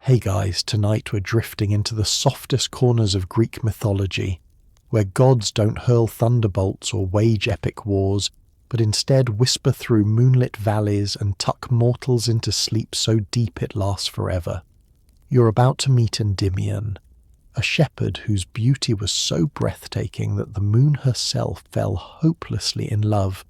Hey guys, tonight we're drifting into the softest corners of Greek mythology, where gods don't hurl thunderbolts or wage epic wars, but instead whisper through moonlit valleys and tuck mortals into sleep so deep it lasts forever. You're about to meet Endymion, a shepherd whose beauty was so breathtaking that the moon herself fell hopelessly in love,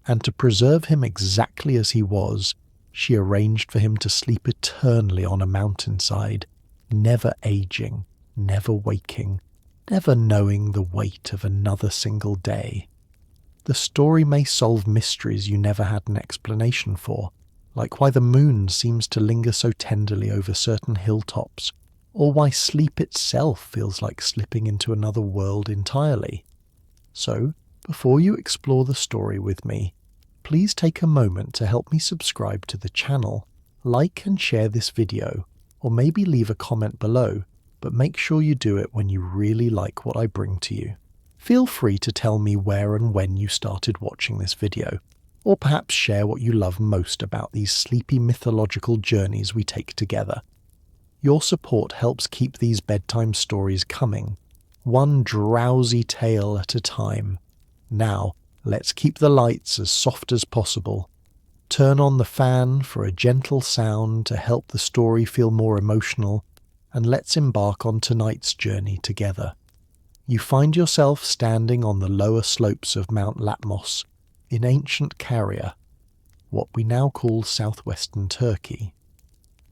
and to preserve him exactly as he was, she arranged for him to sleep eternally on a mountainside, never aging, never waking, never knowing the weight of another single day. The story may solve mysteries you never had an explanation for, like why the moon seems to linger so tenderly over certain hilltops, or why sleep itself feels like slipping into another world entirely. So, before you explore the story with me, please take a moment to help me subscribe to the channel, like and share this video, or maybe leave a comment below, but make sure you do it when you really like what I bring to you. Feel free to tell me where and when you started watching this video, or perhaps share what you love most about these sleepy mythological journeys we take together. Your support helps keep these bedtime stories coming, one drowsy tale at a time. Now, let's keep the lights as soft as possible. Turn on the fan for a gentle sound to help the story feel more emotional, and let's embark on tonight's journey together. You find yourself standing on the lower slopes of Mount Latmos in ancient Caria, what we now call southwestern Turkey.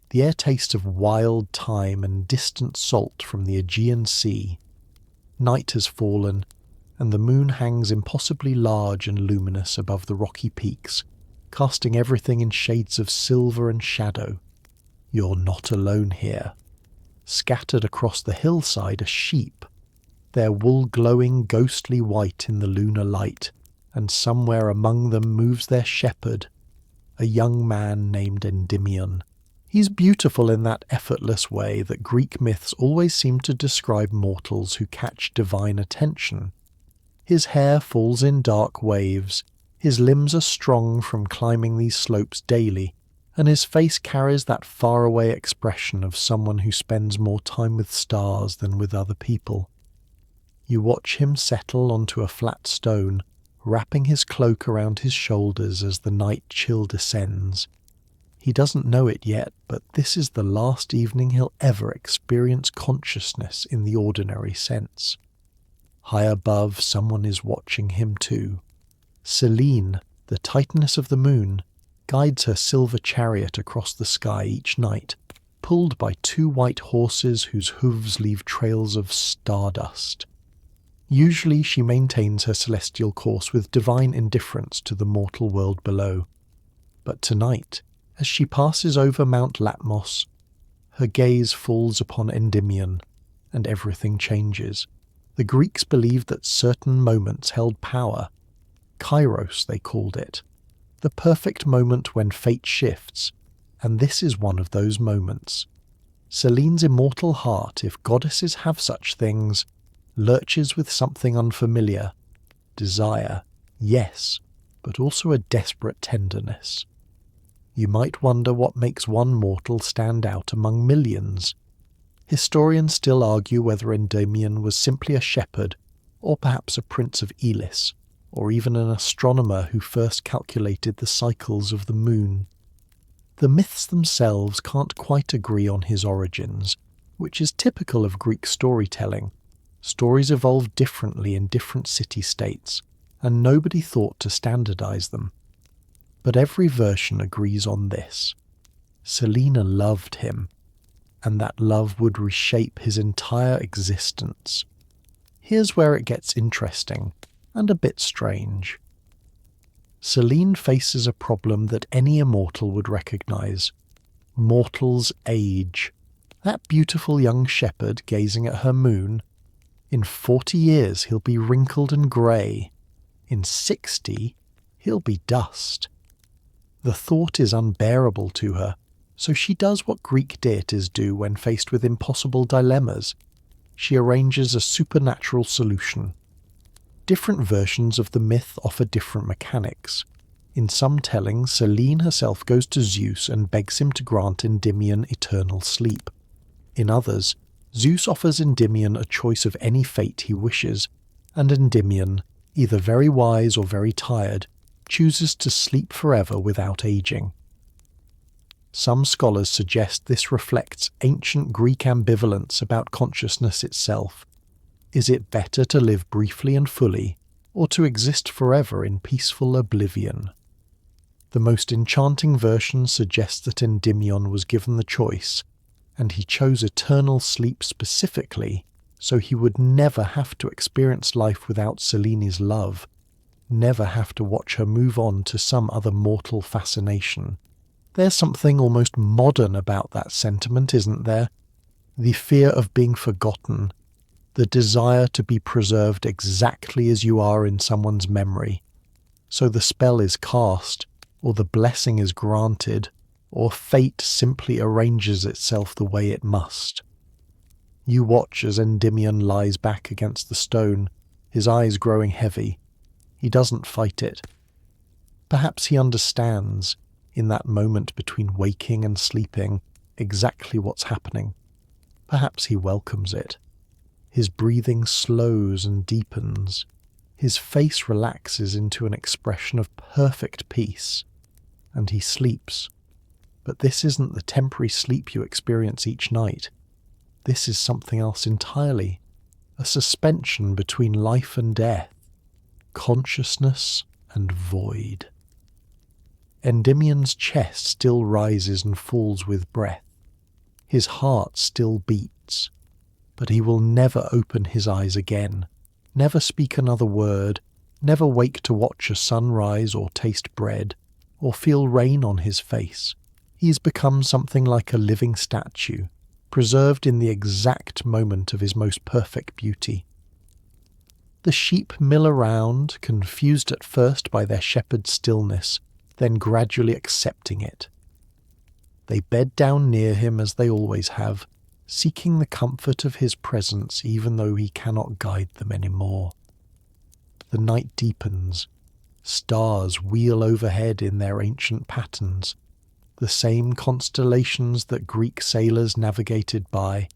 The air tastes of wild thyme and distant salt from the Aegean Sea. Night has fallen, and the moon hangs impossibly large and luminous above the rocky peaks, casting everything in shades of silver and shadow. You're not alone here. Scattered across the hillside are sheep, their wool glowing ghostly white in the lunar light, and somewhere among them moves their shepherd, a young man named Endymion. He's beautiful in that effortless way that Greek myths always seem to describe mortals who catch divine attention. His hair falls in dark waves, his limbs are strong from climbing these slopes daily, and his face carries that faraway expression of someone who spends more time with stars than with other people. You watch him settle onto a flat stone, wrapping his cloak around his shoulders as the night chill descends. He doesn't know it yet, but this is the last evening he'll ever experience consciousness in the ordinary sense. High above, someone is watching him too. Selene, the titaness of the moon, guides her silver chariot across the sky each night, pulled by two white horses whose hooves leave trails of stardust. Usually she maintains her celestial course with divine indifference to the mortal world below. But tonight, as she passes over Mount Latmos, her gaze falls upon Endymion, and everything changes. The Greeks believed that certain moments held power. Kairos, they called it. The perfect moment when fate shifts, and this is one of those moments. Selene's immortal heart, if goddesses have such things, lurches with something unfamiliar. Desire, yes, but also a desperate tenderness. You might wonder what makes one mortal stand out among millions. Historians still argue whether Endymion was simply a shepherd, or perhaps a prince of Elis, or even an astronomer who first calculated the cycles of the moon. The myths themselves can't quite agree on his origins, which is typical of Greek storytelling. Stories evolved differently in different city-states, and nobody thought to standardize them. But every version agrees on this. Selene loved him, and that love would reshape his entire existence. Here's where it gets interesting, and a bit strange. Selene faces a problem that any immortal would recognize. Mortals age. That beautiful young shepherd gazing at her moon, in 40 years he'll be wrinkled and grey. In 60, he'll be dust. The thought is unbearable to her, so she does what Greek deities do when faced with impossible dilemmas. She arranges a supernatural solution. Different versions of the myth offer different mechanics. In some tellings, Selene herself goes to Zeus and begs him to grant Endymion eternal sleep. In others, Zeus offers Endymion a choice of any fate he wishes, and Endymion, either very wise or very tired, chooses to sleep forever without aging. Some scholars suggest this reflects ancient Greek ambivalence about consciousness itself. Is it better to live briefly and fully, or to exist forever in peaceful oblivion? The most enchanting version suggests that Endymion was given the choice, and he chose eternal sleep specifically so he would never have to experience life without Selene's love, never have to watch her move on to some other mortal fascination. There's something almost modern about that sentiment, isn't there? The fear of being forgotten, the desire to be preserved exactly as you are in someone's memory. So the spell is cast, or the blessing is granted, or fate simply arranges itself the way it must. You watch as Endymion lies back against the stone, his eyes growing heavy. He doesn't fight it. Perhaps he understands, in that moment between waking and sleeping, exactly what's happening. Perhaps he welcomes it. His breathing slows and deepens. His face relaxes into an expression of perfect peace, and he sleeps. But this isn't the temporary sleep you experience each night. This is something else entirely, a suspension between life and death, consciousness and void. Endymion's chest still rises and falls with breath. His heart still beats, but he will never open his eyes again, never speak another word, never wake to watch a sunrise or taste bread, or feel rain on his face. He's become something like a living statue, preserved in the exact moment of his most perfect beauty. The sheep mill around, confused at first by their shepherd's stillness, then gradually accepting it. They bed down near him as they always have, seeking the comfort of his presence even though he cannot guide them anymore. The night deepens. Stars wheel overhead in their ancient patterns, the same constellations that Greek sailors navigated by,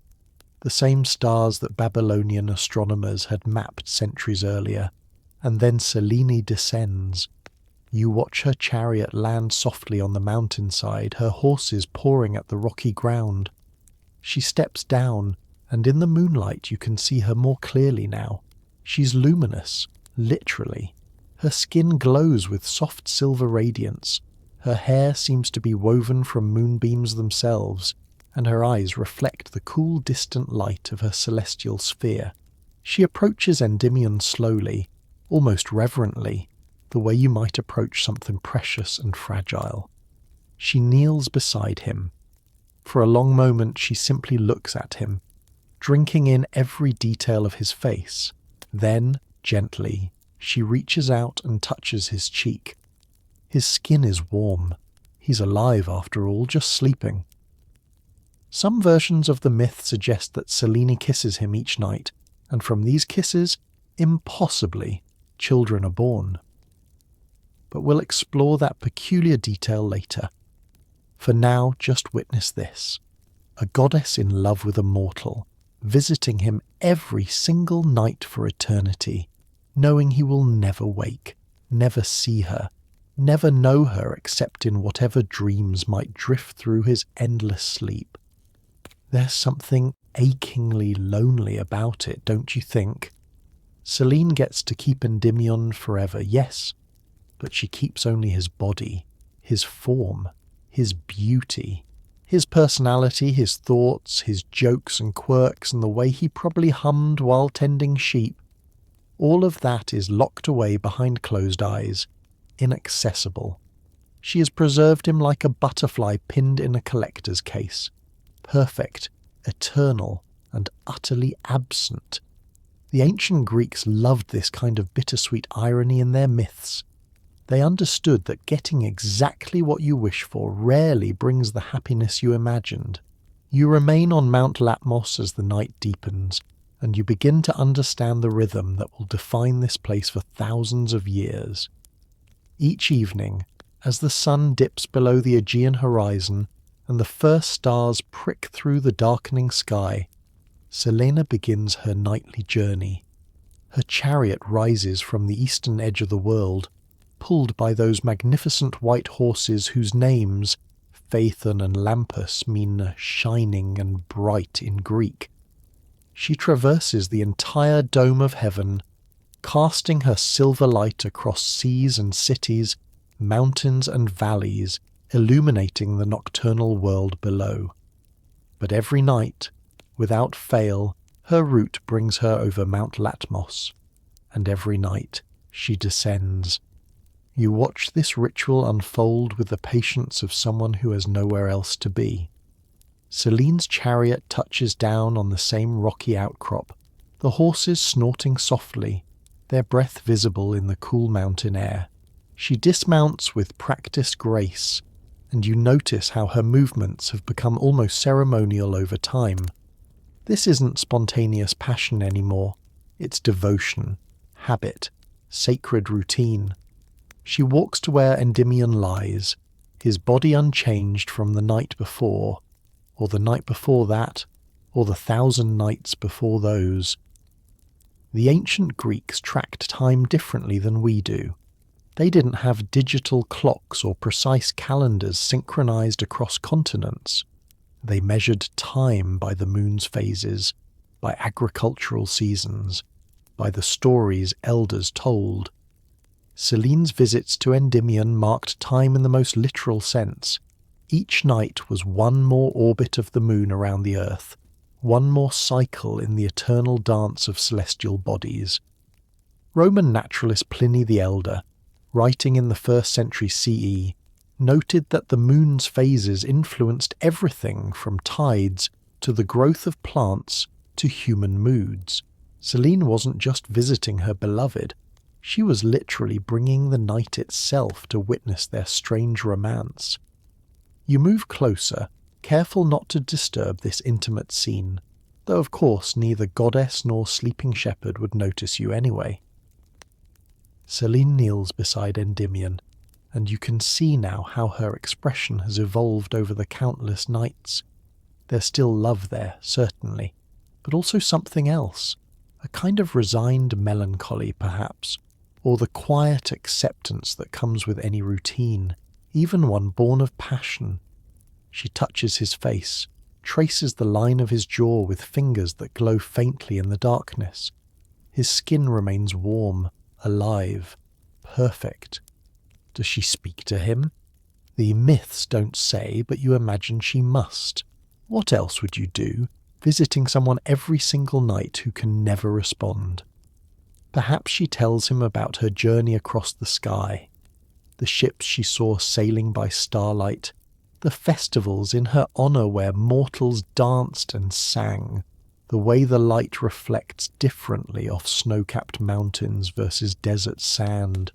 the same stars that Babylonian astronomers had mapped centuries earlier, and then Selene descends. You watch her chariot land softly on the mountainside, her horses pawing at the rocky ground. She steps down, and in the moonlight you can see her more clearly now. She's luminous, literally. Her skin glows with soft silver radiance. Her hair seems to be woven from moonbeams themselves, and her eyes reflect the cool distant light of her celestial sphere. She approaches Endymion slowly, almost reverently, the way you might approach something precious and fragile. She kneels beside him. For a long moment she simply looks at him, drinking in every detail of his face. Then, gently, she reaches out and touches his cheek. His skin is warm. He's alive after all, just sleeping. Some versions of the myth suggest that Selene kisses him each night, and from these kisses, impossibly, children are born. But we'll explore that peculiar detail later. For now, just witness this. A goddess in love with a mortal, visiting him every single night for eternity, knowing he will never wake, never see her, never know her except in whatever dreams might drift through his endless sleep. There's something achingly lonely about it, don't you think? Selene gets to keep Endymion forever, yes, but she keeps only his body, his form, his beauty, his personality, his thoughts, his jokes and quirks, and the way he probably hummed while tending sheep. All of that is locked away behind closed eyes, inaccessible. She has preserved him like a butterfly pinned in a collector's case, perfect, eternal, and utterly absent. The ancient Greeks loved this kind of bittersweet irony in their myths. They understood that getting exactly what you wish for rarely brings the happiness you imagined. You remain on Mount Latmos as the night deepens, and you begin to understand the rhythm that will define this place for thousands of years. Each evening, as the sun dips below the Aegean horizon, and the first stars prick through the darkening sky, Selene begins her nightly journey. Her chariot rises from the eastern edge of the world, pulled by those magnificent white horses whose names, Phaethon and Lampus, mean shining and bright in Greek. She traverses the entire dome of heaven, casting her silver light across seas and cities, mountains and valleys, illuminating the nocturnal world below. But every night, without fail, her route brings her over Mount Latmos, and every night she descends. You watch this ritual unfold with the patience of someone who has nowhere else to be. Selene's chariot touches down on the same rocky outcrop, the horses snorting softly, their breath visible in the cool mountain air. She dismounts with practiced grace, and you notice how her movements have become almost ceremonial over time. This isn't spontaneous passion anymore. It's devotion, habit, sacred routine. She walks to where Endymion lies, his body unchanged from the night before, or the night before that, or the 1,000 nights before those. The ancient Greeks tracked time differently than we do. They didn't have digital clocks or precise calendars synchronized across continents. They measured time by the moon's phases, by agricultural seasons, by the stories elders told. Selene's visits to Endymion marked time in the most literal sense. Each night was one more orbit of the moon around the earth, one more cycle in the eternal dance of celestial bodies. Roman naturalist Pliny the Elder, writing in the 1st century CE, noted that the moon's phases influenced everything from tides to the growth of plants to human moods. Selene wasn't just visiting her beloved, she was literally bringing the night itself to witness their strange romance. You move closer, careful not to disturb this intimate scene, though of course neither goddess nor sleeping shepherd would notice you anyway. Selene kneels beside Endymion, and you can see now how her expression has evolved over the countless nights. There's still love there, certainly, but also something else, a kind of resigned melancholy perhaps, or the quiet acceptance that comes with any routine, even one born of passion. She touches his face, traces the line of his jaw with fingers that glow faintly in the darkness. His skin remains warm, alive, perfect. Does she speak to him? The myths don't say, but you imagine she must. What else would you do, visiting someone every single night who can never respond? Perhaps she tells him about her journey across the sky, the ships she saw sailing by starlight, the festivals in her honour where mortals danced and sang, the way the light reflects differently off snow-capped mountains versus desert sand.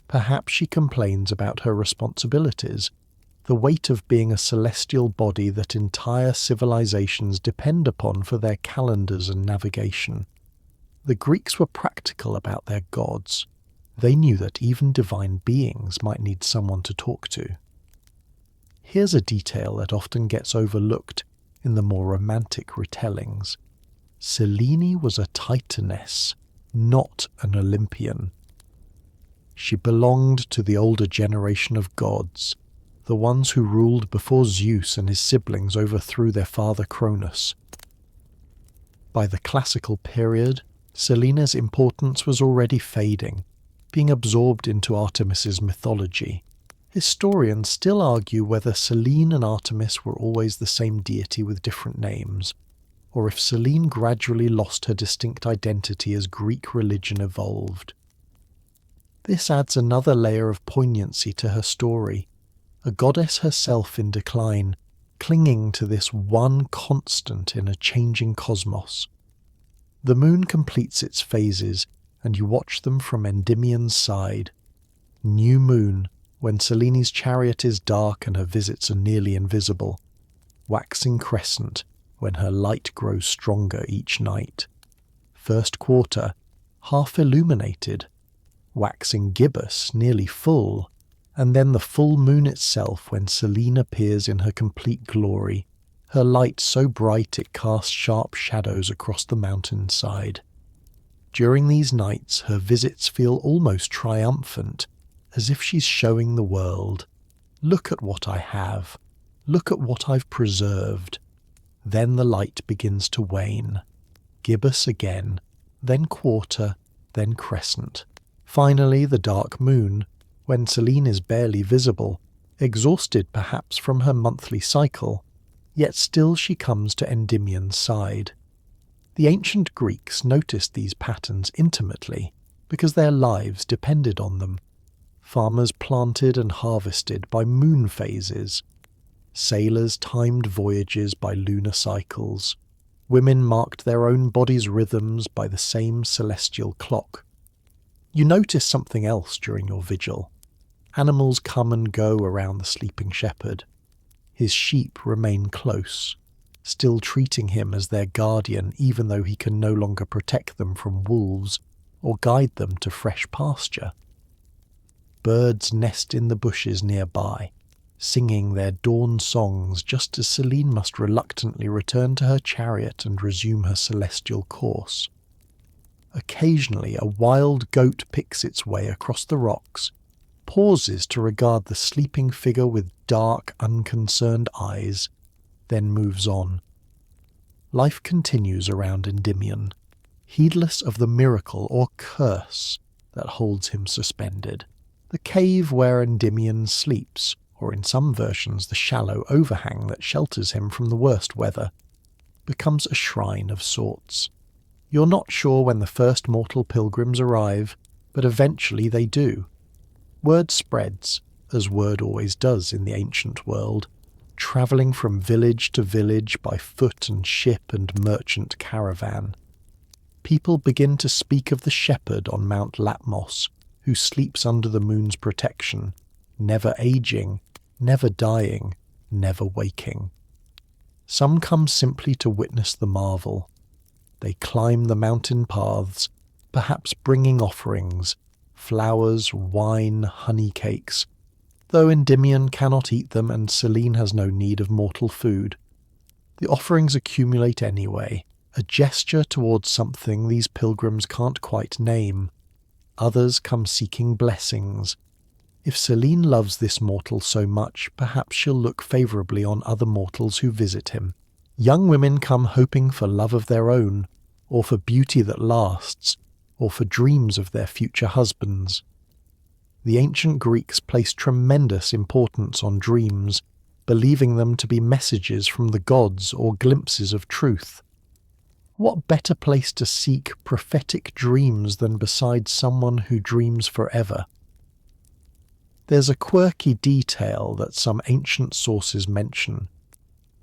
Perhaps she complains about her responsibilities, the weight of being a celestial body that entire civilizations depend upon for their calendars and navigation. The Greeks were practical about their gods. They knew that even divine beings might need someone to talk to. Here's a detail that often gets overlooked in the more romantic retellings. Selene was a Titaness, not an Olympian. She belonged to the older generation of gods, the ones who ruled before Zeus and his siblings overthrew their father Cronus. By the classical period, Selene's importance was already fading, being absorbed into Artemis's mythology. Historians still argue whether Selene and Artemis were always the same deity with different names, or if Selene gradually lost her distinct identity as Greek religion evolved. This adds another layer of poignancy to her story, a goddess herself in decline, clinging to this one constant in a changing cosmos. The moon completes its phases, and you watch them from Endymion's side. New moon, when Selene's chariot is dark and her visits are nearly invisible. Waxing crescent, when her light grows stronger each night. First quarter, half illuminated. Waxing gibbous, nearly full. and then the full moon itself when Selene appears in her complete glory, her light so bright it casts sharp shadows across the mountainside. During these nights her visits feel almost triumphant, as if she's showing the world, "Look at what I have, look at what I've preserved." Then the light begins to wane. Gibbous again, then quarter, then crescent. Finally the dark moon, when Selene is barely visible, exhausted perhaps from her monthly cycle, yet still she comes to Endymion's side. The ancient Greeks noticed these patterns intimately because their lives depended on them. Farmers planted and harvested by moon phases. Sailors timed voyages by lunar cycles. Women marked their own bodies' rhythms by the same celestial clock. You notice something else during your vigil. Animals come and go around the sleeping shepherd. His sheep remain close, still treating him as their guardian even though he can no longer protect them from wolves or guide them to fresh pasture. Birds nest in the bushes nearby, singing their dawn songs just as Selene must reluctantly return to her chariot and resume her celestial course. Occasionally a wild goat picks its way across the rocks, pauses to regard the sleeping figure with dark, unconcerned eyes, then moves on. Life continues around Endymion, heedless of the miracle or curse that holds him suspended. The cave where Endymion sleeps, or in some versions the shallow overhang that shelters him from the worst weather, becomes a shrine of sorts. You're not sure when the first mortal pilgrims arrive, but eventually they do. Word spreads, as word always does in the ancient world, travelling from village to village by foot and ship and merchant caravan. People begin to speak of the shepherd on Mount Latmos, who sleeps under the moon's protection, never aging, never dying, never waking. Some come simply to witness the marvel. They climb the mountain paths, perhaps bringing offerings, flowers, wine, honey cakes, though Endymion cannot eat them and Selene has no need of mortal food. The offerings accumulate anyway, a gesture towards something these pilgrims can't quite name. Others come seeking blessings. If Selene loves this mortal so much, perhaps she'll look favourably on other mortals who visit him. Young women come hoping for love of their own, or for beauty that lasts, or for dreams of their future husbands. The ancient Greeks placed tremendous importance on dreams, believing them to be messages from the gods or glimpses of truth. What better place to seek prophetic dreams than beside someone who dreams forever? There's a quirky detail that some ancient sources mention.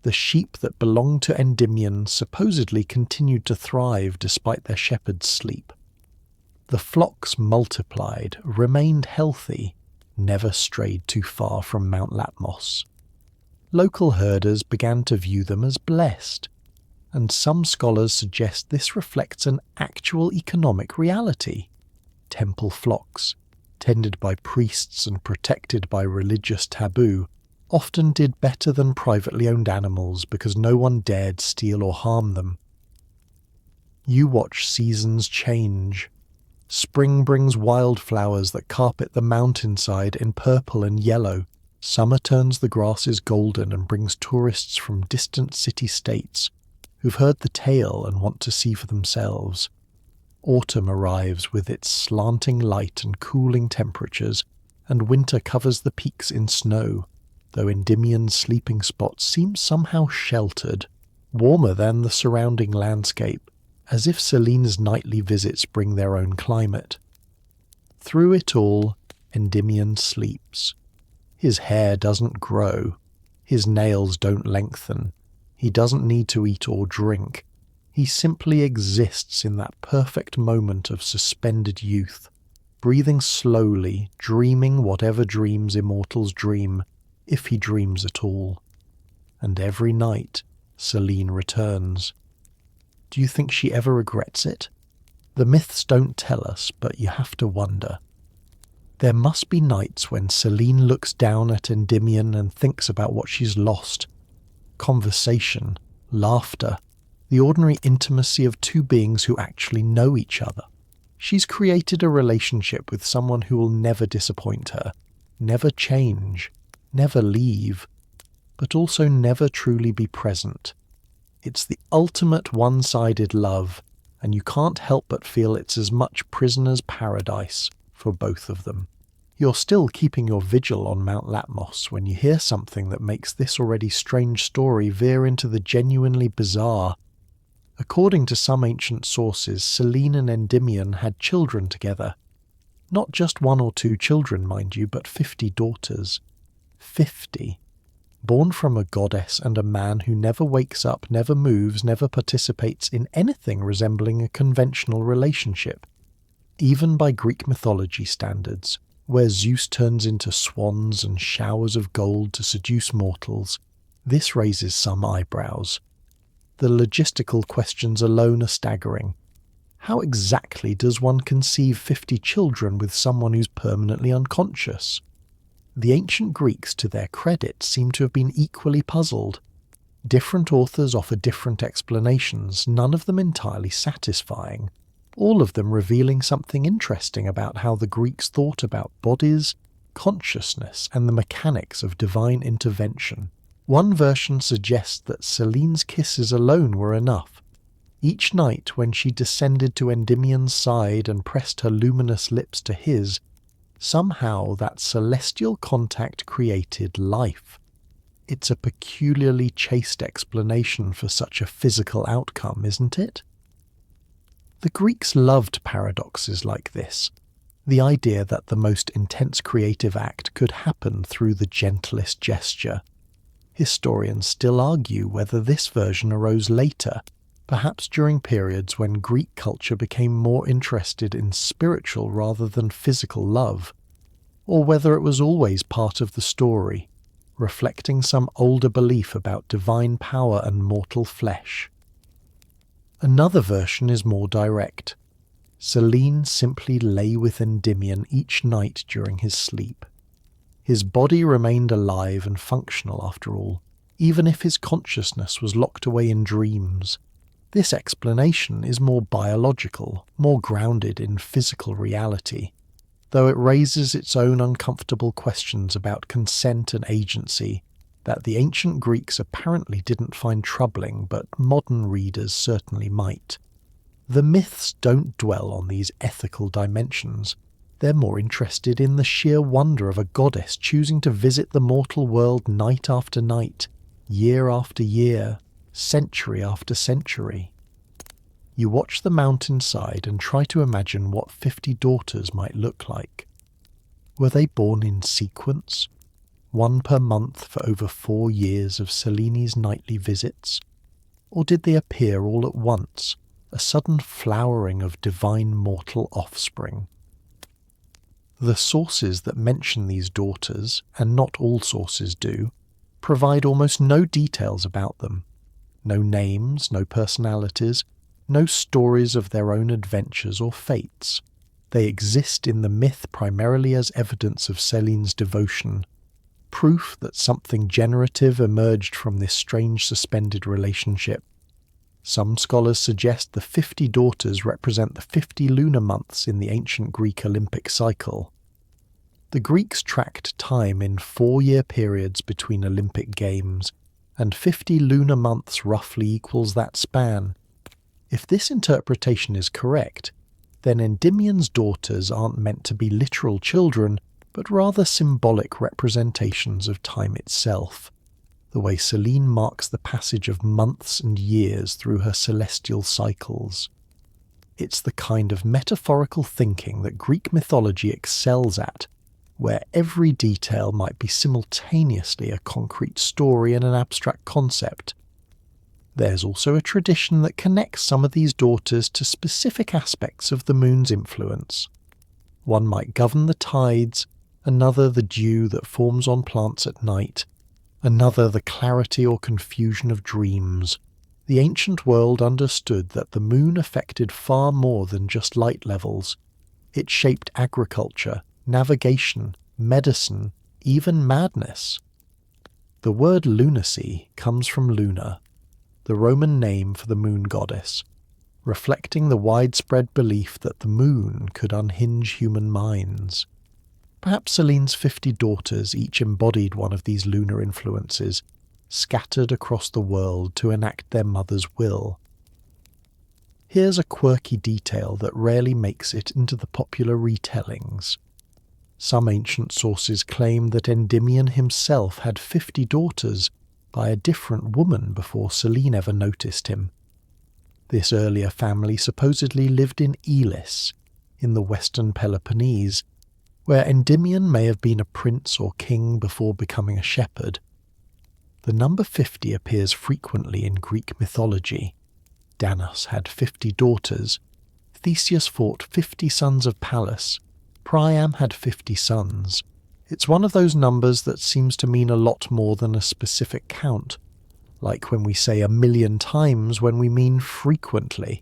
The sheep that belonged to Endymion supposedly continued to thrive despite their shepherd's sleep. The flocks multiplied, remained healthy, never strayed too far from Mount Latmos. Local herders began to view them as blessed, and some scholars suggest this reflects an actual economic reality. Temple flocks, tended by priests and protected by religious taboo, often did better than privately owned animals because no one dared steal or harm them. You watch seasons change. Spring brings wildflowers that carpet the mountainside in purple and yellow. Summer turns the grasses golden and brings tourists from distant city-states who've heard the tale and want to see for themselves. Autumn arrives with its slanting light and cooling temperatures, and winter covers the peaks in snow, though Endymion's sleeping spot seems somehow sheltered, warmer than the surrounding landscape, as if Selene's nightly visits bring their own climate. Through it all, Endymion sleeps. His hair doesn't grow, his nails don't lengthen, he doesn't need to eat or drink. He simply exists in that perfect moment of suspended youth, breathing slowly, dreaming whatever dreams immortals dream, if he dreams at all. And every night, Selene returns. Do you think she ever regrets it? The myths don't tell us, but you have to wonder. There must be nights when Selene looks down at Endymion and thinks about what she's lost. Conversation, laughter, the ordinary intimacy of two beings who actually know each other. She's created a relationship with someone who will never disappoint her, never change, never leave, but also never truly be present. It's the ultimate one-sided love, and you can't help but feel it's as much prisoner's paradise for both of them. You're still keeping your vigil on Mount Latmos when you hear something that makes this already strange story veer into the genuinely bizarre. According to some ancient sources, Selene and Endymion had children together. Not just 1 or 2 children, mind you, but 50 daughters. 50. Born from a goddess and a man who never wakes up, never moves, never participates in anything resembling a conventional relationship. Even by Greek mythology standards, where Zeus turns into swans and showers of gold to seduce mortals, this raises some eyebrows. The logistical questions alone are staggering. How exactly does one conceive 50 children with someone who's permanently unconscious? The ancient Greeks, to their credit, seem to have been equally puzzled. Different authors offer different explanations, none of them entirely satisfying, all of them revealing something interesting about how the Greeks thought about bodies, consciousness, and the mechanics of divine intervention. One version suggests that Selene's kisses alone were enough. Each night when she descended to Endymion's side and pressed her luminous lips to his, somehow that celestial contact created life. It's a peculiarly chaste explanation for such a physical outcome, isn't it? The Greeks loved paradoxes like this, the idea that the most intense creative act could happen through the gentlest gesture. Historians still argue whether this version arose later, perhaps during periods when Greek culture became more interested in spiritual rather than physical love, or whether it was always part of the story, reflecting some older belief about divine power and mortal flesh. Another version is more direct. Selene simply lay with Endymion each night during his sleep. His body remained alive and functional after all, even if his consciousness was locked away in dreams. This explanation is more biological, more grounded in physical reality, though it raises its own uncomfortable questions about consent and agency that the ancient Greeks apparently didn't find troubling, but modern readers certainly might. The myths don't dwell on these ethical dimensions. They're more interested in the sheer wonder of a goddess choosing to visit the mortal world night after night, year after year, century after century. You watch the mountainside and try to imagine what 50 daughters might look like. Were they born in sequence? 1 per month for over 4 years of Selene's nightly visits? Or did they appear all at once, a sudden flowering of divine mortal offspring? The sources that mention these daughters, and not all sources do, provide almost no details about them. No names, no personalities, no stories of their own adventures or fates. They exist in the myth primarily as evidence of Selene's devotion, proof that something generative emerged from this strange suspended relationship. Some scholars suggest the 50 daughters represent the 50 lunar months in the ancient Greek Olympic cycle. The Greeks tracked time in 4-year periods between Olympic Games, and 50 lunar months roughly equals that span. If this interpretation is correct, then Endymion's daughters aren't meant to be literal children, but rather symbolic representations of time itself, the way Selene marks the passage of months and years through her celestial cycles. It's the kind of metaphorical thinking that Greek mythology excels at, where every detail might be simultaneously a concrete story and an abstract concept. There's also a tradition that connects some of these daughters to specific aspects of the moon's influence. One might govern the tides, another the dew that forms on plants at night, another the clarity or confusion of dreams. The ancient world understood that the moon affected far more than just light levels. It shaped agriculture, navigation, medicine, even madness. The word lunacy comes from Luna, the Roman name for the moon goddess, reflecting the widespread belief that the moon could unhinge human minds. Perhaps Selene's 50 daughters each embodied one of these lunar influences, scattered across the world to enact their mother's will. Here's a quirky detail that rarely makes it into the popular retellings. Some ancient sources claim that Endymion himself had 50 daughters by a different woman before Selene ever noticed him. This earlier family supposedly lived in Elis, in the western Peloponnese, where Endymion may have been a prince or king before becoming a shepherd. The number 50 appears frequently in Greek mythology. Danos had 50 daughters, Theseus fought 50 sons of Pallas, Priam had 50 sons. It's one of those numbers that seems to mean a lot more than a specific count, like when we say 1,000,000 times when we mean frequently.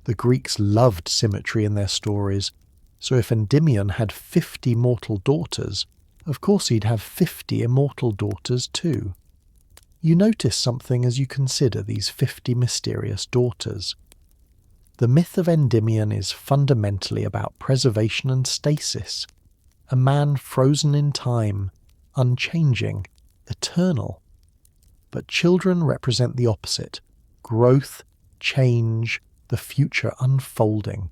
The Greeks loved symmetry in their stories, so if Endymion had 50 mortal daughters, of course he'd have 50 immortal daughters too. You notice something as you consider these 50 mysterious daughters. The myth of Endymion is fundamentally about preservation and stasis, a man frozen in time, unchanging, eternal. But children represent the opposite: growth, change, the future unfolding.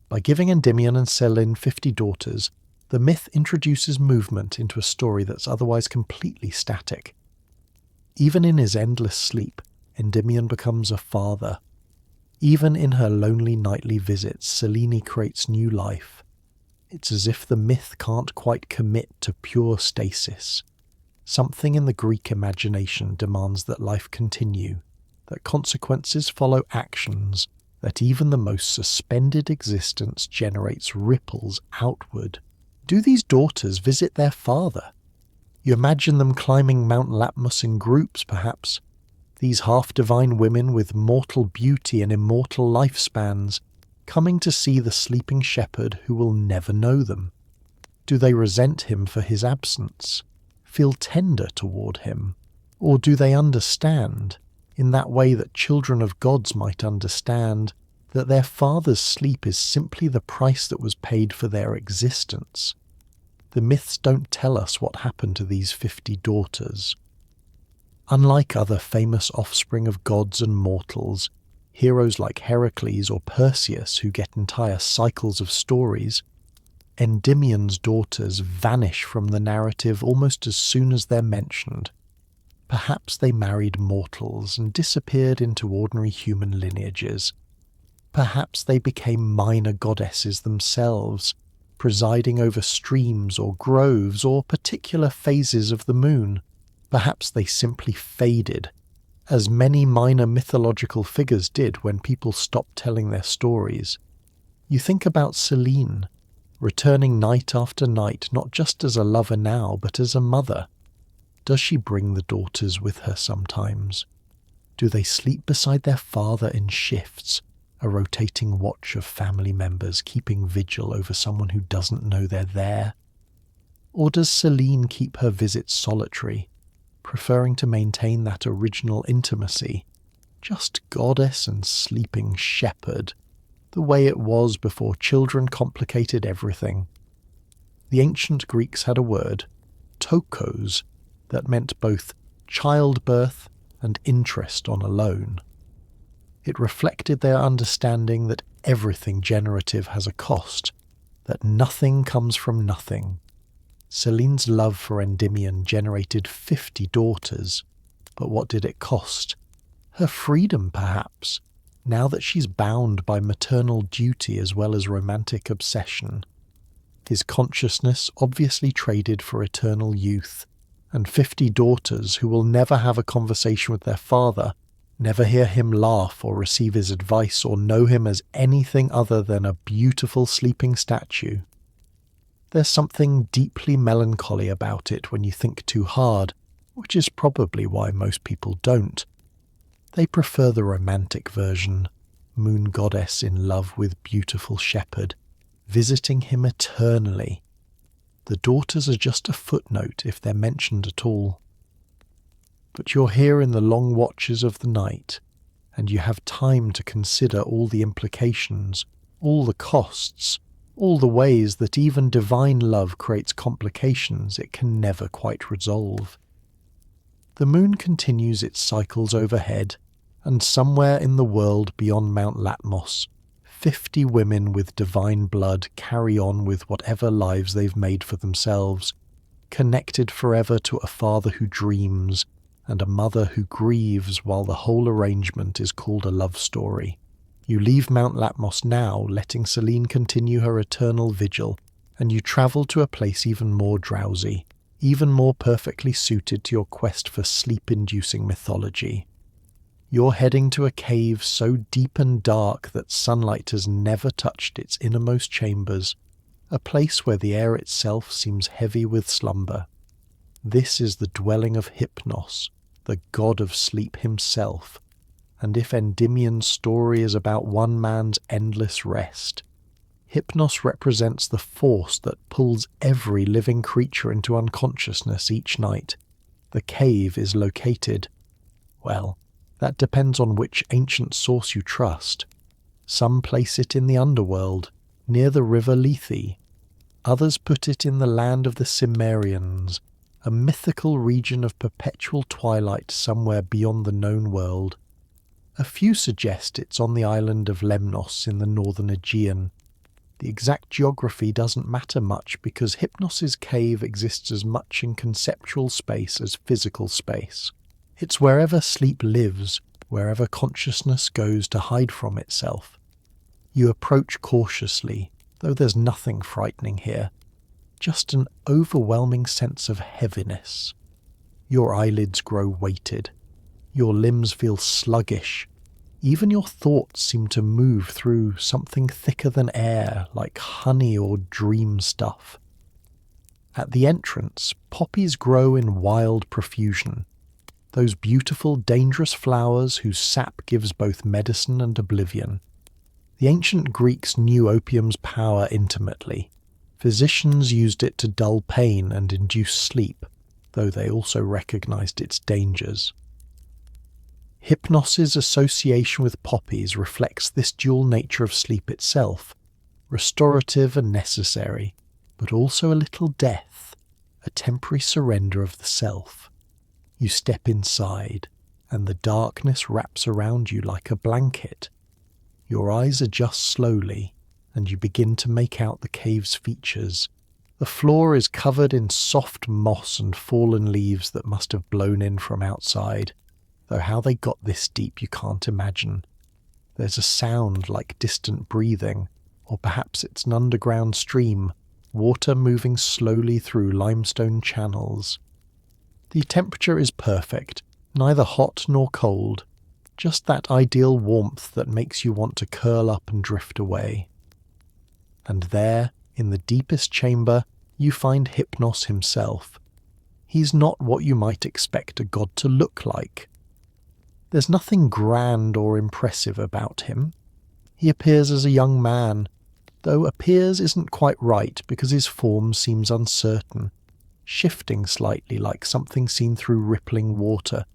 By giving Endymion and Selene 50 daughters, the myth introduces movement into a story that's otherwise completely static. Even in his endless sleep, Endymion becomes a father. Even in her lonely nightly visits, Selene creates new life. It's as if the myth can't quite commit to pure stasis. Something in the Greek imagination demands that life continue, that consequences follow actions, that even the most suspended existence generates ripples outward. Do these daughters visit their father? You imagine them climbing Mount Latmos in groups, perhaps. These half-divine women with mortal beauty and immortal lifespans, coming to see the sleeping shepherd who will never know them. Do they resent him for his absence? Feel tender toward him? Or do they understand, in that way that children of gods might understand, that their father's sleep is simply the price that was paid for their existence? The myths don't tell us what happened to these 50 daughters. Unlike other famous offspring of gods and mortals, heroes like Heracles or Perseus who get entire cycles of stories, Endymion's daughters vanish from the narrative almost as soon as they're mentioned. Perhaps they married mortals and disappeared into ordinary human lineages. Perhaps they became minor goddesses themselves, presiding over streams or groves or particular phases of the moon. Perhaps they simply faded, as many minor mythological figures did when people stopped telling their stories. You think about Selene, returning night after night not just as a lover now, but as a mother. Does she bring the daughters with her sometimes? Do they sleep beside their father in shifts, a rotating watch of family members keeping vigil over someone who doesn't know they're there? Or does Selene keep her visits solitary, preferring to maintain that original intimacy, just goddess and sleeping shepherd, the way it was before children complicated everything? The ancient Greeks had a word, tokos, that meant both childbirth and interest on a loan. It reflected their understanding that everything generative has a cost, that nothing comes from nothing. Selene's love for Endymion generated 50 daughters, but what did it cost? Her freedom, perhaps, now that she's bound by maternal duty as well as romantic obsession. His consciousness obviously traded for eternal youth, and 50 daughters who will never have a conversation with their father, never hear him laugh or receive his advice or know him as anything other than a beautiful sleeping statue. There's something deeply melancholy about it when you think too hard, which is probably why most people don't. They prefer the romantic version, moon goddess in love with beautiful shepherd, visiting him eternally, the daughters are just a footnote if they're mentioned at all. But you're here in the long watches of the night, and you have time to consider all the implications, all the costs, all the ways that even divine love creates complications it can never quite resolve. The moon continues its cycles overhead, and somewhere in the world beyond Mount Latmos, 50 women with divine blood carry on with whatever lives they've made for themselves, connected forever to a father who dreams and a mother who grieves while the whole arrangement is called a love story. You leave Mount Latmos now, letting Selene continue her eternal vigil, and you travel to a place even more drowsy, even more perfectly suited to your quest for sleep-inducing mythology. You're heading to a cave so deep and dark that sunlight has never touched its innermost chambers, a place where the air itself seems heavy with slumber. This is the dwelling of Hypnos, the god of sleep himself, and if Endymion's story is about one man's endless rest, Hypnos represents the force that pulls every living creature into unconsciousness each night. The cave is located, well, that depends on which ancient source you trust. Some place it in the underworld, near the river Lethe. Others put it in the land of the Cimmerians, a mythical region of perpetual twilight somewhere beyond the known world. A few suggest it's on the island of Lemnos in the northern Aegean. The exact geography doesn't matter much because Hypnos's cave exists as much in conceptual space as physical space. It's wherever sleep lives, wherever consciousness goes to hide from itself. You approach cautiously, though there's nothing frightening here. Just an overwhelming sense of heaviness. Your eyelids grow weighted. Your limbs feel sluggish. Even your thoughts seem to move through something thicker than air, like honey or dream stuff. At the entrance, poppies grow in wild profusion. Those beautiful, dangerous flowers whose sap gives both medicine and oblivion. The ancient Greeks knew opium's power intimately. Physicians used it to dull pain and induce sleep, though they also recognized its dangers. Hypnos's association with poppies reflects this dual nature of sleep itself, restorative and necessary, but also a little death, a temporary surrender of the self. You step inside, and the darkness wraps around you like a blanket. Your eyes adjust slowly, and you begin to make out the cave's features. The floor is covered in soft moss and fallen leaves that must have blown in from outside, though how they got this deep you can't imagine. There's a sound like distant breathing, or perhaps it's an underground stream, water moving slowly through limestone channels. The temperature is perfect, neither hot nor cold, just that ideal warmth that makes you want to curl up and drift away. And there, in the deepest chamber, you find Hypnos himself. He's not what you might expect a god to look like. There's nothing grand or impressive about him. He appears as a young man, though appears isn't quite right because his form seems uncertain, shifting slightly like something seen through rippling water.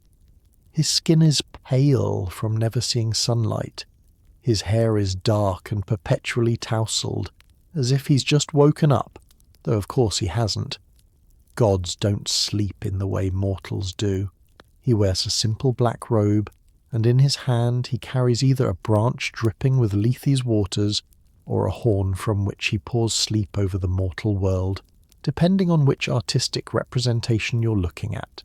His skin is pale from never seeing sunlight. His hair is dark and perpetually tousled, as if he's just woken up, though of course he hasn't. Gods don't sleep in the way mortals do. He wears a simple black robe, and in his hand he carries either a branch dripping with Lethe's waters, or a horn from which he pours sleep over the mortal world, depending on which artistic representation you're looking at.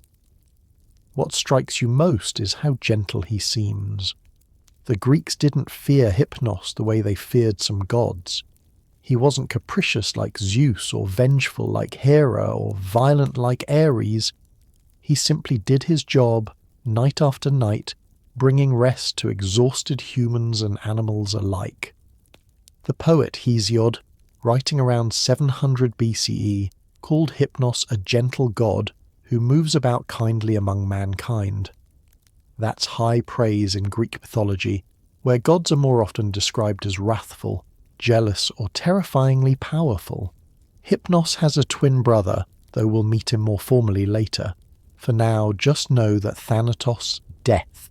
What strikes you most is how gentle he seems. The Greeks didn't fear Hypnos the way they feared some gods. He wasn't capricious like Zeus, or vengeful like Hera, or violent like Ares. He simply did his job, night after night, bringing rest to exhausted humans and animals alike. The poet Hesiod, writing around 700 BCE, called Hypnos a gentle god who moves about kindly among mankind. That's high praise in Greek mythology, where gods are more often described as wrathful, jealous, or terrifyingly powerful. Hypnos has a twin brother, though we'll meet him more formally later. For now, just know that Thanatos, Death,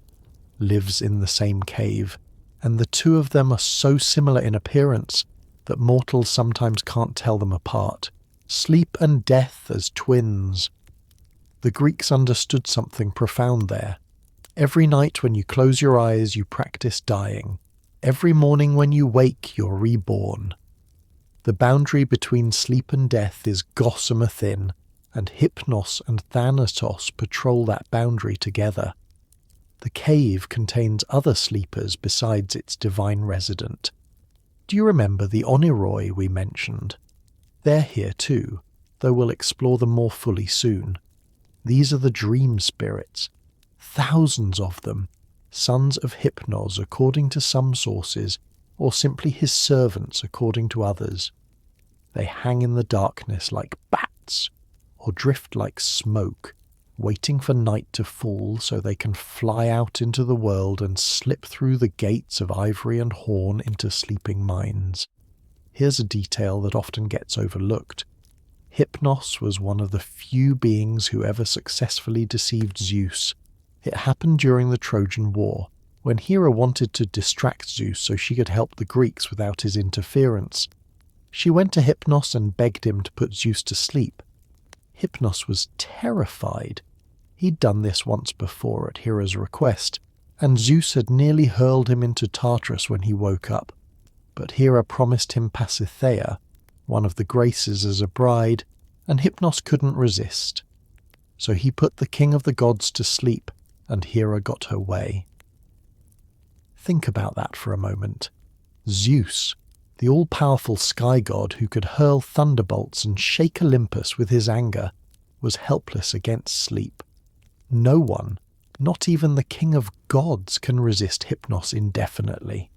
lives in the same cave, and the two of them are so similar in appearance that mortals sometimes can't tell them apart. Sleep and death as twins. The Greeks understood something profound there. Every night when you close your eyes, you practice dying. Every morning when you wake, you're reborn. The boundary between sleep and death is gossamer thin, and Hypnos and Thanatos patrol that boundary together. The cave contains other sleepers besides its divine resident. Do you remember the Oniroi we mentioned? They're here too, though we'll explore them more fully soon. These are the dream spirits. Thousands of them, sons of Hypnos according to some sources, or simply his servants according to others. They hang in the darkness like bats, or drift like smoke, waiting for night to fall so they can fly out into the world and slip through the gates of ivory and horn into sleeping minds. Here's a detail that often gets overlooked. Hypnos was one of the few beings who ever successfully deceived Zeus. It happened during the Trojan War, when Hera wanted to distract Zeus so she could help the Greeks without his interference. She went to Hypnos and begged him to put Zeus to sleep. Hypnos was terrified. He'd done this once before at Hera's request, and Zeus had nearly hurled him into Tartarus when he woke up. But Hera promised him Pasithea, one of the Graces, as a bride, and Hypnos couldn't resist. So he put the king of the gods to sleep, and Hera got her way. Think about that for a moment. Zeus, the all-powerful sky god who could hurl thunderbolts and shake Olympus with his anger, was helpless against sleep. No one, not even the king of gods, can resist Hypnos indefinitely.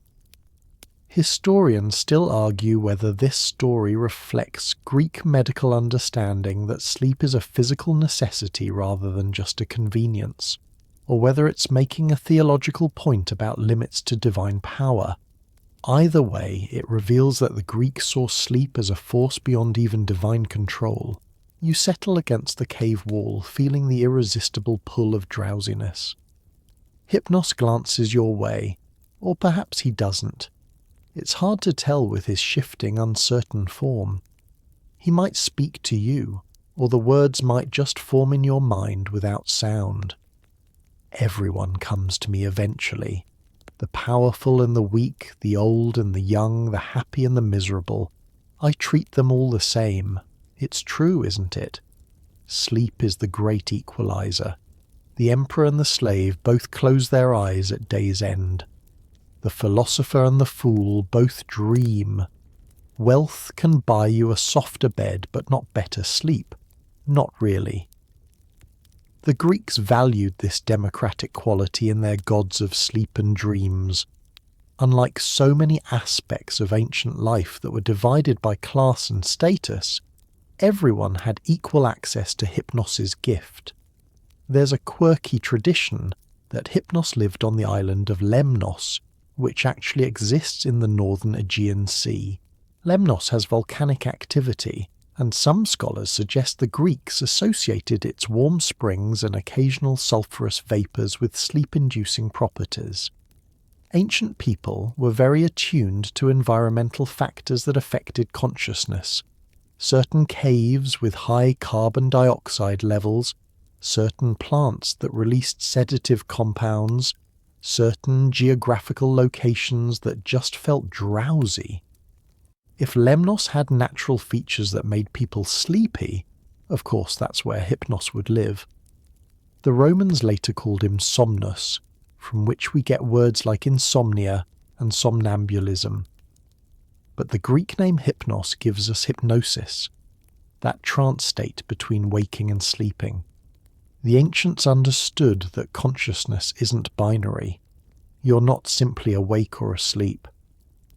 Historians still argue whether this story reflects Greek medical understanding that sleep is a physical necessity rather than just a convenience, or whether it's making a theological point about limits to divine power. Either way, it reveals that the Greeks saw sleep as a force beyond even divine control. You settle against the cave wall, feeling the irresistible pull of drowsiness. Hypnos glances your way, or perhaps he doesn't. It's hard to tell with his shifting, uncertain form. He might speak to you, or the words might just form in your mind without sound. Everyone comes to me eventually. The powerful and the weak, the old and the young, the happy and the miserable. I treat them all the same. It's true, isn't it? Sleep is the great equalizer. The emperor and the slave both close their eyes at day's end. The philosopher and the fool both dream. Wealth can buy you a softer bed, but not better sleep. Not really. The Greeks valued this democratic quality in their gods of sleep and dreams. Unlike so many aspects of ancient life that were divided by class and status, everyone had equal access to Hypnos's gift. There's a quirky tradition that Hypnos lived on the island of Lemnos, which actually exists in the northern Aegean Sea. Lemnos has volcanic activity, and some scholars suggest the Greeks associated its warm springs and occasional sulphurous vapours with sleep-inducing properties. Ancient people were very attuned to environmental factors that affected consciousness. Certain caves with high carbon dioxide levels, certain plants that released sedative compounds, certain geographical locations that just felt drowsy. If Lemnos had natural features that made people sleepy, of course that's where Hypnos would live. The Romans later called him Somnus, from which we get words like insomnia and somnambulism. But the Greek name Hypnos gives us hypnosis, that trance state between waking and sleeping. The ancients understood that consciousness isn't binary. You're not simply awake or asleep.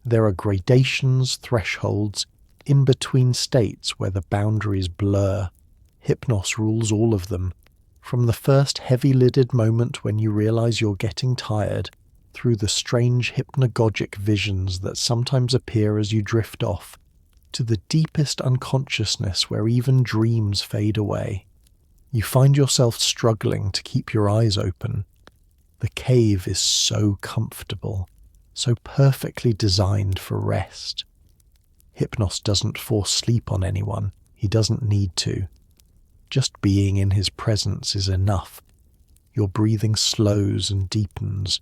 There are gradations, thresholds, in-between states where the boundaries blur. Hypnos rules all of them, from the first heavy-lidded moment when you realize you're getting tired, through the strange hypnagogic visions that sometimes appear as you drift off, to the deepest unconsciousness where even dreams fade away. You find yourself struggling to keep your eyes open. The cave is so comfortable, so perfectly designed for rest. Hypnos doesn't force sleep on anyone. He doesn't need to. Just being in his presence is enough. Your breathing slows and deepens.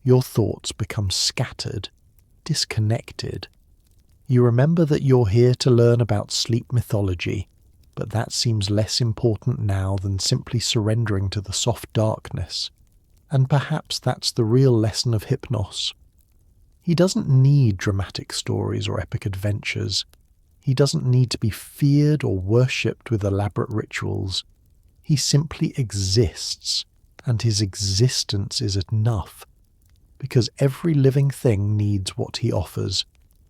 Your thoughts become scattered, disconnected. You remember that you're here to learn about sleep mythology, but that seems less important now than simply surrendering to the soft darkness. And perhaps that's the real lesson of Hypnos. He doesn't need dramatic stories or epic adventures. He doesn't need to be feared or worshipped with elaborate rituals. He simply exists, and his existence is enough, because every living thing needs what he offers.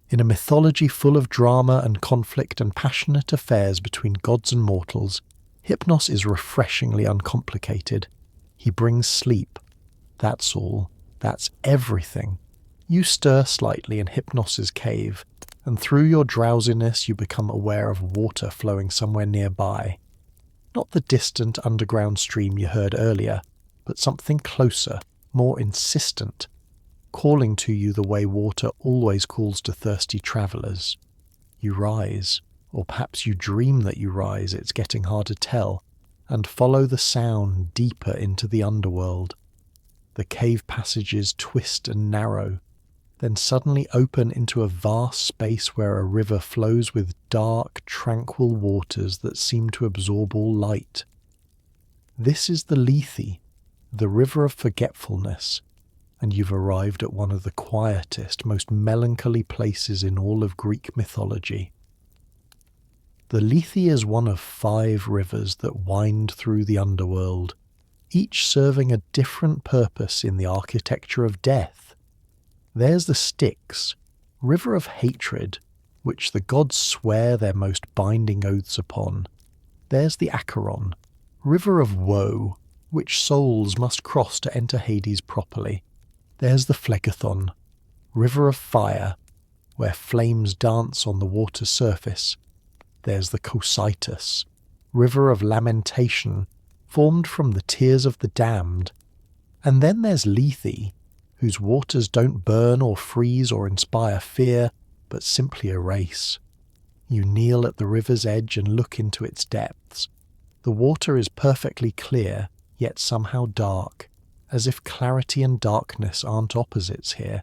In a mythology full of drama and conflict and passionate affairs between gods and mortals, Hypnos is refreshingly uncomplicated. He brings sleep. That's all. That's everything. You stir slightly in Hypnos's cave, and through your drowsiness you become aware of water flowing somewhere nearby. Not the distant underground stream you heard earlier, but something closer, more insistent, calling to you the way water always calls to thirsty travellers. You rise, or perhaps you dream that you rise, it's getting hard to tell, and follow the sound deeper into the underworld. The cave passages twist and narrow, then suddenly open into a vast space where a river flows with dark, tranquil waters that seem to absorb all light. This is the Lethe, the river of forgetfulness, and you've arrived at one of the quietest, most melancholy places in all of Greek mythology. The Lethe is one of 5 rivers that wind through the underworld, each serving a different purpose in the architecture of death. There's the Styx, river of hatred, which the gods swear their most binding oaths upon. There's the Acheron, river of woe, which souls must cross to enter Hades properly. There's the Phlegethon, river of fire, where flames dance on the water's surface. There's the Cocytus, river of lamentation, formed from the tears of the damned. And then there's Lethe, whose waters don't burn or freeze or inspire fear, but simply erase. You kneel at the river's edge and look into its depths. The water is perfectly clear, yet somehow dark, as if clarity and darkness aren't opposites here.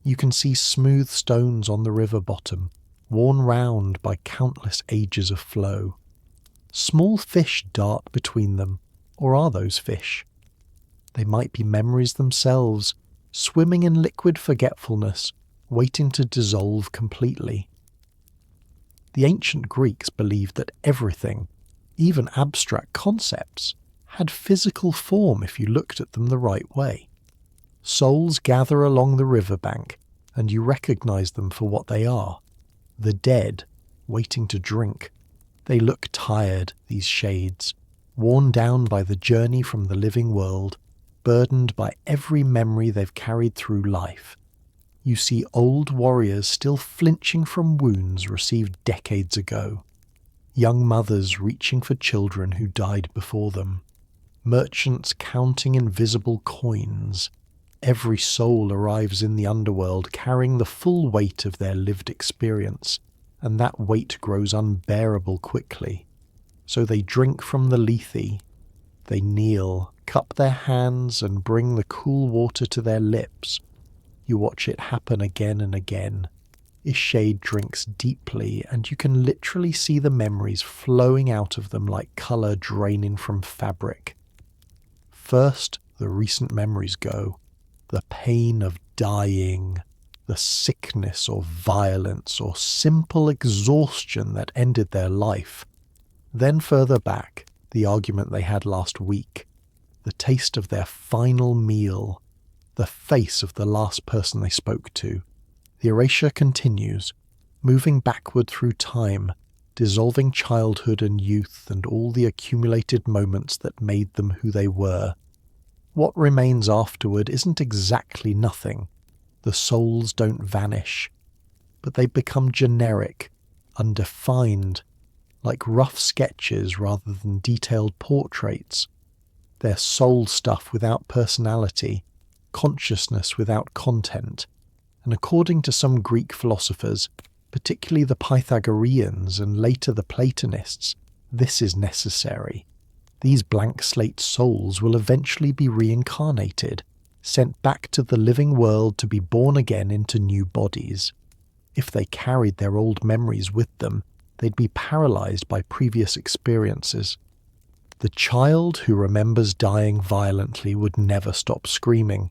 You can see smooth stones on the river bottom, worn round by countless ages of flow. Small fish dart between them, or are those fish? They might be memories themselves, swimming in liquid forgetfulness, waiting to dissolve completely. The ancient Greeks believed that everything, even abstract concepts, had physical form if you looked at them the right way. Souls gather along the riverbank, and you recognize them for what they are. The dead, waiting to drink. They look tired, these shades, worn down by the journey from the living world, burdened by every memory they've carried through life. You see old warriors still flinching from wounds received decades ago. Young mothers reaching for children who died before them. Merchants counting invisible coins. Every soul arrives in the underworld carrying the full weight of their lived experience, and that weight grows unbearable quickly. So they drink from the Lethe. They kneel, cup their hands, and bring the cool water to their lips. You watch it happen again and again. Ishade drinks deeply, and you can literally see the memories flowing out of them like colour draining from fabric. First, the recent memories go. The pain of dying, the sickness or violence or simple exhaustion that ended their life. Then further back, the argument they had last week, the taste of their final meal, the face of the last person they spoke to. The erasure continues, moving backward through time, dissolving childhood and youth and all the accumulated moments that made them who they were. What remains afterward isn't exactly nothing. The souls don't vanish, but they become generic, undefined, like rough sketches rather than detailed portraits. They're soul stuff without personality, consciousness without content, and according to some Greek philosophers, particularly the Pythagoreans and later the Platonists, this is necessary. These blank slate souls will eventually be reincarnated, sent back to the living world to be born again into new bodies. If they carried their old memories with them, they'd be paralyzed by previous experiences. The child who remembers dying violently would never stop screaming.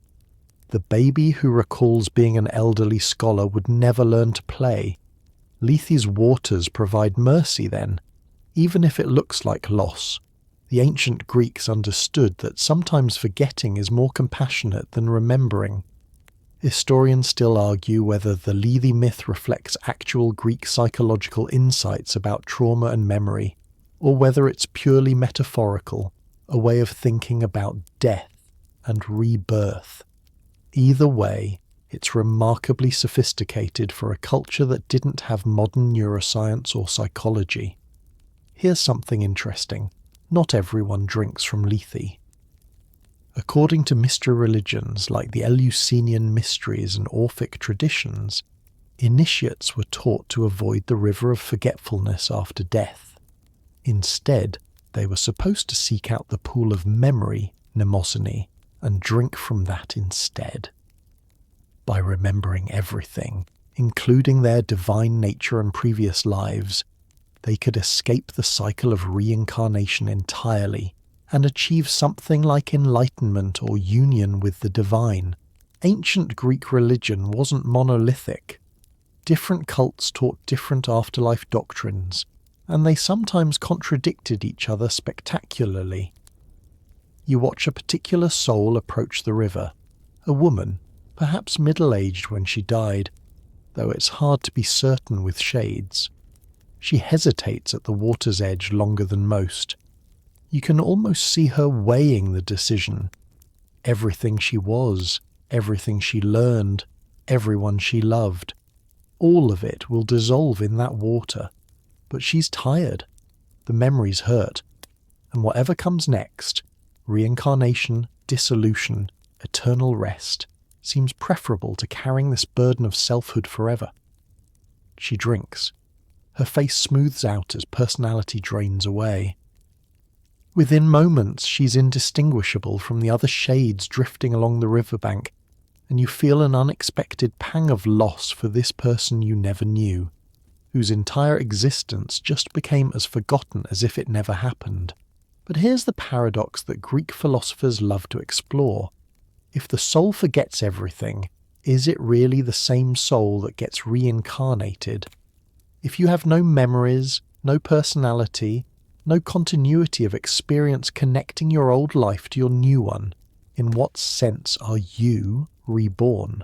The baby who recalls being an elderly scholar would never learn to play. Lethe's waters provide mercy then, even if it looks like loss. The ancient Greeks understood that sometimes forgetting is more compassionate than remembering. Historians still argue whether the Lethe myth reflects actual Greek psychological insights about trauma and memory, or whether it's purely metaphorical, a way of thinking about death and rebirth. Either way, it's remarkably sophisticated for a culture that didn't have modern neuroscience or psychology. Here's something interesting. Not everyone drinks from Lethe. According to mystery religions like the Eleusinian mysteries and Orphic traditions, initiates were taught to avoid the river of forgetfulness after death. Instead, they were supposed to seek out the pool of memory, mnemosyne, and drink from that instead. By remembering everything, including their divine nature and previous lives, they could escape the cycle of reincarnation entirely and achieve something like enlightenment or union with the divine. Ancient Greek religion wasn't monolithic. Different cults taught different afterlife doctrines, and they sometimes contradicted each other spectacularly. You watch a particular soul approach the river, a woman, perhaps middle-aged when she died, though it's hard to be certain with shades. She hesitates at the water's edge longer than most. You can almost see her weighing the decision. Everything she was, everything she learned, everyone she loved, all of it will dissolve in that water. But she's tired. The memories hurt. And whatever comes next, reincarnation, dissolution, eternal rest, seems preferable to carrying this burden of selfhood forever. She drinks. Her face smooths out as personality drains away. Within moments, she's indistinguishable from the other shades drifting along the riverbank, and you feel an unexpected pang of loss for this person you never knew, whose entire existence just became as forgotten as if it never happened. But here's the paradox that Greek philosophers love to explore. If the soul forgets everything, is it really the same soul that gets reincarnated? If you have no memories, no personality, no continuity of experience connecting your old life to your new one, in what sense are you reborn?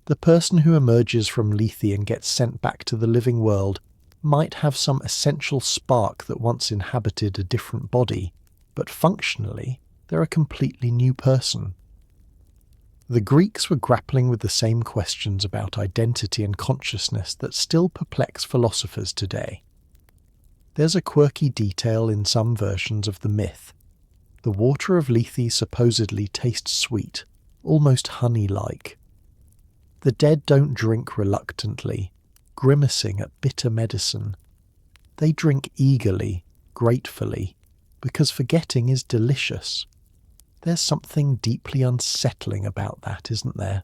The person who emerges from Lethe and gets sent back to the living world might have some essential spark that once inhabited a different body, but functionally, they're a completely new person. The Greeks were grappling with the same questions about identity and consciousness that still perplex philosophers today. There's a quirky detail in some versions of the myth. The water of Lethe supposedly tastes sweet, almost honey-like. The dead don't drink reluctantly, grimacing at bitter medicine. They drink eagerly, gratefully, because forgetting is delicious. There's something deeply unsettling about that, isn't there?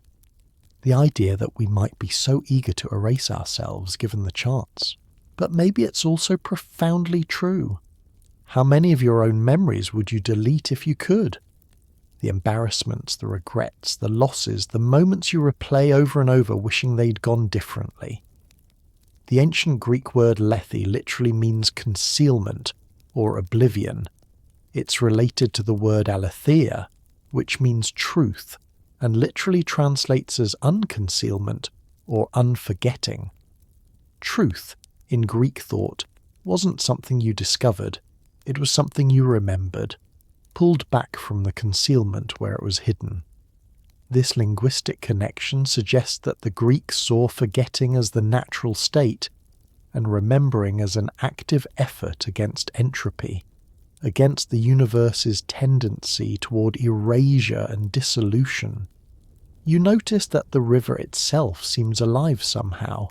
The idea that we might be so eager to erase ourselves given the chance. But maybe it's also profoundly true. How many of your own memories would you delete if you could? The embarrassments, the regrets, the losses, the moments you replay over and over wishing they'd gone differently. The ancient Greek word lethe literally means concealment or oblivion. It's related to the word aletheia, which means truth, and literally translates as unconcealment or unforgetting. Truth, in Greek thought, wasn't something you discovered, it was something you remembered, pulled back from the concealment where it was hidden. This linguistic connection suggests that the Greeks saw forgetting as the natural state, and remembering as an active effort against entropy, against the universe's tendency toward erasure and dissolution. You notice that the river itself seems alive somehow,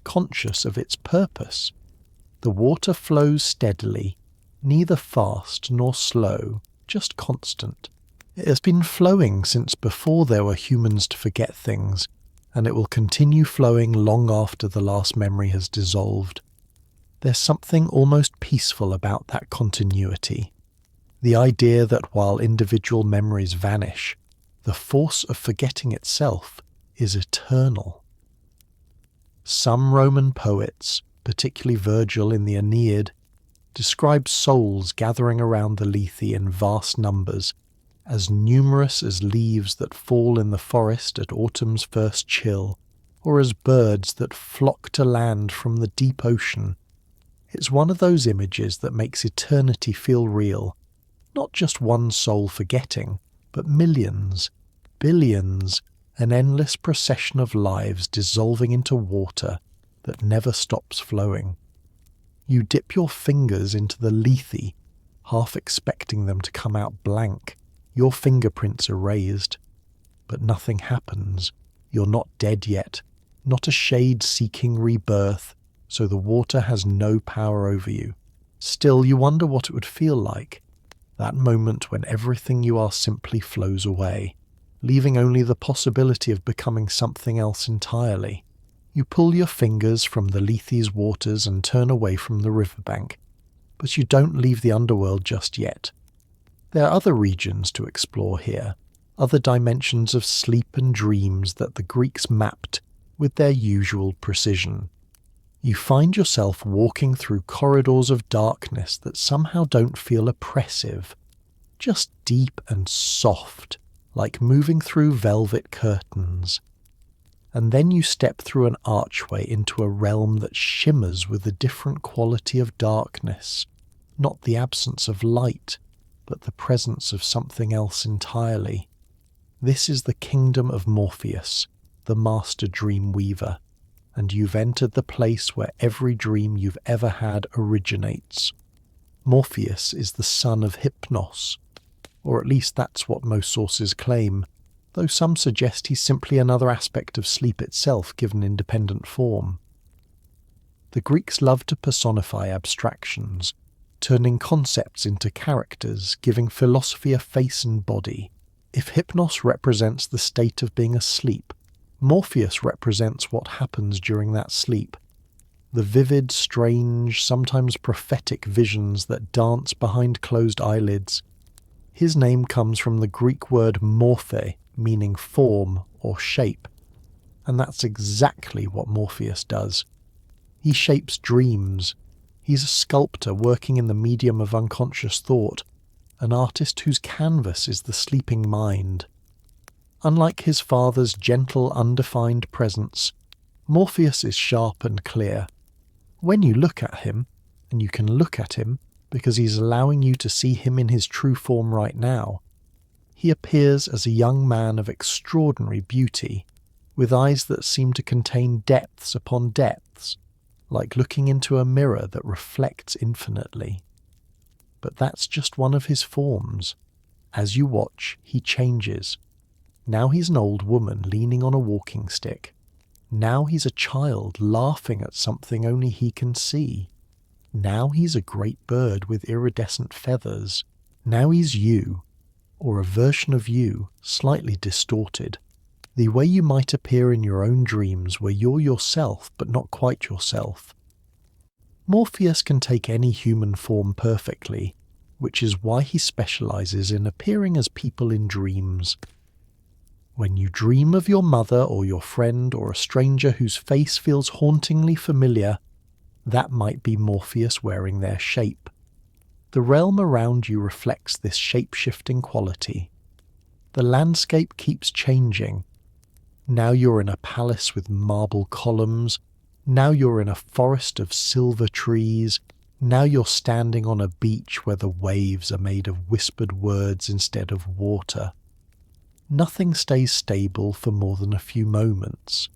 conscious of its purpose. The water flows steadily, neither fast nor slow, just constant. It has been flowing since before there were humans to forget things, and it will continue flowing long after the last memory has dissolved. There's something almost peaceful about that continuity. The idea that while individual memories vanish, the force of forgetting itself is eternal. Some Roman poets, particularly Virgil in the Aeneid, describe souls gathering around the Lethe in vast numbers, as numerous as leaves that fall in the forest at autumn's first chill, or as birds that flock to land from the deep ocean. It's one of those images that makes eternity feel real, not just one soul forgetting, but millions, billions, an endless procession of lives dissolving into water that never stops flowing. You dip your fingers into the Lethe, half expecting them to come out blank, your fingerprints erased. But nothing happens. You're not dead yet, not a shade seeking rebirth, so the water has no power over you. Still, you wonder what it would feel like, that moment when everything you are simply flows away, leaving only the possibility of becoming something else entirely. You pull your fingers from the Lethe's waters and turn away from the riverbank, but you don't leave the underworld just yet. There are other regions to explore here, other dimensions of sleep and dreams that the Greeks mapped with their usual precision. You find yourself walking through corridors of darkness that somehow don't feel oppressive, just deep and soft, like moving through velvet curtains. And then you step through an archway into a realm that shimmers with a different quality of darkness, not the absence of light, but the presence of something else entirely. This is the kingdom of Morpheus, the master dream weaver, and you've entered the place where every dream you've ever had originates. Morpheus is the son of Hypnos, or at least that's what most sources claim, though some suggest he's simply another aspect of sleep itself given independent form. The Greeks loved to personify abstractions, turning concepts into characters, giving philosophy a face and body. If Hypnos represents the state of being asleep, Morpheus represents what happens during that sleep. The vivid, strange, sometimes prophetic visions that dance behind closed eyelids. His name comes from the Greek word morphe, meaning form or shape, and that's exactly what Morpheus does. He shapes dreams. He's a sculptor working in the medium of unconscious thought, an artist whose canvas is the sleeping mind. Unlike his father's gentle, undefined presence, Morpheus is sharp and clear. When you look at him, and you can look at him because he's allowing you to see him in his true form right now, he appears as a young man of extraordinary beauty, with eyes that seem to contain depths upon depths, like looking into a mirror that reflects infinitely. But that's just one of his forms. As you watch, he changes. Now he's an old woman leaning on a walking stick. Now he's a child laughing at something only he can see. Now he's a great bird with iridescent feathers. Now he's you, or a version of you, slightly distorted. The way you might appear in your own dreams where you're yourself but not quite yourself. Morpheus can take any human form perfectly, which is why he specializes in appearing as people in dreams. When you dream of your mother or your friend or a stranger whose face feels hauntingly familiar, that might be Morpheus wearing their shape. The realm around you reflects this shape-shifting quality. The landscape keeps changing. Now you're in a palace with marble columns. Now you're in a forest of silver trees. Now you're standing on a beach where the waves are made of whispered words instead of water. Nothing stays stable for more than a few moments.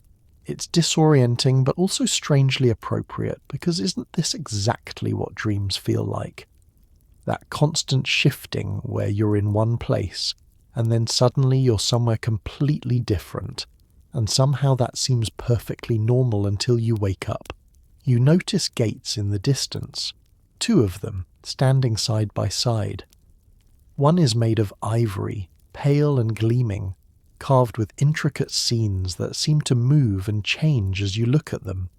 It's disorienting but also strangely appropriate, because isn't this exactly what dreams feel like? That constant shifting where you're in one place and then suddenly you're somewhere completely different, and somehow that seems perfectly normal until you wake up. You notice gates in the distance, 2 of them standing side by side. One is made of ivory, pale and gleaming, carved with intricate scenes that seem to move and change as you look at them.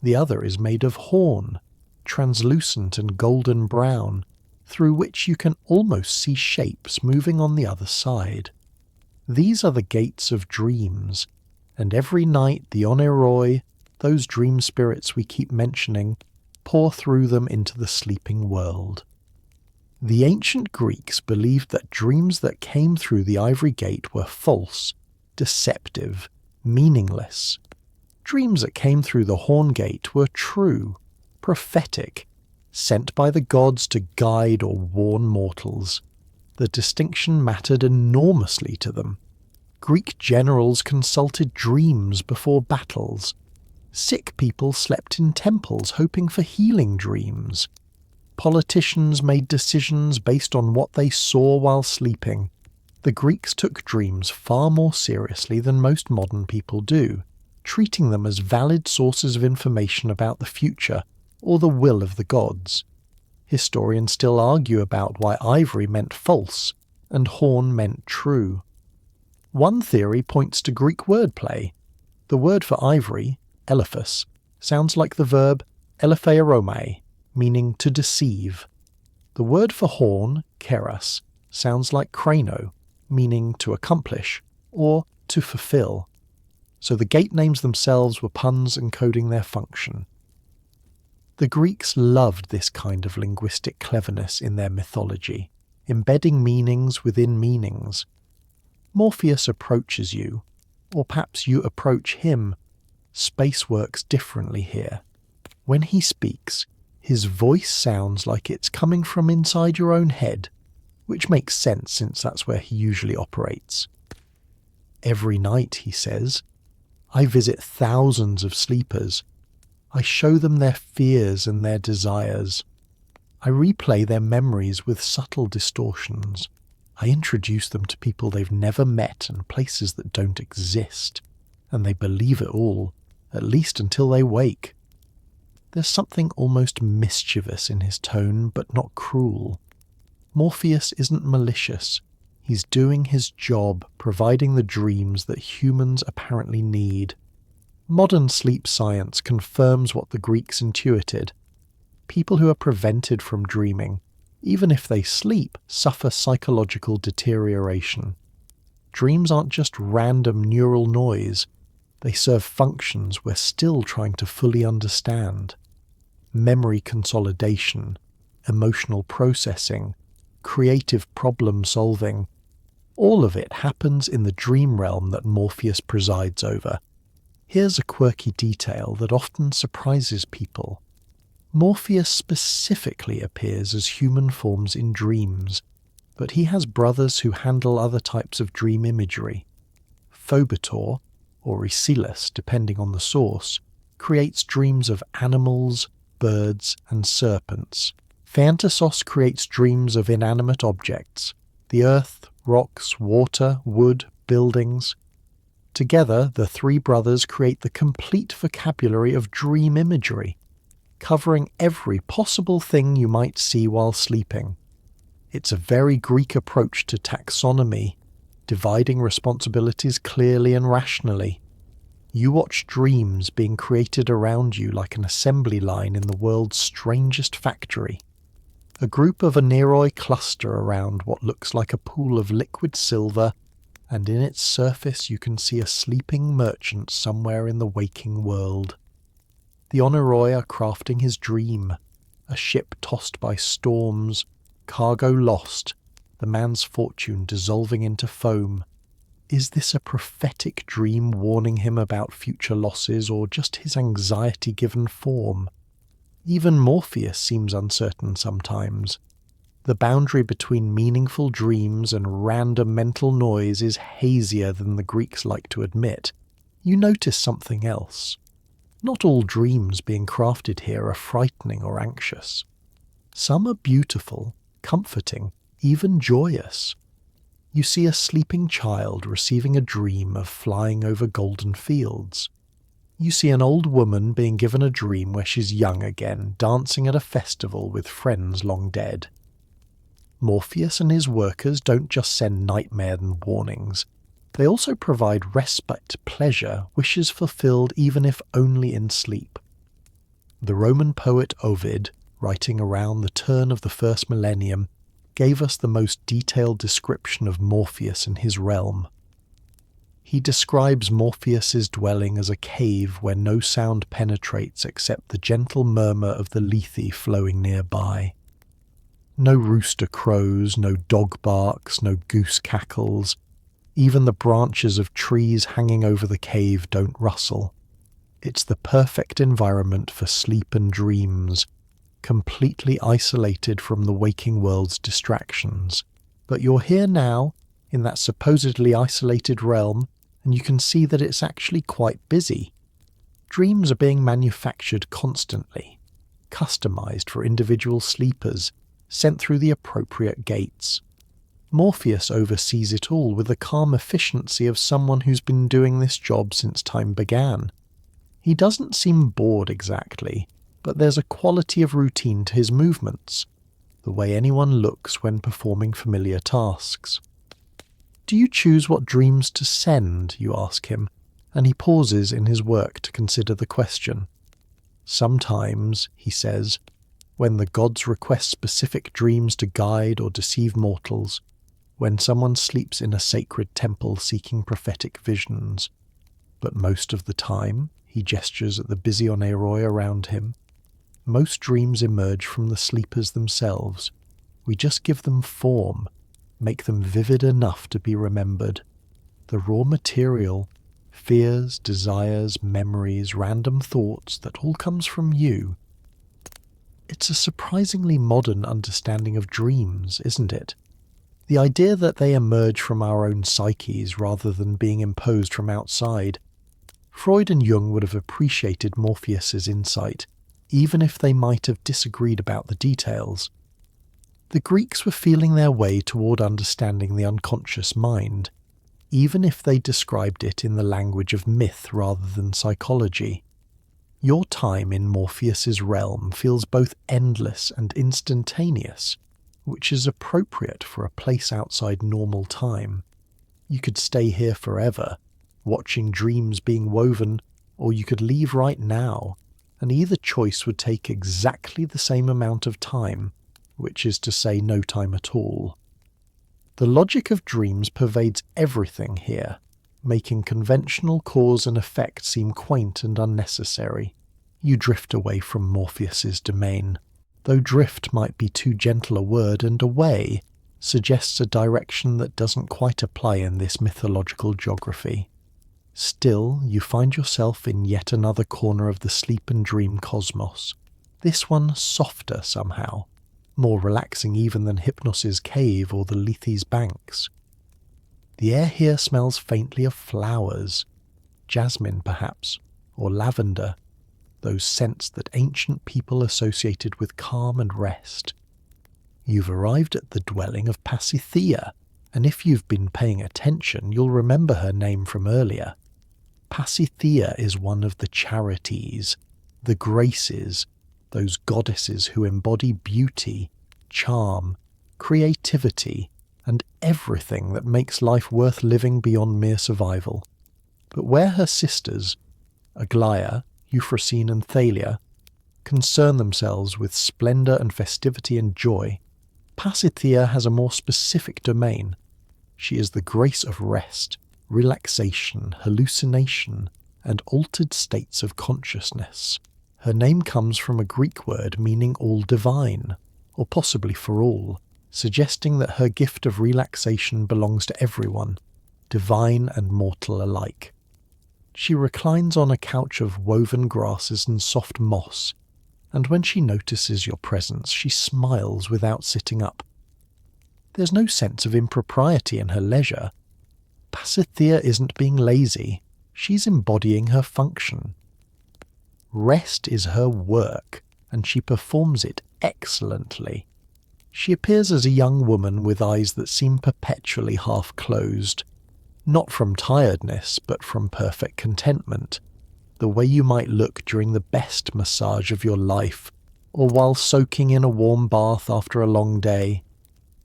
The other is made of horn, translucent and golden brown, through which you can almost see shapes moving on the other side. These are the gates of dreams, and every night the Oneiroi, those dream spirits we keep mentioning, pour through them into the sleeping world. The ancient Greeks believed that dreams that came through the ivory gate were false, deceptive, meaningless. Dreams that came through the horn gate were true, prophetic, sent by the gods to guide or warn mortals. The distinction mattered enormously to them. Greek generals consulted dreams before battles. Sick people slept in temples hoping for healing dreams. Politicians made decisions based on what they saw while sleeping. The Greeks took dreams far more seriously than most modern people do, treating them as valid sources of information about the future or the will of the gods. Historians still argue about why ivory meant false and horn meant true. One theory points to Greek wordplay. The word for ivory, elephas, sounds like the verb elephaioromai, meaning to deceive. The word for horn, keras, sounds like krano, meaning to accomplish or to fulfill. So the gate names themselves were puns encoding their function. The Greeks loved this kind of linguistic cleverness in their mythology, embedding meanings within meanings. Morpheus approaches you, or perhaps you approach him. Space works differently here. When he speaks, his voice sounds like it's coming from inside your own head, which makes sense since that's where he usually operates. Every night, he says, I visit thousands of sleepers. I show them their fears and their desires. I replay their memories with subtle distortions. I introduce them to people they've never met and places that don't exist, and they believe it all, at least until they wake. There's something almost mischievous in his tone, but not cruel. Morpheus isn't malicious. He's doing his job, providing the dreams that humans apparently need. Modern sleep science confirms what the Greeks intuited. People who are prevented from dreaming, even if they sleep, suffer psychological deterioration. Dreams aren't just random neural noise. They serve functions we're still trying to fully understand. Memory consolidation, emotional processing, creative problem solving. All of it happens in the dream realm that Morpheus presides over. Here's a quirky detail that often surprises people. Morpheus specifically appears as human forms in dreams, but he has brothers who handle other types of dream imagery. Phobetor, or Aeschylus depending on the source, creates dreams of animals, birds, and serpents. Phantasos creates dreams of inanimate objects, the earth, rocks, water, wood, buildings. Together, the 3 brothers create the complete vocabulary of dream imagery, covering every possible thing you might see while sleeping. It's a very Greek approach to taxonomy, dividing responsibilities clearly and rationally. You watch dreams being created around you like an assembly line in the world's strangest factory. A group of Oneiroi cluster around what looks like a pool of liquid silver, and in its surface you can see a sleeping merchant somewhere in the waking world. The Oneiroi are crafting his dream, a ship tossed by storms, cargo lost, the man's fortune dissolving into foam. Is this a prophetic dream warning him about future losses, or just his anxiety given form? Even Morpheus seems uncertain sometimes. The boundary between meaningful dreams and random mental noise is hazier than the Greeks like to admit. you notice something else. Not all dreams being crafted here are frightening or anxious. Some are beautiful, comforting, even joyous. You see a sleeping child receiving a dream of flying over golden fields. You see an old woman being given a dream where she's young again, dancing at a festival with friends long dead. Morpheus and his workers don't just send nightmare and warnings. They also provide respite, pleasure, wishes fulfilled even if only in sleep. The Roman poet Ovid, writing around the turn of the first millennium, gave us the most detailed description of Morpheus and his realm. He describes Morpheus's dwelling as a cave where no sound penetrates except the gentle murmur of the Lethe flowing nearby. No rooster crows, no dog barks, no goose cackles. Even the branches of trees hanging over the cave don't rustle. It's the perfect environment for sleep and dreams, completely isolated from the waking world's distractions. But you're here now, in that supposedly isolated realm, and you can see that it's actually quite busy. Dreams are being manufactured constantly, customized for individual sleepers, sent through the appropriate gates. Morpheus oversees it all with the calm efficiency of someone who's been doing this job since time began. He doesn't seem bored exactly, but there's a quality of routine to his movements, the way anyone looks when performing familiar tasks. "Do you choose what dreams to send?" you ask him, and he pauses in his work to consider the question. "Sometimes," he says, "when the gods request specific dreams to guide or deceive mortals, when someone sleeps in a sacred temple seeking prophetic visions. But most of the time," he gestures at the busy oneiroi around him, "most dreams emerge from the sleepers themselves. We just give them form, make them vivid enough to be remembered. The raw material, fears, desires, memories, random thoughts, that all comes from you." It's a surprisingly modern understanding of dreams, isn't it? The idea that they emerge from our own psyches rather than being imposed from outside. Freud and Jung would have appreciated Morpheus's insight, even if they might have disagreed about the details. The Greeks were feeling their way toward understanding the unconscious mind, even if they described it in the language of myth rather than psychology. Your time in Morpheus's realm feels both endless and instantaneous, which is appropriate for a place outside normal time. You could stay here forever, watching dreams being woven, or you could leave right now, and either choice would take exactly the same amount of time, which is to say no time at all. The logic of dreams pervades everything here, making conventional cause and effect seem quaint and unnecessary. You drift away from Morpheus's domain, though drift might be too gentle a word, and away suggests a direction that doesn't quite apply in this mythological geography. Still, you find yourself in yet another corner of the sleep and dream cosmos, this one softer somehow, more relaxing even than Hypnos's cave or the Lethe's banks. The air here smells faintly of flowers, jasmine perhaps, or lavender, those scents that ancient people associated with calm and rest. You've arrived at the dwelling of Pasithea, and if you've been paying attention, you'll remember her name from earlier. Pasithea is one of the charities, the graces, those goddesses who embody beauty, charm, creativity, and everything that makes life worth living beyond mere survival. But where her sisters, Aglaia, Euphrosyne and Thalia, concern themselves with splendour and festivity and joy, Pasithea has a more specific domain. She is the grace of rest, relaxation, hallucination, and altered states of consciousness. Her name comes from a Greek word meaning all divine, or possibly for all, suggesting that her gift of relaxation belongs to everyone, divine and mortal alike. She reclines on a couch of woven grasses and soft moss, and when she notices your presence, she smiles without sitting up. There's no sense of impropriety in her leisure. Pasithea isn't being lazy. she's embodying her function. Rest is her work, and she performs it excellently. She appears as a young woman with eyes that seem perpetually half-closed, not from tiredness, but from perfect contentment, the way you might look during the best massage of your life, or while soaking in a warm bath after a long day.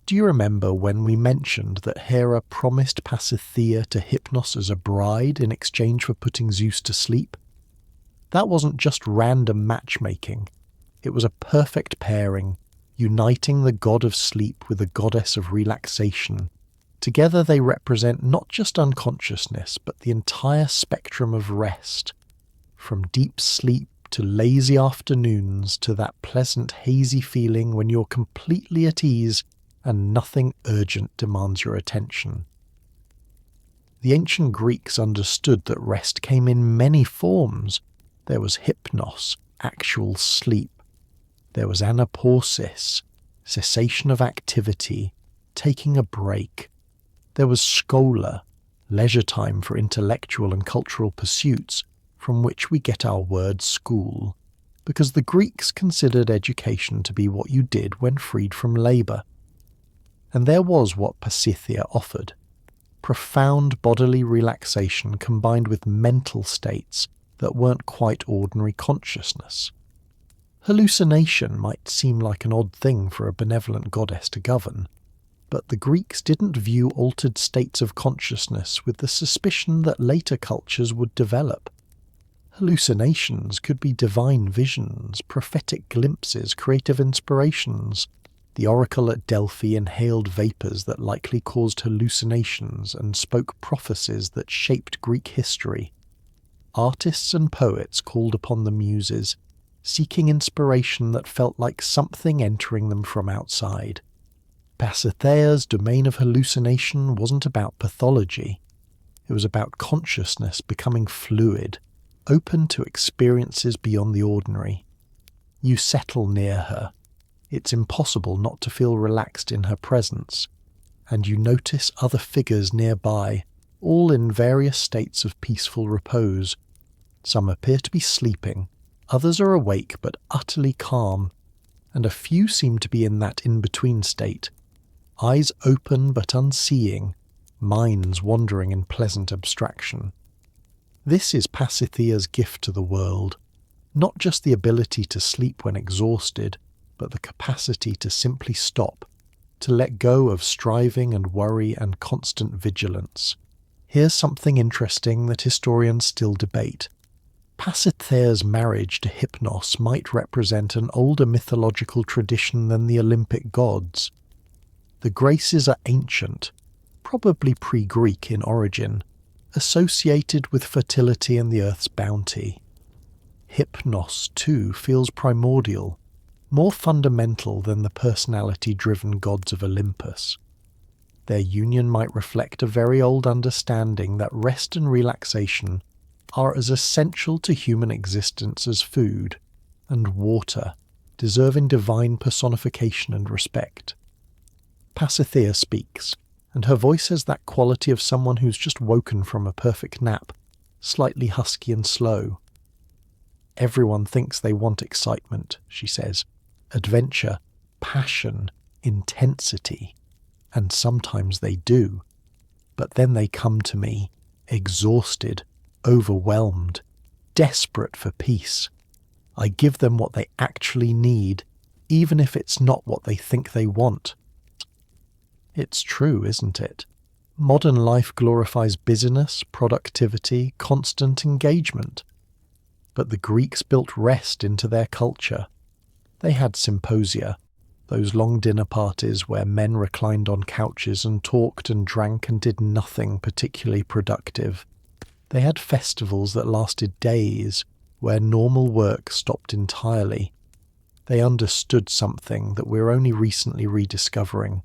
Do you remember when we mentioned that Hera promised Pasithea to Hypnos as a bride in exchange for putting Zeus to sleep? That wasn't just random matchmaking. It was a perfect pairing, uniting the god of sleep with the goddess of relaxation. Together they represent not just unconsciousness, but the entire spectrum of rest, from deep sleep to lazy afternoons to that pleasant hazy feeling when you're completely at ease and nothing urgent demands your attention. The ancient Greeks understood that rest came in many forms. There was hypnos, actual sleep. There was anapausis, cessation of activity, taking a break. There was schola, leisure time for intellectual and cultural pursuits, from which we get our word school, because the Greeks considered education to be what you did when freed from labour. And there was what Pasithea offered: profound bodily relaxation combined with mental states that weren't quite ordinary consciousness. Hallucination might seem like an odd thing for a benevolent goddess to govern, but the Greeks didn't view altered states of consciousness with the suspicion that later cultures would develop. Hallucinations could be divine visions, prophetic glimpses, creative inspirations. The oracle at Delphi inhaled vapours that likely caused hallucinations and spoke prophecies that shaped Greek history. Artists and poets called upon the muses, seeking inspiration that felt like something entering them from outside. Pasithea's domain of hallucination wasn't about pathology. It was about consciousness becoming fluid, open to experiences beyond the ordinary. You settle near her. It's impossible not to feel relaxed in her presence, and you notice other figures nearby, all in various states of peaceful repose. Some appear to be sleeping, others are awake but utterly calm, and a few seem to be in that in-between state, eyes open but unseeing, minds wandering in pleasant abstraction. This is Pasithea's gift to the world, not just the ability to sleep when exhausted, but the capacity to simply stop, to let go of striving and worry and constant vigilance. Here's something interesting that historians still debate. Pasithea's marriage to Hypnos might represent an older mythological tradition than the Olympic gods. The Graces are ancient, probably pre-Greek in origin, associated with fertility and the earth's bounty. Hypnos, too, feels primordial, more fundamental than the personality-driven gods of Olympus. Their union might reflect a very old understanding that rest and relaxation are as essential to human existence as food and water, deserving divine personification and respect. Pasithea speaks, and her voice has that quality of someone who's just woken from a perfect nap, slightly husky and slow. Everyone thinks they want excitement, she says, adventure, passion, intensity, and sometimes they do. But then they come to me, exhausted, overwhelmed, desperate for peace. I give them what they actually need, even if it's not what they think they want. It's true, isn't it? Modern life glorifies busyness, productivity, constant engagement. But the Greeks built rest into their culture. They had symposia, those long dinner parties where men reclined on couches and talked and drank and did nothing particularly productive. They had festivals that lasted days, where normal work stopped entirely. They understood something that we're only recently rediscovering,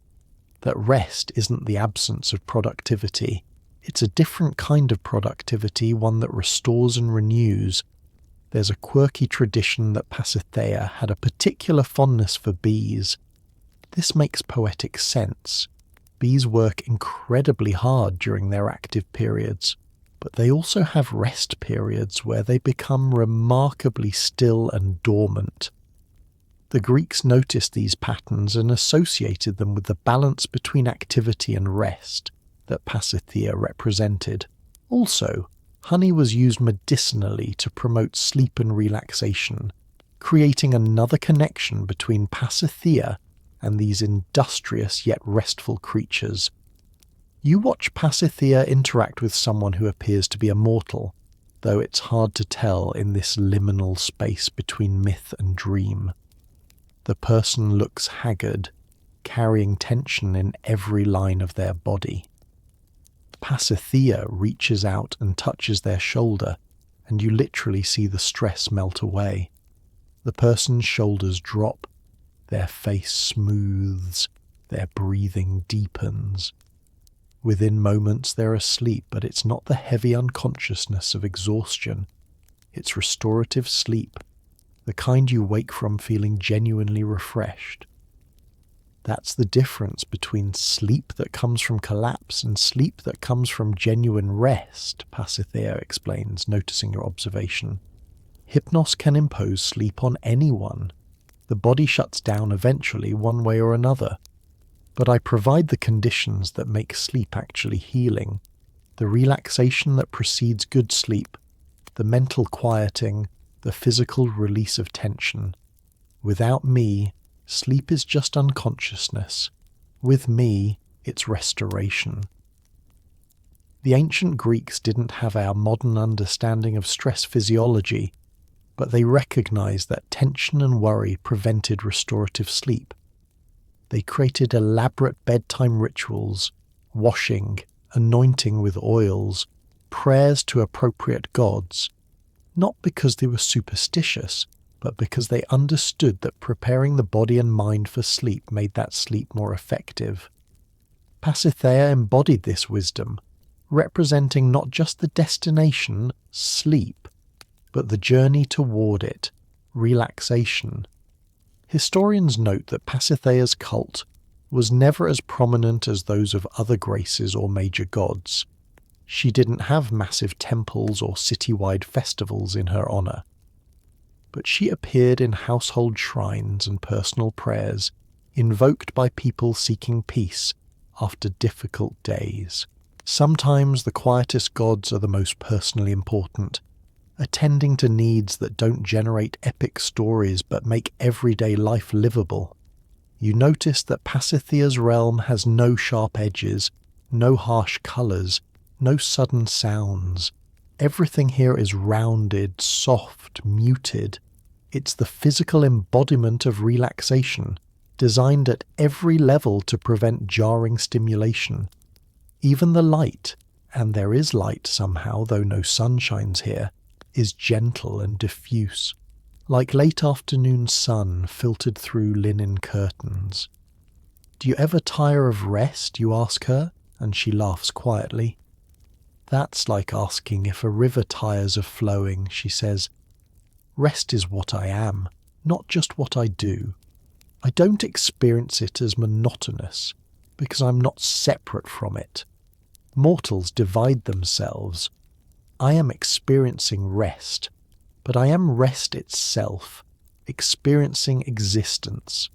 that rest isn't the absence of productivity. It's a different kind of productivity, one that restores and renews. There's a quirky tradition that Pasithea had a particular fondness for bees. This makes poetic sense. Bees work incredibly hard during their active periods. But they also have rest periods where they become remarkably still and dormant. The Greeks noticed these patterns and associated them with the balance between activity and rest that Pasithea represented. Also, honey was used medicinally to promote sleep and relaxation, creating another connection between Pasithea and these industrious yet restful creatures. You watch Pasithea interact with someone who appears to be a mortal, though it's hard to tell in this liminal space between myth and dream. The person looks haggard, carrying tension in every line of their body. Pasithea reaches out and touches their shoulder, and you literally see the stress melt away. The person's shoulders drop, their face smooths, their breathing deepens. Within moments they're asleep, but it's not the heavy unconsciousness of exhaustion. It's restorative sleep, the kind you wake from feeling genuinely refreshed. That's the difference between sleep that comes from collapse and sleep that comes from genuine rest, Pasithea explains, noticing your observation. Hypnos can impose sleep on anyone. The body shuts down eventually, one way or another. But I provide the conditions that make sleep actually healing, the relaxation that precedes good sleep, the mental quieting, the physical release of tension. Without me, sleep is just unconsciousness. With me, it's restoration. The ancient Greeks didn't have our modern understanding of stress physiology, but they recognized that tension and worry prevented restorative sleep. They created elaborate bedtime rituals, washing, anointing with oils, prayers to appropriate gods, not because they were superstitious, but because they understood that preparing the body and mind for sleep made that sleep more effective. Pasithea embodied this wisdom, representing not just the destination, sleep, but the journey toward it, relaxation. Historians note that Pasithea's cult was never as prominent as those of other graces or major gods. She didn't have massive temples or citywide festivals in her honor. But she appeared in household shrines and personal prayers, invoked by people seeking peace after difficult days. Sometimes the quietest gods are the most personally important, attending to needs that don't generate epic stories but make everyday life livable. You notice that Pasithea's realm has no sharp edges, no harsh colours, no sudden sounds. Everything here is rounded, soft, muted. It's the physical embodiment of relaxation, designed at every level to prevent jarring stimulation. Even the light, and there is light somehow, though no sun shines here, is gentle and diffuse, like late afternoon sun filtered through linen curtains. "Do you ever tire of rest?" you ask her, and she laughs quietly. "That's like asking if a river tires of flowing," she says. "Rest is what I am, not just what I do. I don't experience it as monotonous, because I'm not separate from it. Mortals divide themselves. I am experiencing rest, but I am rest itself, experiencing existence."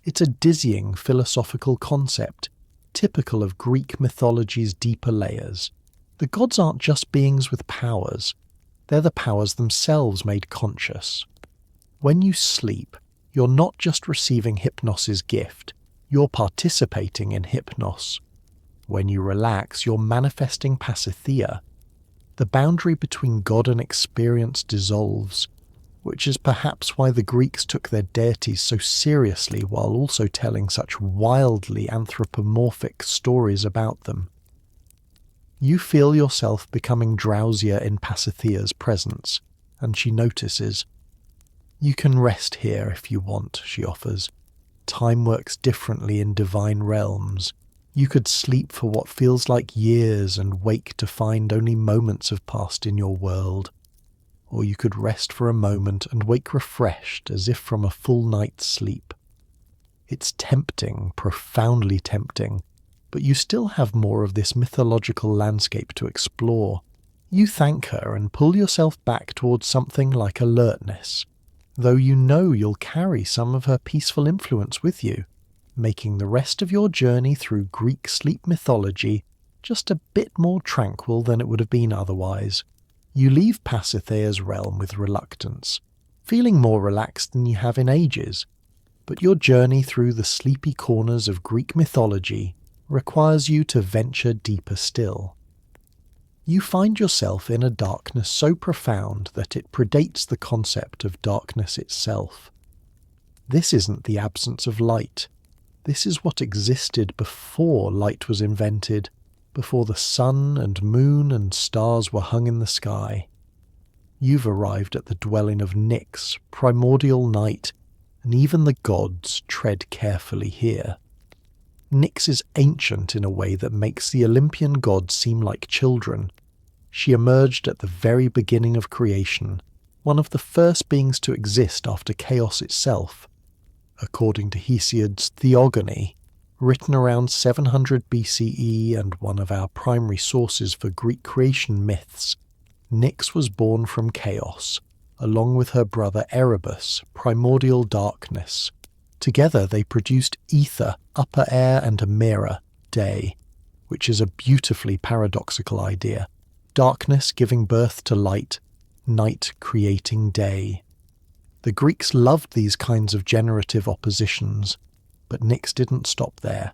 It's a dizzying philosophical concept, typical of Greek mythology's deeper layers. The gods aren't just beings with powers, they're the powers themselves made conscious. When you sleep, you're not just receiving Hypnos's gift, you're participating in Hypnos. When you relax, you're manifesting Pasithea. The boundary between God and experience dissolves, which is perhaps why the Greeks took their deities so seriously while also telling such wildly anthropomorphic stories about them. You feel yourself becoming drowsier in Pasithea's presence, and she notices. "You can rest here if you want," she offers. "Time works differently in divine realms. You could sleep for what feels like years and wake to find only moments have passed in your world. Or you could rest for a moment and wake refreshed as if from a full night's sleep." It's tempting, profoundly tempting, but you still have more of this mythological landscape to explore. You thank her and pull yourself back towards something like alertness, though you know you'll carry some of her peaceful influence with you, making the rest of your journey through Greek sleep mythology just a bit more tranquil than it would have been otherwise. You leave Pasitheia's realm with reluctance, feeling more relaxed than you have in ages, but your journey through the sleepy corners of Greek mythology requires you to venture deeper still. You find yourself in a darkness so profound that it predates the concept of darkness itself. This isn't the absence of light. This is what existed before light was invented, before the sun and moon and stars were hung in the sky. You've arrived at the dwelling of Nyx, primordial night, and even the gods tread carefully here. Nyx is ancient in a way that makes the Olympian gods seem like children. She emerged at the very beginning of creation, one of the first beings to exist after chaos itself. According to Hesiod's Theogony, written around 700 BCE and one of our primary sources for Greek creation myths, Nyx was born from chaos, along with her brother Erebus, primordial darkness. Together they produced ether, upper air, and a mirror, day, which is a beautifully paradoxical idea. Darkness giving birth to light, night creating day. The Greeks loved these kinds of generative oppositions, but Nyx didn't stop there.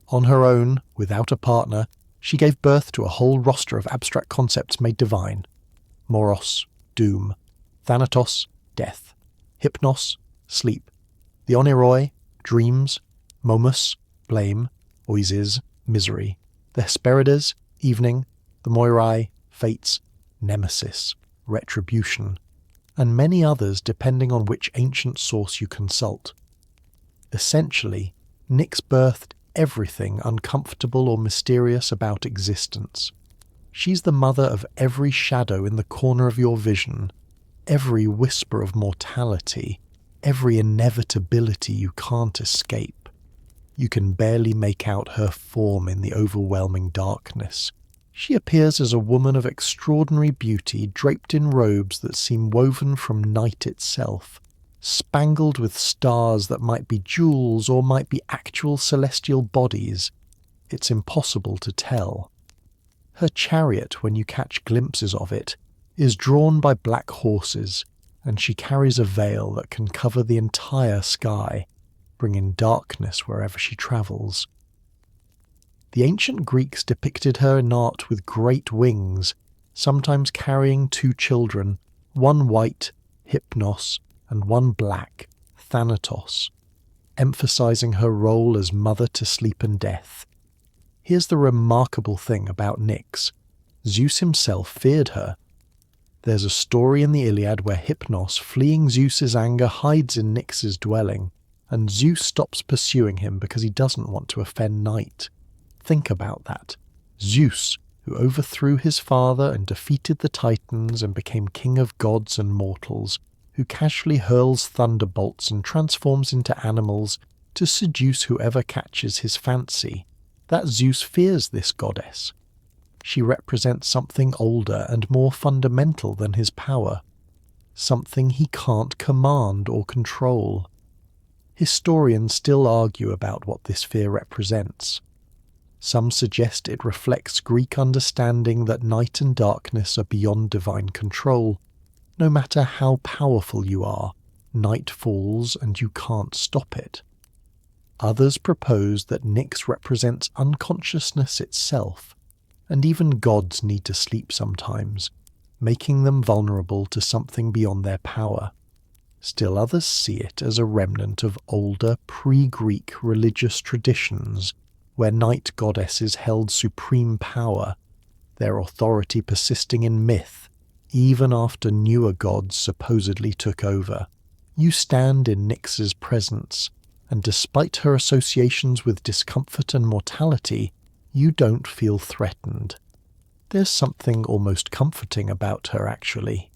On her own, without a partner, she gave birth to a whole roster of abstract concepts made divine. Moros, doom. Thanatos, death. Hypnos, sleep. The oneiroi, dreams. Momus, blame. Oises, misery. The Hesperides, evening. The moirai, fates. Nemesis, retribution. And many others depending on which ancient source you consult. Essentially, Nyx birthed everything uncomfortable or mysterious about existence. She's the mother of every shadow in the corner of your vision, every whisper of mortality, every inevitability you can't escape. You can barely make out her form in the overwhelming darkness. She appears as a woman of extraordinary beauty, draped in robes that seem woven from night itself, spangled with stars that might be jewels or might be actual celestial bodies. It's impossible to tell. Her chariot, when you catch glimpses of it, is drawn by black horses, and she carries a veil that can cover the entire sky, bringing darkness wherever she travels. The ancient Greeks depicted her in art with great wings, sometimes carrying two children, one white, Hypnos, and one black, Thanatos, emphasizing her role as mother to sleep and death. Here's the remarkable thing about Nyx. Zeus himself feared her. There's a story in the Iliad where Hypnos, fleeing Zeus's anger, hides in Nyx's dwelling, and Zeus stops pursuing him because he doesn't want to offend Night. Think about that. Zeus, who overthrew his father and defeated the Titans and became king of gods and mortals, who casually hurls thunderbolts and transforms into animals to seduce whoever catches his fancy. That Zeus fears this goddess. She represents something older and more fundamental than his power, something he can't command or control. Historians still argue about what this fear represents. Some suggest it reflects Greek understanding that night and darkness are beyond divine control. No matter how powerful you are, night falls and you can't stop it. Others propose that Nyx represents unconsciousness itself, and even gods need to sleep sometimes, making them vulnerable to something beyond their power. Still others see it as a remnant of older, pre-Greek religious traditions, where night goddesses held supreme power, their authority persisting in myth, even after newer gods supposedly took over. You stand in Nyx's presence, and despite her associations with discomfort and mortality, you don't feel threatened. There's something almost comforting about her, actually.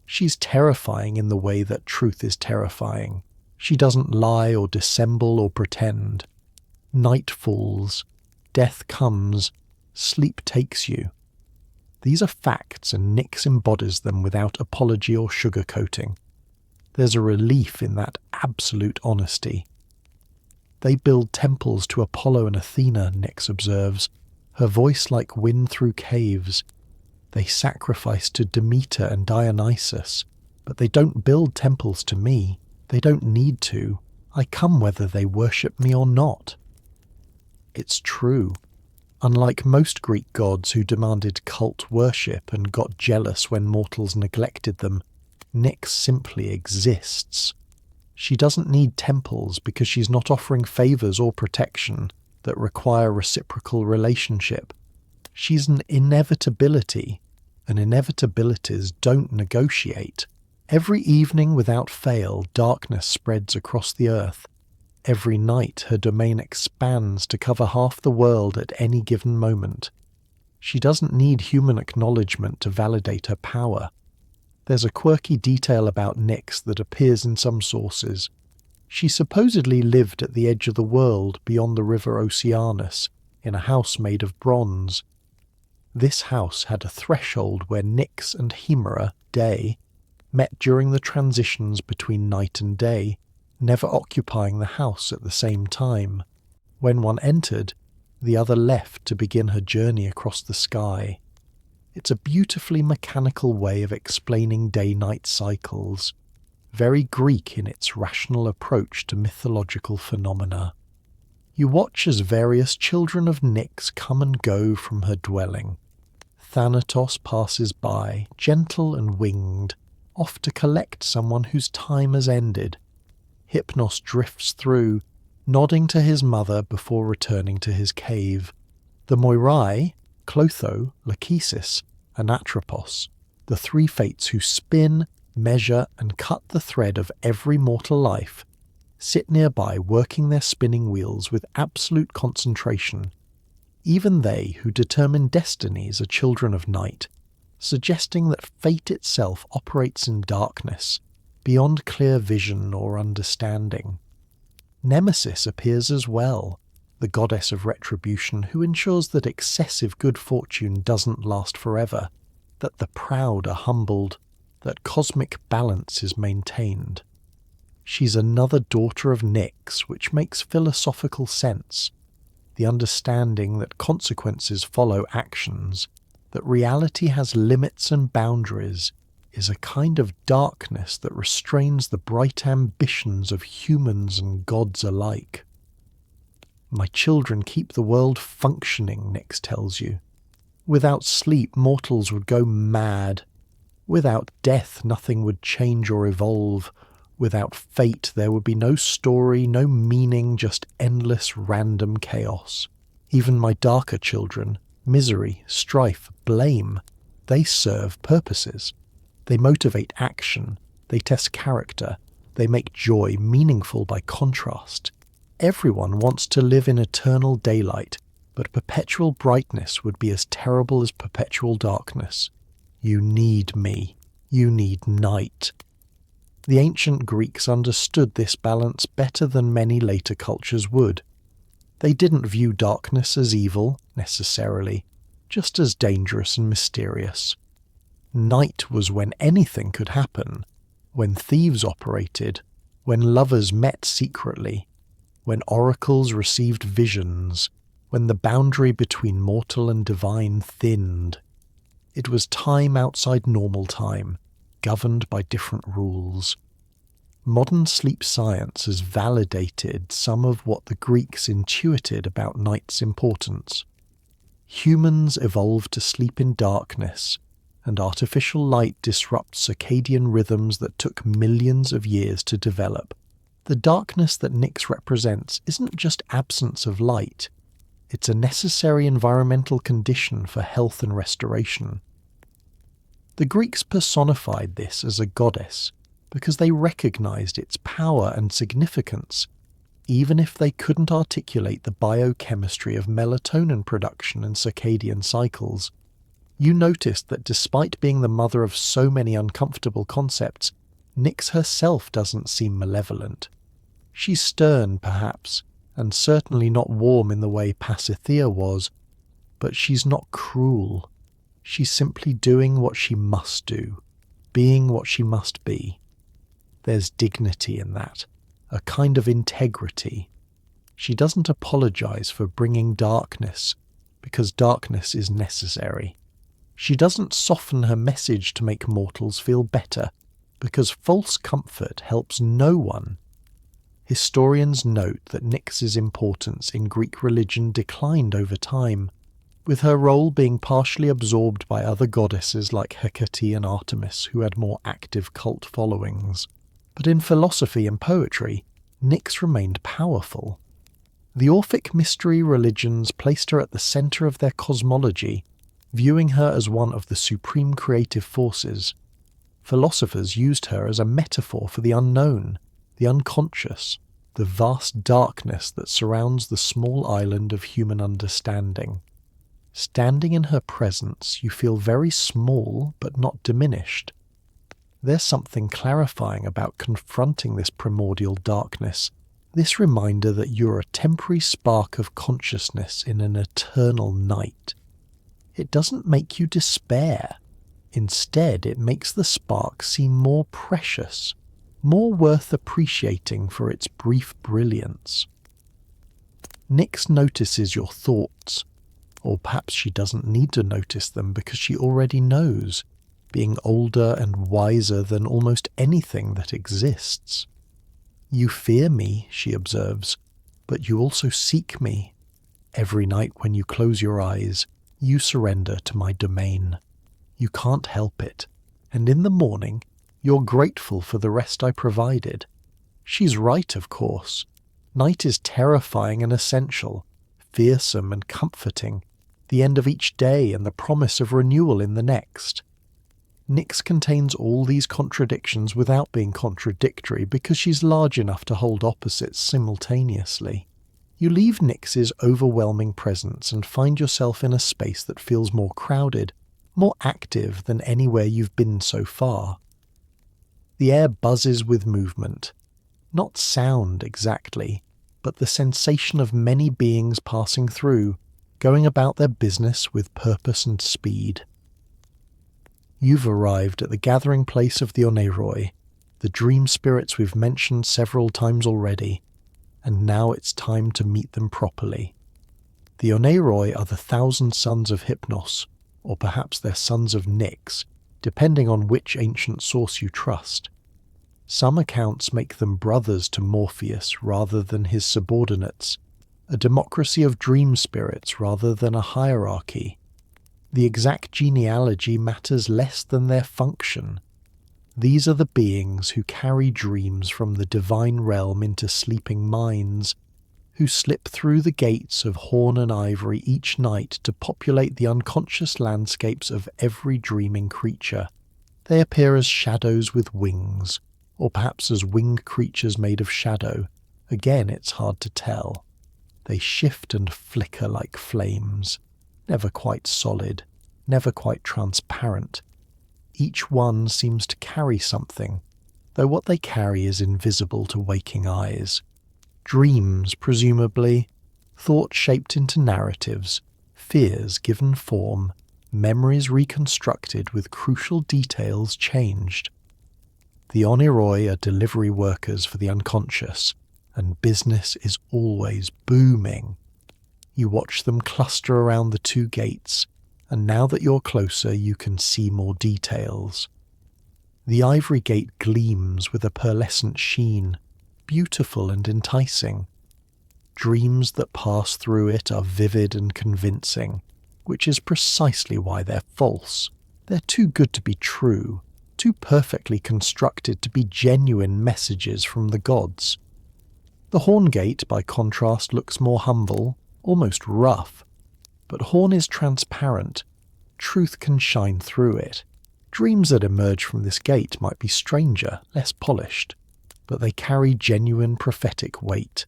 She's terrifying in the way that truth is terrifying. She doesn't lie or dissemble or pretend. Night falls. death comes, sleep takes you. These are facts, and Nyx embodies them without apology or sugarcoating. There's a relief in that absolute honesty. They build temples to Apollo and Athena, Nyx observes, her voice like wind through caves. They sacrifice to Demeter and Dionysus, but they don't build temples to me. They don't need to. I come whether they worship me or not. It's true. Unlike most Greek gods who demanded cult worship and got jealous when mortals neglected them, Nyx simply exists. She doesn't need temples because she's not offering favours or protection that require reciprocal relationship. She's an inevitability, and inevitabilities don't negotiate. Every evening without fail, darkness spreads across the earth. Every night her domain expands to cover half the world at any given moment. She doesn't need human acknowledgement to validate her power. There's a quirky detail about Nyx that appears in some sources. She supposedly lived at the edge of the world beyond the river Oceanus, in a house made of bronze. This house had a threshold where Nyx and Hemera, day, met during the transitions between night and day, never occupying the house at the same time. When one entered, the other left to begin her journey across the sky. It's a beautifully mechanical way of explaining day-night cycles, very Greek in its rational approach to mythological phenomena. You watch as various children of Nyx come and go from her dwelling. Thanatos passes by, gentle and winged, off to collect someone whose time has ended. Hypnos drifts through, nodding to his mother before returning to his cave. The Moirai, Clotho, Lachesis, and Atropos, the three fates who spin, measure, and cut the thread of every mortal life, sit nearby working their spinning wheels with absolute concentration. Even they who determine destinies are children of night, suggesting that fate itself operates in darkness, beyond clear vision or understanding. Nemesis appears as well, the goddess of retribution who ensures that excessive good fortune doesn't last forever, that the proud are humbled, that cosmic balance is maintained. She's another daughter of Nyx, which makes philosophical sense. The understanding that consequences follow actions, that reality has limits and boundaries, is a kind of darkness that restrains the bright ambitions of humans and gods alike. My children keep the world functioning, Nyx tells you. Without sleep, mortals would go mad. Without death, nothing would change or evolve. Without fate, there would be no story, no meaning, just endless random chaos. Even my darker children, misery, strife, blame, they serve purposes. They motivate action, they test character, they make joy meaningful by contrast. Everyone wants to live in eternal daylight, but perpetual brightness would be as terrible as perpetual darkness. You need me. You need night. The ancient Greeks understood this balance better than many later cultures would. They didn't view darkness as evil, necessarily, just as dangerous and mysterious. Night was when anything could happen, when thieves operated, when lovers met secretly, when oracles received visions, when the boundary between mortal and divine thinned. It was time outside normal time, governed by different rules. Modern sleep science has validated some of what the Greeks intuited about night's importance. Humans evolved to sleep in darkness, and artificial light disrupts circadian rhythms that took millions of years to develop. The darkness that Nyx represents isn't just absence of light, it's a necessary environmental condition for health and restoration. The Greeks personified this as a goddess because they recognized its power and significance, even if they couldn't articulate the biochemistry of melatonin production and circadian cycles. You noticed that despite being the mother of so many uncomfortable concepts, Nyx herself doesn't seem malevolent. She's stern, perhaps, and certainly not warm in the way Pasithea was, but she's not cruel. She's simply doing what she must do, being what she must be. There's dignity in that, a kind of integrity. She doesn't apologize for bringing darkness, because darkness is necessary. She doesn't soften her message to make mortals feel better, because false comfort helps no one. Historians note that Nyx's importance in Greek religion declined over time, with her role being partially absorbed by other goddesses like Hecate and Artemis, who had more active cult followings. But in philosophy and poetry, Nyx remained powerful. The Orphic mystery religions placed her at the centre of their cosmology, viewing her as one of the supreme creative forces. Philosophers used her as a metaphor for the unknown, the unconscious, the vast darkness that surrounds the small island of human understanding. Standing in her presence, you feel very small but not diminished. There's something clarifying about confronting this primordial darkness, this reminder that you're a temporary spark of consciousness in an eternal night. It doesn't make you despair. Instead, it makes the spark seem more precious, more worth appreciating for its brief brilliance. Nyx notices your thoughts, or perhaps she doesn't need to notice them because she already knows, being older and wiser than almost anything that exists. You fear me, she observes, but you also seek me. Every night when you close your eyes, you surrender to my domain. You can't help it, and in the morning, you're grateful for the rest I provided. She's right, of course. Night is terrifying and essential, fearsome and comforting, the end of each day and the promise of renewal in the next. Nyx contains all these contradictions without being contradictory because she's large enough to hold opposites simultaneously. You leave Nyx's overwhelming presence and find yourself in a space that feels more crowded, more active than anywhere you've been so far. The air buzzes with movement. Not sound exactly, but the sensation of many beings passing through, going about their business with purpose and speed. You've arrived at the gathering place of the Oneiroi, the dream spirits we've mentioned several times already, and now it's time to meet them properly. The Oneiroi are the 1,000 sons of Hypnos, or perhaps they're sons of Nyx, depending on which ancient source you trust. Some accounts make them brothers to Morpheus rather than his subordinates, a democracy of dream spirits rather than a hierarchy. The exact genealogy matters less than their function. These are the beings who carry dreams from the divine realm into sleeping minds, who slip through the gates of horn and ivory each night to populate the unconscious landscapes of every dreaming creature. They appear as shadows with wings, or perhaps as winged creatures made of shadow. Again, it's hard to tell. They shift and flicker like flames, never quite solid, never quite transparent. Each one seems to carry something, though what they carry is invisible to waking eyes. Dreams, presumably, thoughts shaped into narratives, fears given form, memories reconstructed with crucial details changed. The Oneiroi are delivery workers for the unconscious, and business is always booming. You watch them cluster around the 2 gates, and now that you're closer you can see more details. The ivory gate gleams with a pearlescent sheen, beautiful and enticing. Dreams that pass through it are vivid and convincing, which is precisely why they're false. They're too good to be true, too perfectly constructed to be genuine messages from the gods. The horn gate, by contrast, looks more humble, almost rough. But horn is transparent. Truth can shine through it. Dreams that emerge from this gate might be stranger, less polished, but they carry genuine prophetic weight.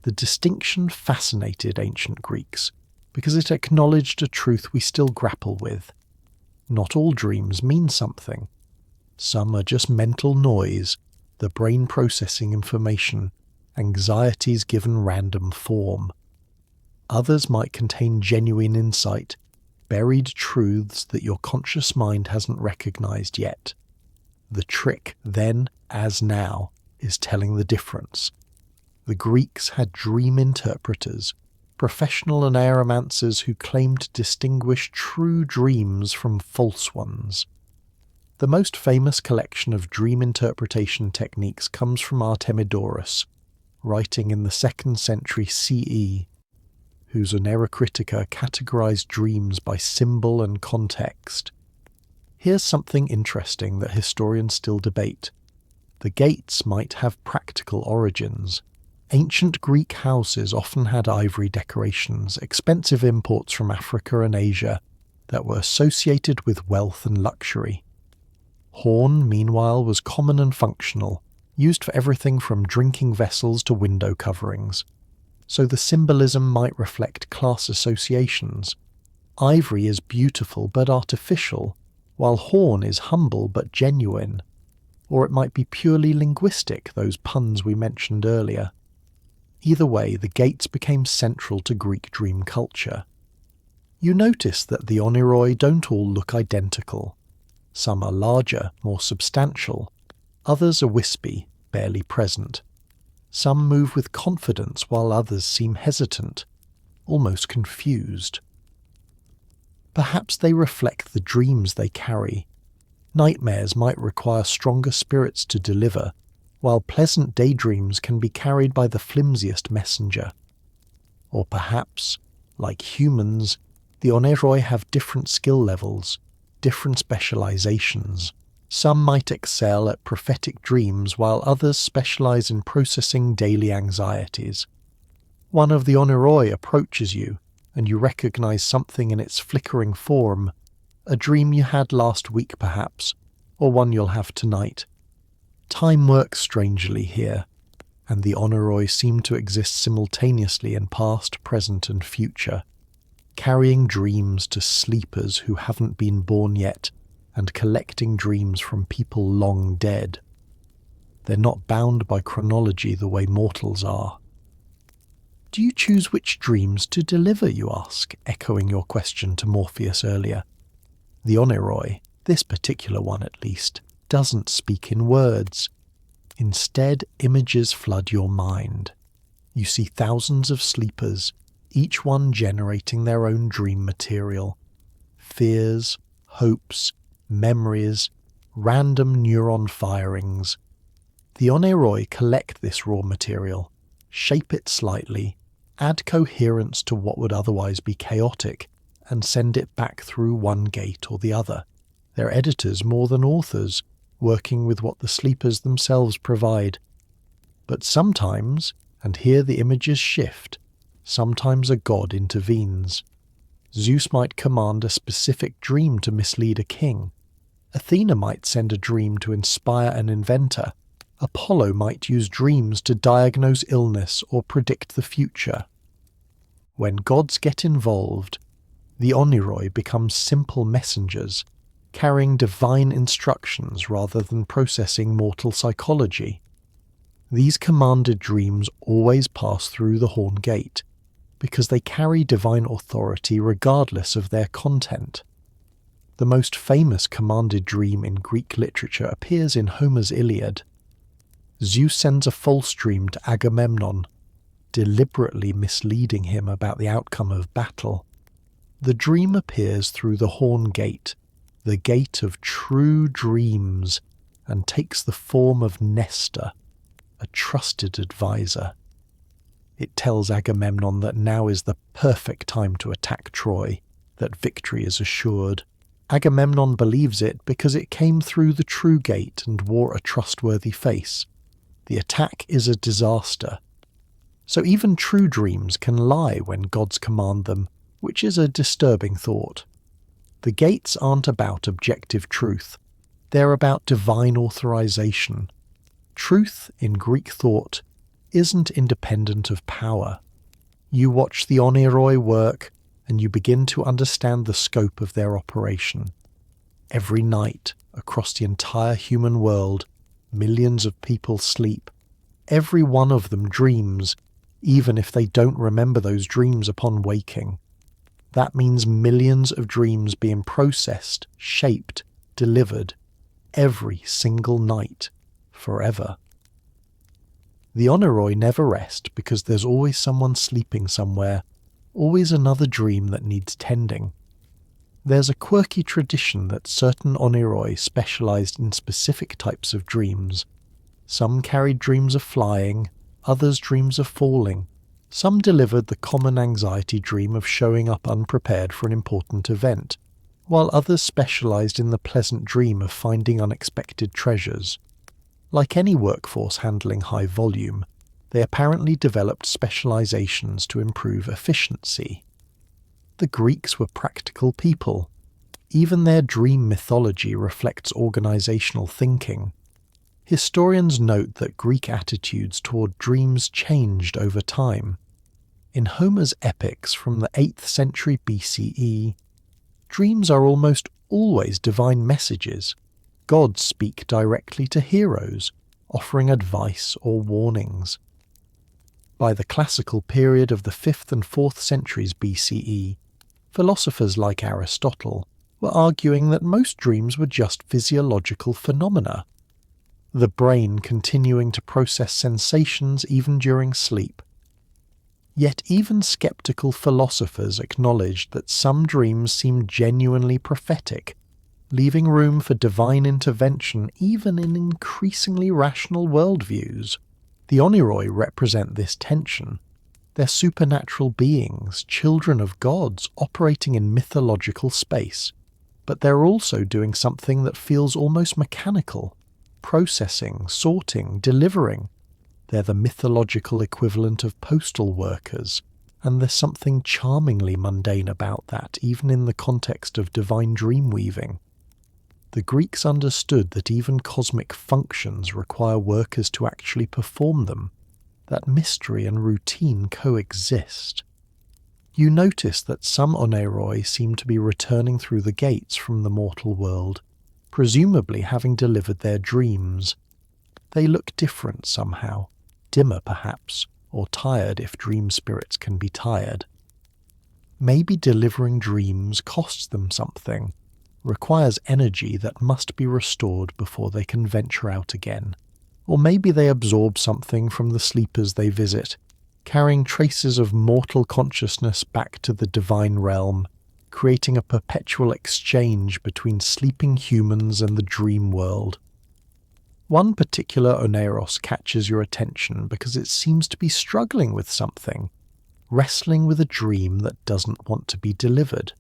The distinction fascinated ancient Greeks because it acknowledged a truth we still grapple with. Not all dreams mean something. Some are just mental noise, the brain processing information, anxieties given random form. Others might contain genuine insight, buried truths that your conscious mind hasn't recognized yet. The trick, then as now, is telling the difference. The Greeks had dream interpreters, professional aeromancers who claimed to distinguish true dreams from false ones. The most famous collection of dream interpretation techniques comes from Artemidorus, writing in the 2nd century CE, whose Oneirocritica categorized dreams by symbol and context. Here's something interesting that historians still debate. The gates might have practical origins. Ancient Greek houses often had ivory decorations, expensive imports from Africa and Asia, that were associated with wealth and luxury. Horn, meanwhile, was common and functional, used for everything from drinking vessels to window coverings. So the symbolism might reflect class associations. Ivory is beautiful but artificial, while horn is humble but genuine. Or it might be purely linguistic, those puns we mentioned earlier. Either way, the gates became central to Greek dream culture. You notice that the oneiroi don't all look identical. Some are larger, more substantial. Others are wispy, barely present. Some move with confidence while others seem hesitant, almost confused. Perhaps they reflect the dreams they carry. Nightmares might require stronger spirits to deliver, while pleasant daydreams can be carried by the flimsiest messenger. Or perhaps, like humans, the oneiroi have different skill levels, different specializations. Some might excel at prophetic dreams while others specialize in processing daily anxieties. One of the oneiroi approaches you, and you recognize something in its flickering form, a dream you had last week perhaps, or one you'll have tonight. Time works strangely here, and the oneiroi seem to exist simultaneously in past, present and future, carrying dreams to sleepers who haven't been born yet, and collecting dreams from people long dead. They're not bound by chronology the way mortals are. Do you choose which dreams to deliver, you ask, echoing your question to Morpheus earlier. The oneiroi, this particular one at least, doesn't speak in words. Instead, images flood your mind. You see thousands of sleepers, each one generating their own dream material. Fears, hopes, memories, random neuron firings. The oneiroi collect this raw material, shape it slightly, add coherence to what would otherwise be chaotic, and send it back through one gate or the other. They're editors more than authors, working with what the sleepers themselves provide. But sometimes, and here the images shift, sometimes a god intervenes. Zeus might command a specific dream to mislead a king. Athena might send a dream to inspire an inventor. Apollo might use dreams to diagnose illness or predict the future. When gods get involved, the oneiroi become simple messengers, carrying divine instructions rather than processing mortal psychology. These commanded dreams always pass through the horn gate, because they carry divine authority regardless of their content. The most famous commanded dream in Greek literature appears in Homer's Iliad. Zeus sends a false dream to Agamemnon, deliberately misleading him about the outcome of battle. The dream appears through the horn gate, the gate of true dreams, and takes the form of Nestor, a trusted advisor. It tells Agamemnon that now is the perfect time to attack Troy, that victory is assured. Agamemnon believes it because it came through the true gate and wore a trustworthy face. The attack is a disaster. So even true dreams can lie when gods command them, which is a disturbing thought. The gates aren't about objective truth. They're about divine authorization. Truth, in Greek thought, isn't independent of power. You watch the oneiroi work, and you begin to understand the scope of their operation. Every night, across the entire human world, millions of people sleep, Every one of them dreams, even if they don't remember those dreams upon waking. That means millions of dreams being processed, shaped, delivered, every single night, forever. The Oneiroi never rest because there's always someone sleeping somewhere, always another dream that needs tending. There's a quirky tradition that certain Oneiroi specialized in specific types of dreams. Some carried dreams of flying, others dreams of falling. Some delivered the common anxiety dream of showing up unprepared for an important event, while others specialized in the pleasant dream of finding unexpected treasures. Like any workforce handling high volume, they apparently developed specializations to improve efficiency. The Greeks were practical people. Even their dream mythology reflects organizational thinking. Historians note that Greek attitudes toward dreams changed over time. In Homer's epics from the 8th century BCE, dreams are almost always divine messages. Gods speak directly to heroes, offering advice or warnings. By the classical period of the 5th and 4th centuries BCE, philosophers like Aristotle were arguing that most dreams were just physiological phenomena, the brain continuing to process sensations even during sleep. Yet even skeptical philosophers acknowledged that some dreams seemed genuinely prophetic, leaving room for divine intervention even in increasingly rational worldviews. The Oneiroi represent this tension. They're supernatural beings, children of gods, operating in mythological space. But they're also doing something that feels almost mechanical, processing, sorting, delivering. They're the mythological equivalent of postal workers, and there's something charmingly mundane about that, even in the context of divine dream weaving. The Greeks understood that even cosmic functions require workers to actually perform them, that mystery and routine coexist. You notice that some Oneiroi seem to be returning through the gates from the mortal world, presumably having delivered their dreams. They look different somehow, dimmer perhaps, or tired if dream spirits can be tired. Maybe delivering dreams costs them something, requires energy that must be restored before they can venture out again. Or maybe they absorb something from the sleepers they visit, carrying traces of mortal consciousness back to the divine realm, creating a perpetual exchange between sleeping humans and the dream world. One particular Oneiros catches your attention because it seems to be struggling with something, wrestling with a dream that doesn't want to be delivered.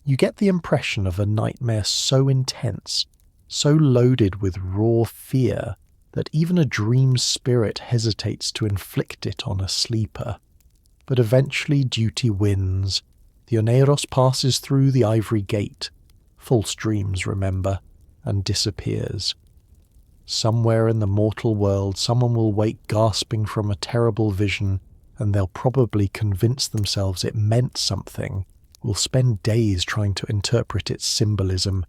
You get the impression of a nightmare so intense, so loaded with raw fear, that even a dream spirit hesitates to inflict it on a sleeper. But eventually duty wins. The Oneiros passes through the ivory gate, false dreams, remember, and disappears. Somewhere in the mortal world someone will wake gasping from a terrible vision, and they'll probably convince themselves it meant something, will spend days trying to interpret its symbolism,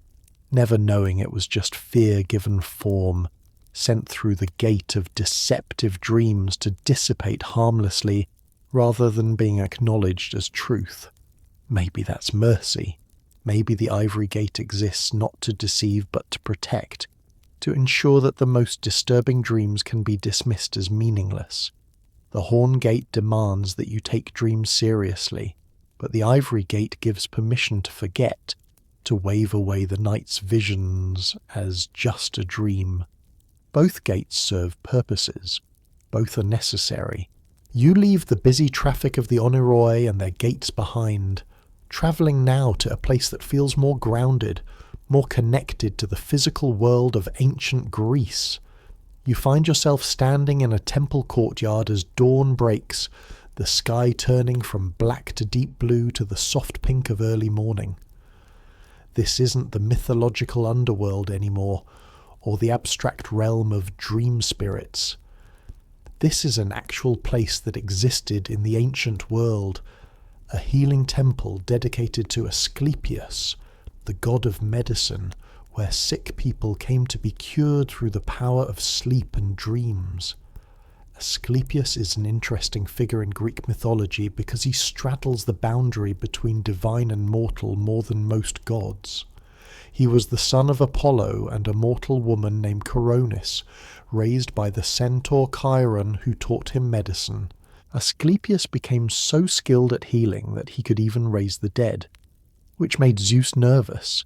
never knowing it was just fear given form, sent through the gate of deceptive dreams to dissipate harmlessly rather than being acknowledged as truth. Maybe that's mercy. Maybe the ivory gate exists not to deceive but to protect, to ensure that the most disturbing dreams can be dismissed as meaningless. The horn gate demands that you take dreams seriously, but the ivory gate gives permission to forget, to wave away the night's visions as just a dream. Both gates serve purposes. Both are necessary. You leave the busy traffic of the Oneiroi and their gates behind, travelling now to a place that feels more grounded, more connected to the physical world of ancient Greece. You find yourself standing in a temple courtyard as dawn breaks, the sky turning from black to deep blue to the soft pink of early morning. This isn't the mythological underworld anymore, or the abstract realm of dream spirits. This is an actual place that existed in the ancient world, a healing temple dedicated to Asclepius, the god of medicine, where sick people came to be cured through the power of sleep and dreams. Asclepius is an interesting figure in Greek mythology because he straddles the boundary between divine and mortal more than most gods. He was the son of Apollo and a mortal woman named Coronis, raised by the centaur Chiron who taught him medicine. Asclepius became so skilled at healing that he could even raise the dead, which made Zeus nervous.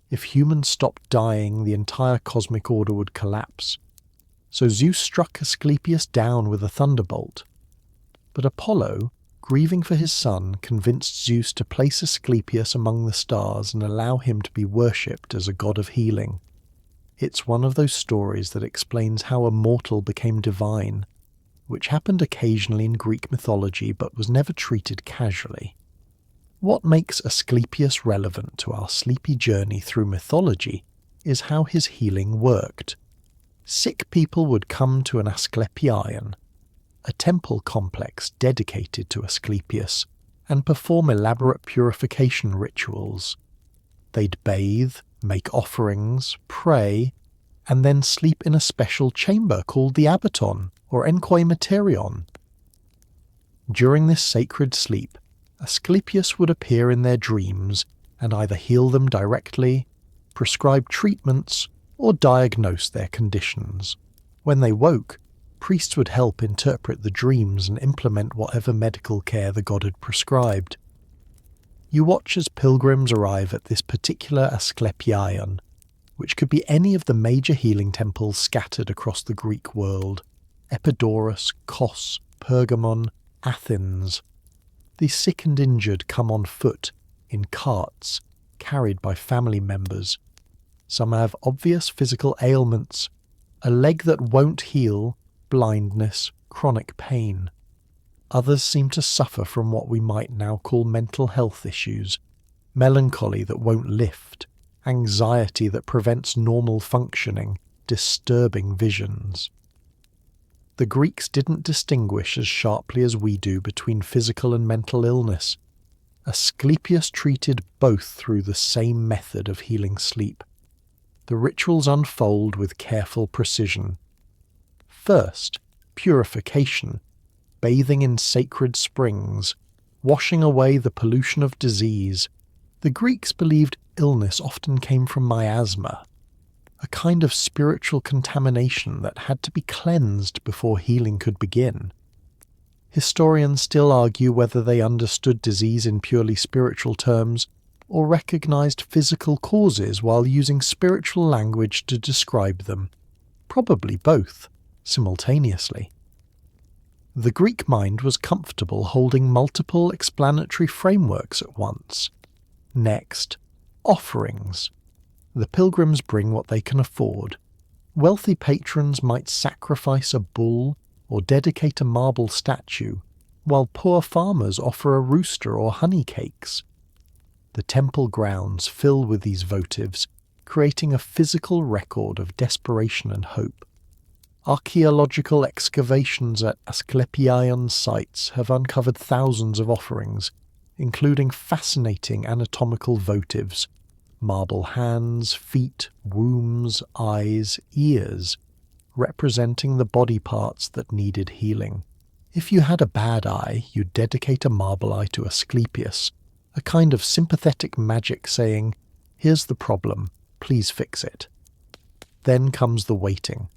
If humans stopped dying, the entire cosmic order would collapse. So Zeus struck Asclepius down with a thunderbolt. But Apollo, grieving for his son, convinced Zeus to place Asclepius among the stars and allow him to be worshipped as a god of healing. It's one of those stories that explains how a mortal became divine, which happened occasionally in Greek mythology but was never treated casually. What makes Asclepius relevant to our sleepy journey through mythology is how his healing worked. Sick people would come to an Asclepieion, a temple complex dedicated to Asclepius, and perform elaborate purification rituals. They'd bathe, make offerings, pray, and then sleep in a special chamber called the Abaton, or Enkoimeterion. During this sacred sleep, Asclepius would appear in their dreams and either heal them directly, prescribe treatments, or diagnose their conditions. When they woke, priests would help interpret the dreams and implement whatever medical care the god had prescribed. You watch as pilgrims arrive at this particular Asclepieion, which could be any of the major healing temples scattered across the Greek world: Epidaurus, Kos, Pergamon, Athens. The sick and injured come on foot, in carts, carried by family members. Some have obvious physical ailments, a leg that won't heal, blindness, chronic pain. Others seem to suffer from what we might now call mental health issues: melancholy that won't lift, anxiety that prevents normal functioning, disturbing visions. The Greeks didn't distinguish as sharply as we do between physical and mental illness. Asclepius treated both through the same method of healing sleep. The rituals unfold with careful precision. First, purification, bathing in sacred springs, washing away the pollution of disease. The Greeks believed illness often came from miasma, a kind of spiritual contamination that had to be cleansed before healing could begin. Historians still argue whether they understood disease in purely spiritual terms, or recognized physical causes while using spiritual language to describe them. Probably both, simultaneously. The Greek mind was comfortable holding multiple explanatory frameworks at once. Next, offerings. The pilgrims bring what they can afford. Wealthy patrons might sacrifice a bull or dedicate a marble statue, while poor farmers offer a rooster or honey cakes. The temple grounds fill with these votives, creating a physical record of desperation and hope. Archaeological excavations at Asclepieion sites have uncovered thousands of offerings, including fascinating anatomical votives: marble hands, feet, wombs, eyes, ears, representing the body parts that needed healing. If you had a bad eye, you'd dedicate a marble eye to Asclepius, a kind of sympathetic magic saying, "Here's the problem, please fix it." Then comes the waiting.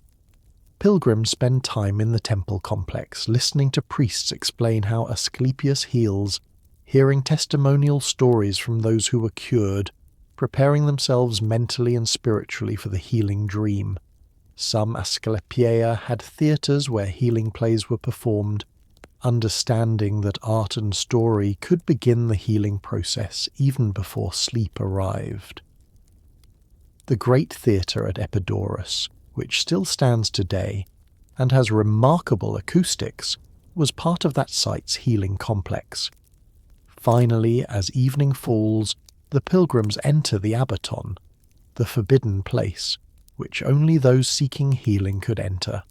Pilgrims spend time in the temple complex, listening to priests explain how Asclepius heals, hearing testimonial stories from those who were cured, preparing themselves mentally and spiritually for the healing dream. Some Asclepieia had theatres where healing plays were performed, understanding that art and story could begin the healing process even before sleep arrived. The great theatre at Epidaurus, which still stands today and has remarkable acoustics, was part of that site's healing complex. Finally, as evening falls, the pilgrims enter the Abaton, the forbidden place, which only those seeking healing could enter.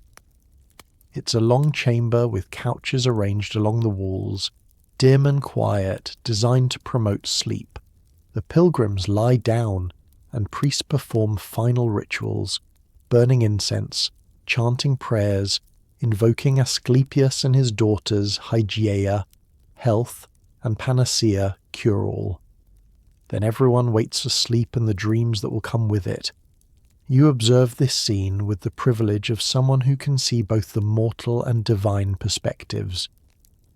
It's a long chamber with couches arranged along the walls, dim and quiet, designed to promote sleep. The pilgrims lie down, and priests perform final rituals, burning incense, chanting prayers, invoking Asclepius and his daughters Hygieia, health, and Panacea, cure-all. Then everyone waits for sleep and the dreams that will come with it. You observe this scene with the privilege of someone who can see both the mortal and divine perspectives.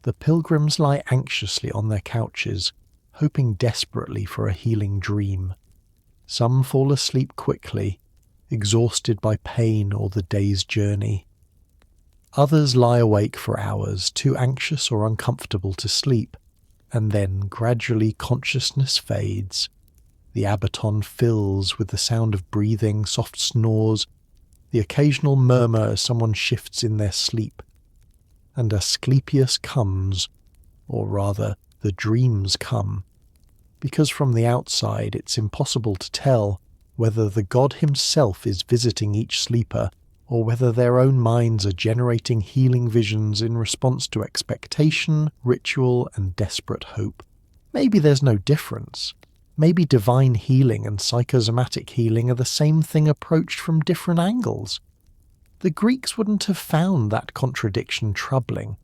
The pilgrims lie anxiously on their couches, hoping desperately for a healing dream. Some fall asleep quickly, exhausted by pain or the day's journey. Others lie awake for hours, too anxious or uncomfortable to sleep, and then gradually consciousness fades. The abaton fills with the sound of breathing, soft snores, the occasional murmur as someone shifts in their sleep. And Asclepius comes, or rather, the dreams come, because from the outside it's impossible to tell whether the god himself is visiting each sleeper or whether their own minds are generating healing visions in response to expectation, ritual, and desperate hope. Maybe there's no difference. Maybe divine healing and psychosomatic healing are the same thing approached from different angles. The Greeks wouldn't have found that contradiction troubling.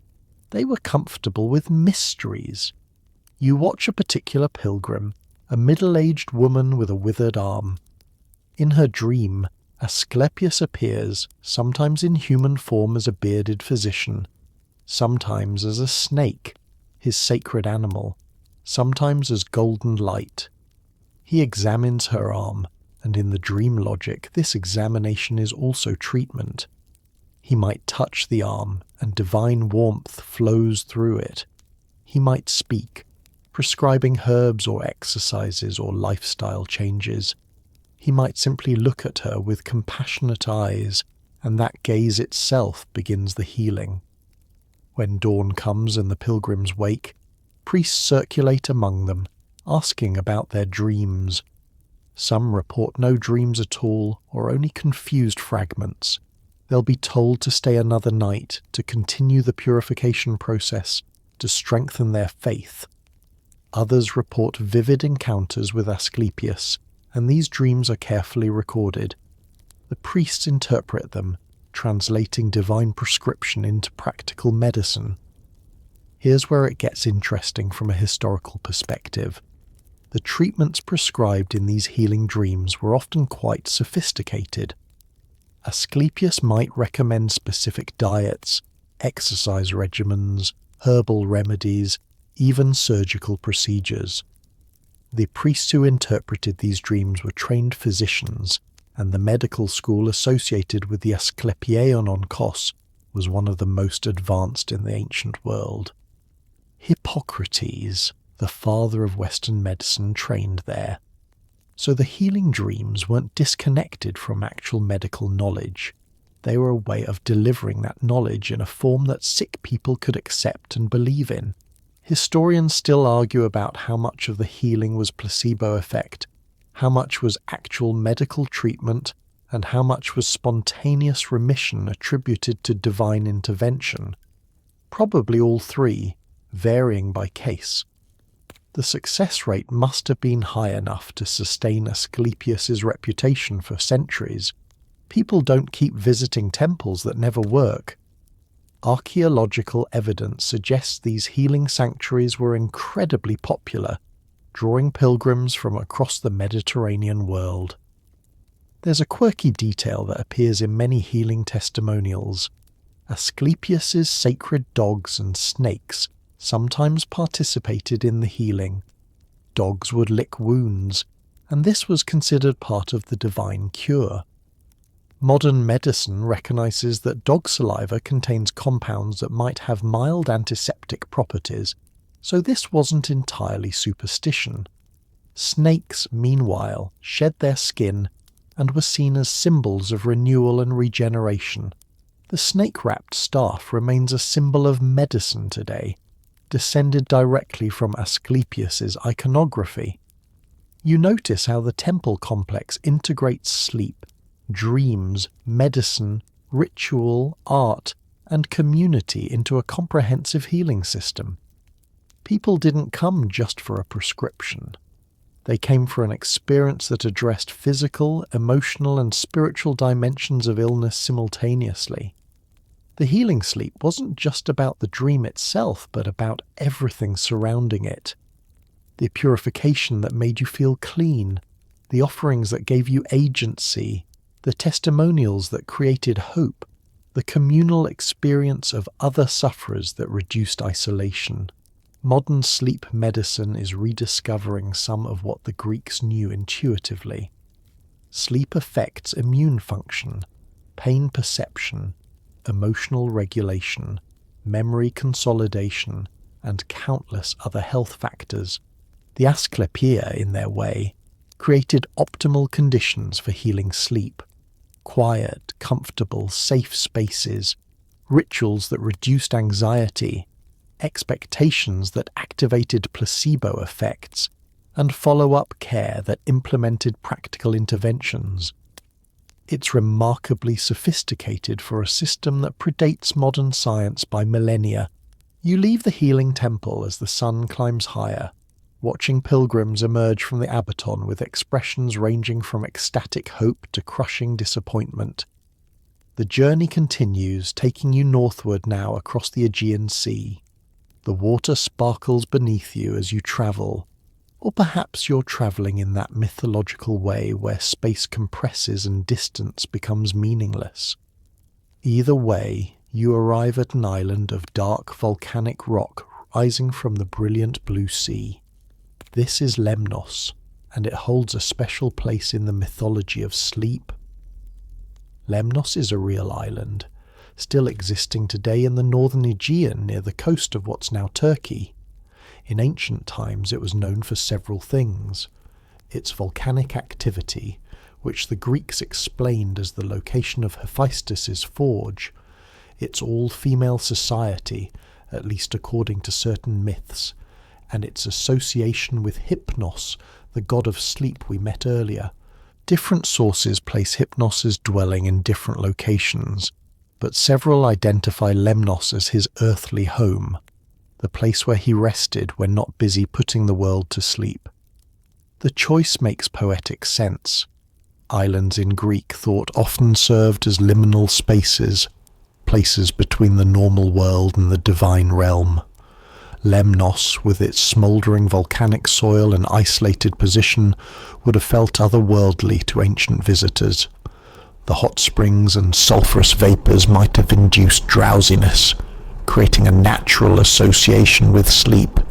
They were comfortable with mysteries. You watch a particular pilgrim, a middle-aged woman with a withered arm. In her dream, Asclepius appears, sometimes in human form as a bearded physician, sometimes as a snake, his sacred animal, sometimes as golden light. He examines her arm, and in the dream logic, this examination is also treatment. He might touch the arm, and divine warmth flows through it. He might speak, prescribing herbs or exercises or lifestyle changes. He might simply look at her with compassionate eyes, and that gaze itself begins the healing. When dawn comes and the pilgrims wake, priests circulate among them, asking about their dreams. Some report no dreams at all, or only confused fragments. They'll be told to stay another night, to continue the purification process, to strengthen their faith. Others report vivid encounters with Asclepius, and these dreams are carefully recorded. The priests interpret them, translating divine prescription into practical medicine. Here's where it gets interesting from a historical perspective. The treatments prescribed in these healing dreams were often quite sophisticated. Asclepius might recommend specific diets, exercise regimens, herbal remedies, even surgical procedures. The priests who interpreted these dreams were trained physicians, and the medical school associated with the Asclepieion on Kos was one of the most advanced in the ancient world. Hippocrates, the father of Western medicine, trained there. So the healing dreams weren't disconnected from actual medical knowledge. They were a way of delivering that knowledge in a form that sick people could accept and believe in. Historians still argue about how much of the healing was placebo effect, how much was actual medical treatment, and how much was spontaneous remission attributed to divine intervention. Probably all three, varying by case. The success rate must have been high enough to sustain Asclepius's reputation for centuries. People don't keep visiting temples that never work. Archaeological evidence suggests these healing sanctuaries were incredibly popular, drawing pilgrims from across the Mediterranean world. There's a quirky detail that appears in many healing testimonials. Asclepius's sacred dogs and snakes sometimes participated in the healing. Dogs would lick wounds, and this was considered part of the divine cure. Modern medicine recognizes that dog saliva contains compounds that might have mild antiseptic properties, so this wasn't entirely superstition. Snakes, meanwhile, shed their skin and were seen as symbols of renewal and regeneration. The snake-wrapped staff remains a symbol of medicine today, descended directly from Asclepius's iconography. You notice how the temple complex integrates sleep, dreams, medicine, ritual, art, and community into a comprehensive healing system. People didn't come just for a prescription. They came for an experience that addressed physical, emotional, and spiritual dimensions of illness simultaneously. The healing sleep wasn't just about the dream itself, but about everything surrounding it. The purification that made you feel clean, the offerings that gave you agency, the testimonials that created hope, the communal experience of other sufferers that reduced isolation. Modern sleep medicine is rediscovering some of what the Greeks knew intuitively. Sleep affects immune function, pain perception, emotional regulation, memory consolidation, and countless other health factors. The Asclepiae, in their way, created optimal conditions for healing sleep. Quiet, comfortable, safe spaces, rituals that reduced anxiety, expectations that activated placebo effects, and follow-up care that implemented practical interventions. It's remarkably sophisticated for a system that predates modern science by millennia. You leave the healing temple as the sun climbs higher, watching pilgrims emerge from the Abaton with expressions ranging from ecstatic hope to crushing disappointment. The journey continues, taking you northward now across the Aegean Sea. The water sparkles beneath you as you travel, or perhaps you're travelling in that mythological way where space compresses and distance becomes meaningless. Either way, you arrive at an island of dark volcanic rock rising from the brilliant blue sea. This is Lemnos, and it holds a special place in the mythology of sleep. Lemnos is a real island, still existing today in the northern Aegean near the coast of what's now Turkey. In ancient times it was known for several things. Its volcanic activity, which the Greeks explained as the location of Hephaestus's forge, its all-female society, at least according to certain myths, and its association with Hypnos, the god of sleep we met earlier. Different sources place Hypnos's dwelling in different locations, but several identify Lemnos as his earthly home, the place where he rested when not busy putting the world to sleep. The choice makes poetic sense. Islands in Greek thought often served as liminal spaces, places between the normal world and the divine realm. Lemnos, with its smouldering volcanic soil and isolated position, would have felt otherworldly to ancient visitors. The hot springs and sulphurous vapours might have induced drowsiness, creating a natural association with sleep,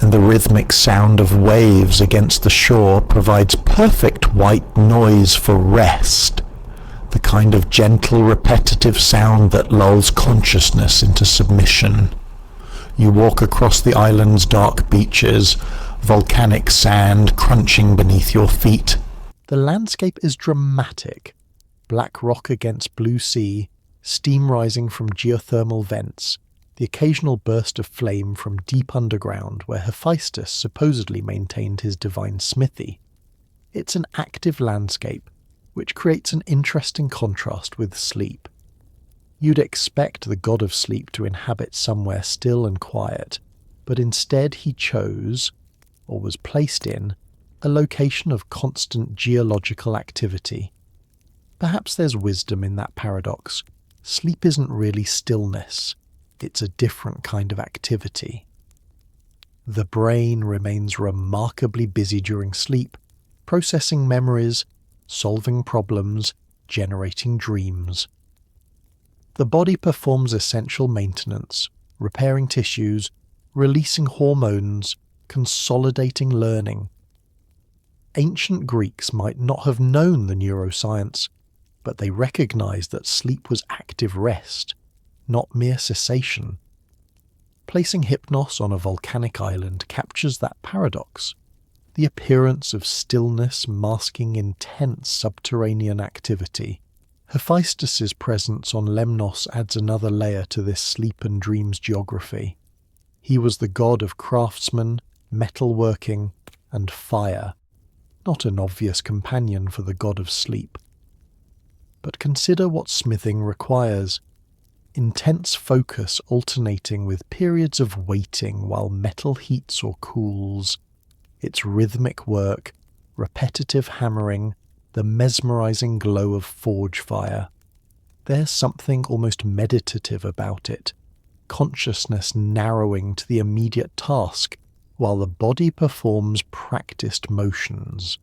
and the rhythmic sound of waves against the shore provides perfect white noise for rest, the kind of gentle, repetitive sound that lulls consciousness into submission. You walk across the island's dark beaches, volcanic sand crunching beneath your feet. The landscape is dramatic. Black rock against blue sea, steam rising from geothermal vents, the occasional burst of flame from deep underground where Hephaestus supposedly maintained his divine smithy. It's an active landscape, which creates an interesting contrast with sleep. You'd expect the god of sleep to inhabit somewhere still and quiet, but instead he chose, or was placed in, a location of constant geological activity. Perhaps there's wisdom in that paradox. Sleep isn't really stillness, it's a different kind of activity. The brain remains remarkably busy during sleep, processing memories, solving problems, generating dreams. The body performs essential maintenance, repairing tissues, releasing hormones, consolidating learning. Ancient Greeks might not have known the neuroscience, but they recognized that sleep was active rest, not mere cessation. Placing Hypnos on a volcanic island captures that paradox, the appearance of stillness masking intense subterranean activity. Hephaestus's presence on Lemnos adds another layer to this sleep and dreams geography. He was the god of craftsmen, metalworking, and fire, not an obvious companion for the god of sleep. But consider what smithing requires. Intense focus alternating with periods of waiting while metal heats or cools. It's rhythmic work, repetitive hammering, the mesmerizing glow of forge fire. There's something almost meditative about it, consciousness narrowing to the immediate task, while the body performs practiced motions.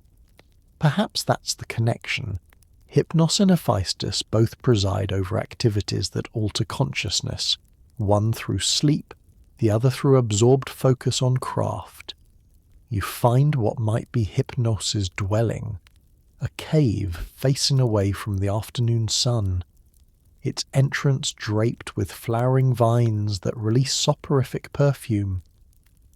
Perhaps that's the connection. Hypnos and Hephaestus both preside over activities that alter consciousness, one through sleep, the other through absorbed focus on craft. You find what might be Hypnos's dwelling, a cave facing away from the afternoon sun, its entrance draped with flowering vines that release soporific perfume.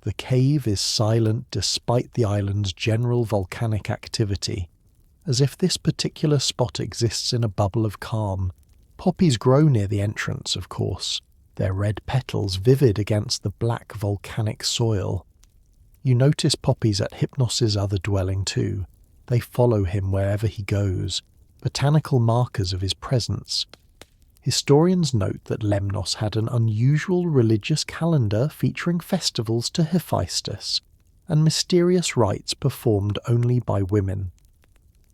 The cave is silent despite the island's general volcanic activity, as if this particular spot exists in a bubble of calm. Poppies grow near the entrance, of course, their red petals vivid against the black volcanic soil. You notice poppies at Hypnos's other dwelling too. They follow him wherever he goes, botanical markers of his presence. Historians note that Lemnos had an unusual religious calendar featuring festivals to Hephaestus, and mysterious rites performed only by women.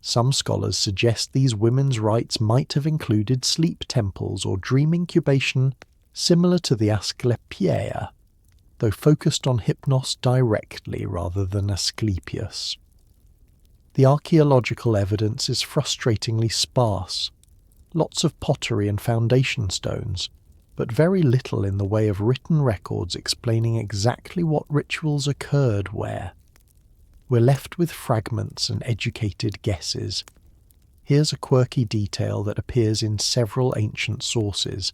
Some scholars suggest these women's rites might have included sleep temples or dream incubation, similar to the Asclepiaea, though focused on Hypnos directly rather than Asclepius. The archaeological evidence is frustratingly sparse. Lots of pottery and foundation stones, but very little in the way of written records explaining exactly what rituals occurred where. We're left with fragments and educated guesses. Here's a quirky detail that appears in several ancient sources.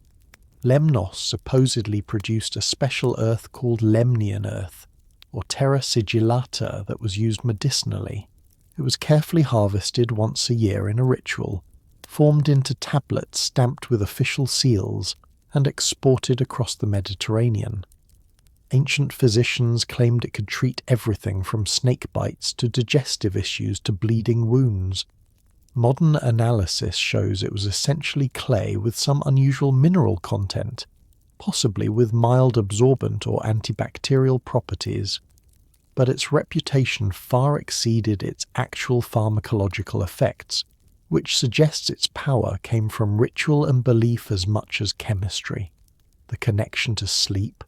Lemnos supposedly produced a special earth called Lemnian earth, or terra sigillata, that was used medicinally. It was carefully harvested once a year in a ritual, formed into tablets stamped with official seals, and exported across the Mediterranean. Ancient physicians claimed it could treat everything from snake bites to digestive issues to bleeding wounds. Modern analysis shows it was essentially clay with some unusual mineral content, possibly with mild absorbent or antibacterial properties. But its reputation far exceeded its actual pharmacological effects, which suggests its power came from ritual and belief as much as chemistry. The connection to sleep.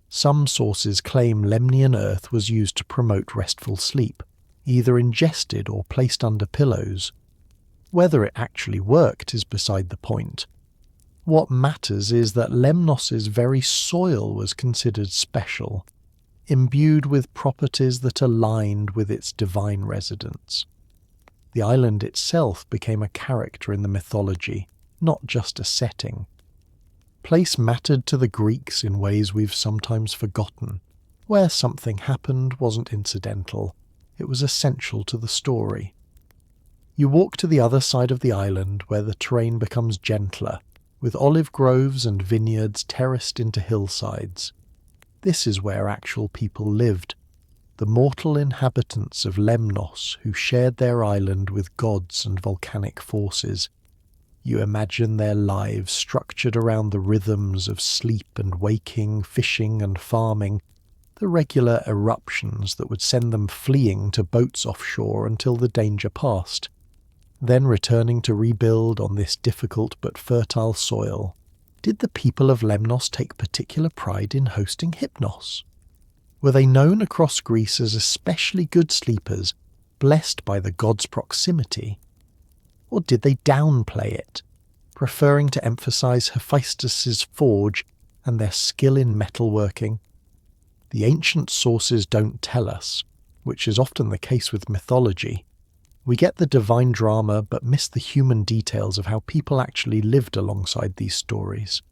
Some sources claim Lemnian earth was used to promote restful sleep, either ingested or placed under pillows. Whether it actually worked is beside the point. What matters is that Lemnos's very soil was considered special, imbued with properties that aligned with its divine residence. The island itself became a character in the mythology, not just a setting. Place mattered to the Greeks in ways we've sometimes forgotten. Where something happened wasn't incidental, it was essential to the story. You walk to the other side of the island where the terrain becomes gentler, with olive groves and vineyards terraced into hillsides. This is where actual people lived, the mortal inhabitants of Lemnos who shared their island with gods and volcanic forces. You imagine their lives structured around the rhythms of sleep and waking, fishing and farming, the regular eruptions that would send them fleeing to boats offshore until the danger passed, then returning to rebuild on this difficult but fertile soil. Did the people of Lemnos take particular pride in hosting Hypnos? Were they known across Greece as especially good sleepers, blessed by the god's proximity? Or did they downplay it, preferring to emphasize Hephaestus's forge and their skill in metalworking? The ancient sources don't tell us, which is often the case with mythology. We get the divine drama but miss the human details of how people actually lived alongside these stories.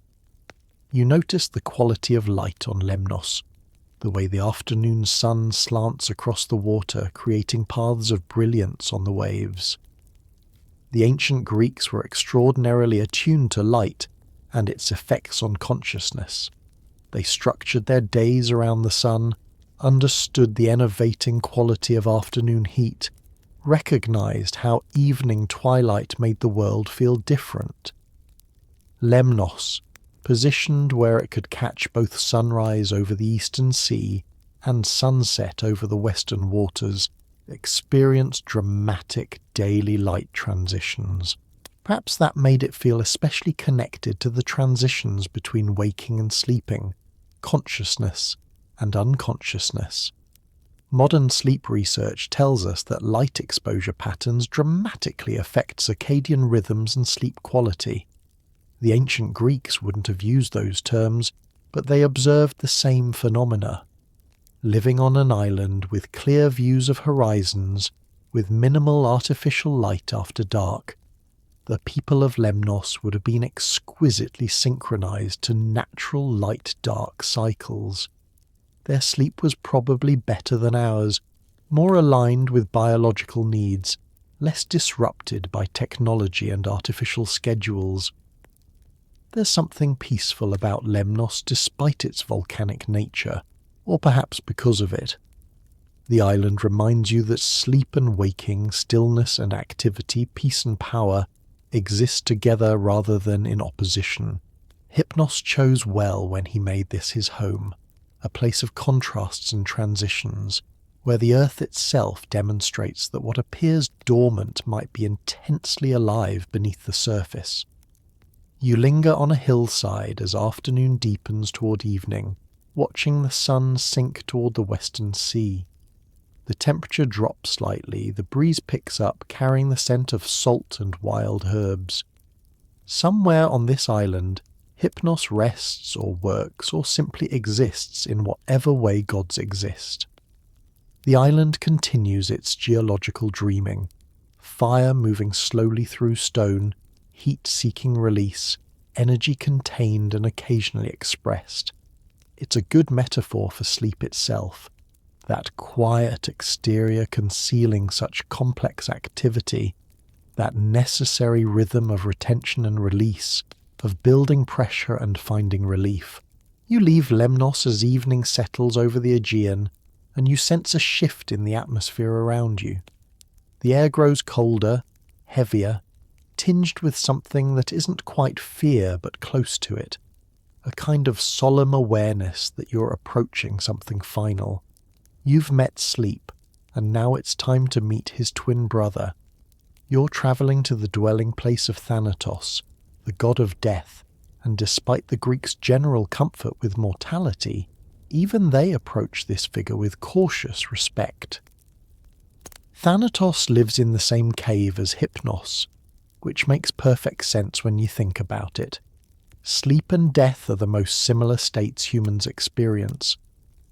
You notice the quality of light on Lemnos, the way the afternoon sun slants across the water, creating paths of brilliance on the waves. The ancient Greeks were extraordinarily attuned to light and its effects on consciousness. They structured their days around the sun, understood the enervating quality of afternoon heat, recognized how evening twilight made the world feel different. Lemnos, positioned where it could catch both sunrise over the eastern sea and sunset over the western waters, experienced dramatic daily light transitions. Perhaps that made it feel especially connected to the transitions between waking and sleeping, consciousness and unconsciousness. Modern sleep research tells us that light exposure patterns dramatically affect circadian rhythms and sleep quality. The ancient Greeks wouldn't have used those terms, but they observed the same phenomena. Living on an island with clear views of horizons, with minimal artificial light after dark, the people of Lemnos would have been exquisitely synchronized to natural light-dark cycles. Their sleep was probably better than ours, more aligned with biological needs, less disrupted by technology and artificial schedules. There's something peaceful about Lemnos despite its volcanic nature, or perhaps because of it. The island reminds you that sleep and waking, stillness and activity, peace and power exist together rather than in opposition. Hypnos chose well when he made this his home, a place of contrasts and transitions, where the earth itself demonstrates that what appears dormant might be intensely alive beneath the surface. You linger on a hillside as afternoon deepens toward evening, watching the sun sink toward the western sea. The temperature drops slightly, the breeze picks up, carrying the scent of salt and wild herbs. Somewhere on this island, Hypnos rests or works or simply exists in whatever way gods exist. The island continues its geological dreaming, fire moving slowly through stone, heat seeking release, energy contained and occasionally expressed. It's a good metaphor for sleep itself, that quiet exterior concealing such complex activity, that necessary rhythm of retention and release, of building pressure and finding relief. You leave Lemnos as evening settles over the Aegean, and you sense a shift in the atmosphere around you. The air grows colder, heavier, tinged with something that isn't quite fear but close to it, a kind of solemn awareness that you're approaching something final. You've met sleep, and now it's time to meet his twin brother. You're travelling to the dwelling place of Thanatos, the god of death, and despite the Greeks' general comfort with mortality, even they approach this figure with cautious respect. Thanatos lives in the same cave as Hypnos, which makes perfect sense when you think about it. Sleep and death are the most similar states humans experience.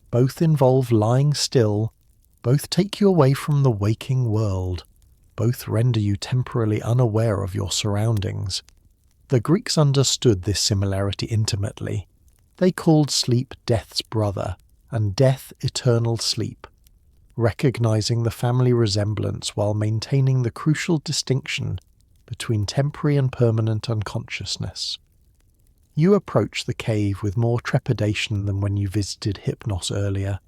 Both involve lying still, both take you away from the waking world, both render you temporarily unaware of your surroundings. The Greeks understood this similarity intimately. They called sleep death's brother, and death eternal sleep, recognizing the family resemblance while maintaining the crucial distinction between temporary and permanent unconsciousness. You approach the cave with more trepidation than when you visited Hypnos earlier.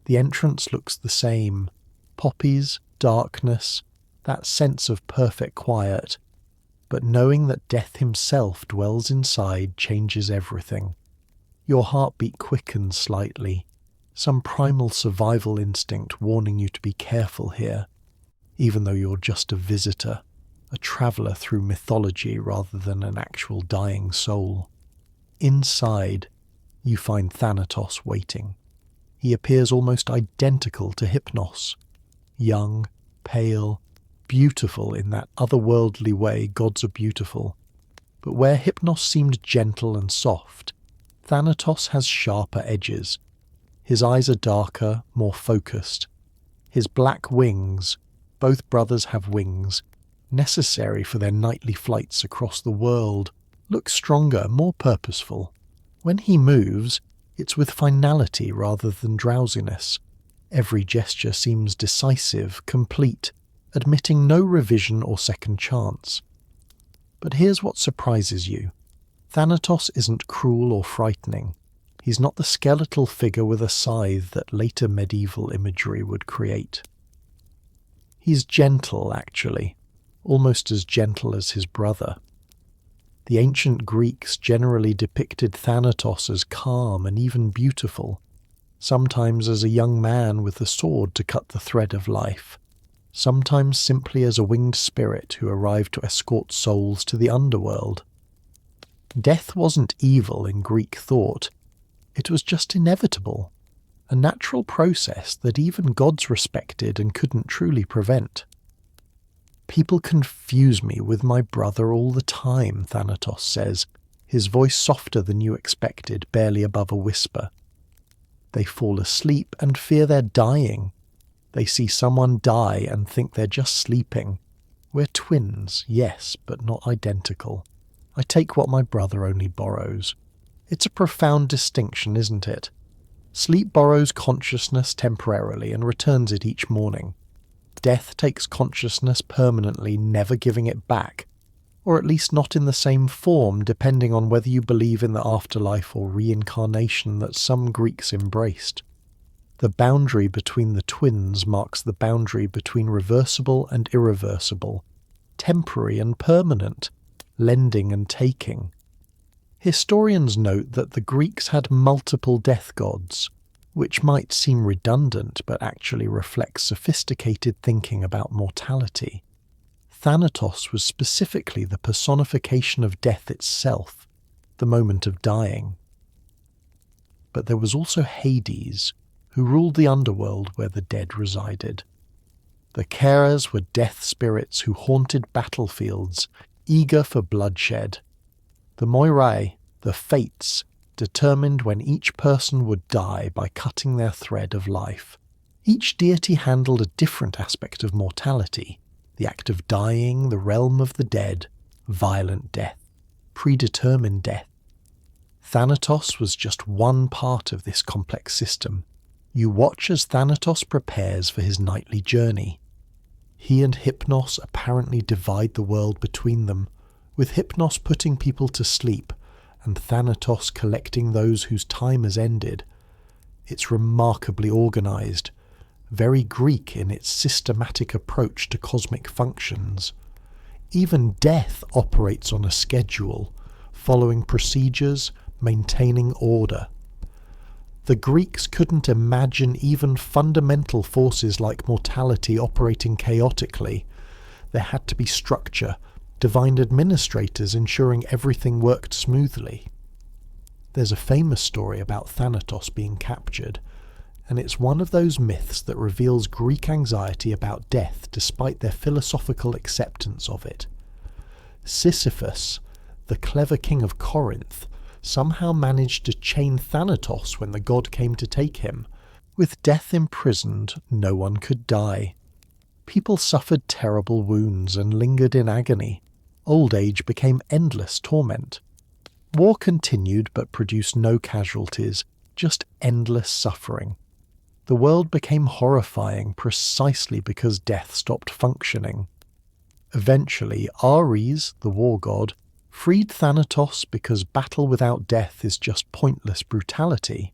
The entrance looks the same. Poppies, darkness, that sense of perfect quiet. But knowing that death himself dwells inside changes everything. Your heartbeat quickens slightly, some primal survival instinct warning you to be careful here, even though you're just a visitor, a traveller through mythology rather than an actual dying soul. Inside, you find Thanatos waiting. He appears almost identical to Hypnos, young, pale, beautiful in that otherworldly way gods are beautiful. But where Hypnos seemed gentle and soft, Thanatos has sharper edges. His eyes are darker, more focused. His black wings, both brothers have wings, necessary for their nightly flights across the world, look stronger, more purposeful. When he moves, it's with finality rather than drowsiness. Every gesture seems decisive, complete, admitting no revision or second chance. But here's what surprises you. Thanatos isn't cruel or frightening. He's not the skeletal figure with a scythe that later medieval imagery would create. He's gentle, actually, almost as gentle as his brother. The ancient Greeks generally depicted Thanatos as calm and even beautiful, sometimes as a young man with a sword to cut the thread of life. sometimes simply as a winged spirit who arrived to escort souls to the underworld. Death wasn't evil in Greek thought, it was just inevitable, a natural process that even gods respected and couldn't truly prevent. "People confuse me with my brother all the time," Thanatos says, his voice softer than you expected, barely above a whisper. "They fall asleep and fear they're dying. They see someone die and think they're just sleeping. We're twins, yes, but not identical. I take what my brother only borrows. It's a profound distinction, isn't it? Sleep borrows consciousness temporarily and returns it each morning. Death takes consciousness permanently, never giving it back, or at least not in the same form, depending on whether you believe in the afterlife or reincarnation that some Greeks embraced. The boundary between the twins marks the boundary between reversible and irreversible, temporary and permanent, lending and taking. Historians note that the Greeks had multiple death gods, which might seem redundant but actually reflects sophisticated thinking about mortality. Thanatos was specifically the personification of death itself, the moment of dying. But there was also Hades, who ruled the underworld where the dead resided. The Carias were death spirits who haunted battlefields, eager for bloodshed. The Moirai, the Fates, determined when each person would die by cutting their thread of life. Each deity handled a different aspect of mortality, the act of dying, the realm of the dead, violent death, predetermined death. Thanatos was just one part of this complex system. You watch as Thanatos prepares for his nightly journey. He and Hypnos apparently divide the world between them, with Hypnos putting people to sleep and Thanatos collecting those whose time has ended. It's remarkably organised, very Greek in its systematic approach to cosmic functions. Even death operates on a schedule, following procedures, maintaining order. The Greeks couldn't imagine even fundamental forces like mortality operating chaotically. There had to be structure, divine administrators ensuring everything worked smoothly. There's a famous story about Thanatos being captured, and it's one of those myths that reveals Greek anxiety about death despite their philosophical acceptance of it. Sisyphus, the clever king of Corinth, somehow managed to chain Thanatos when the god came to take him. With death imprisoned, no one could die. People suffered terrible wounds and lingered in agony. Old age became endless torment. War continued but produced no casualties, just endless suffering. The world became horrifying precisely because death stopped functioning. Eventually, Ares, the war god, freed Thanatos because battle without death is just pointless brutality.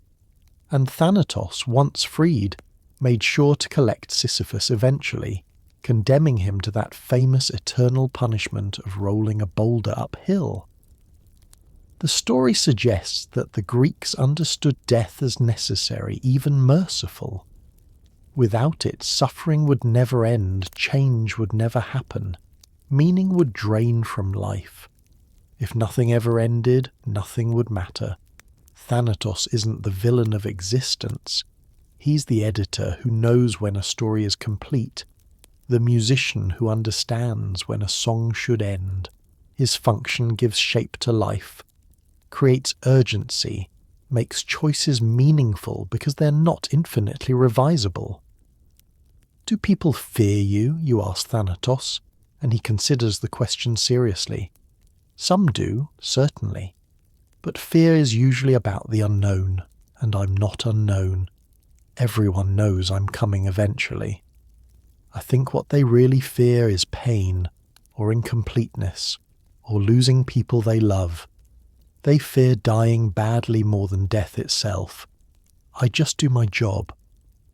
And Thanatos, once freed, made sure to collect Sisyphus eventually, condemning him to that famous eternal punishment of rolling a boulder uphill. The story suggests that the Greeks understood death as necessary, even merciful. Without it, suffering would never end, change would never happen, meaning would drain from life. If nothing ever ended, nothing would matter. Thanatos isn't the villain of existence. He's the editor who knows when a story is complete, the musician who understands when a song should end. His function gives shape to life, creates urgency, makes choices meaningful because they're not infinitely revisable. Do people fear you? You ask Thanatos, and he considers the question seriously. Some do, certainly. But fear is usually about the unknown, and I'm not unknown. Everyone knows I'm coming eventually. I think what they really fear is pain, or incompleteness, or losing people they love. They fear dying badly more than death itself. I just do my job.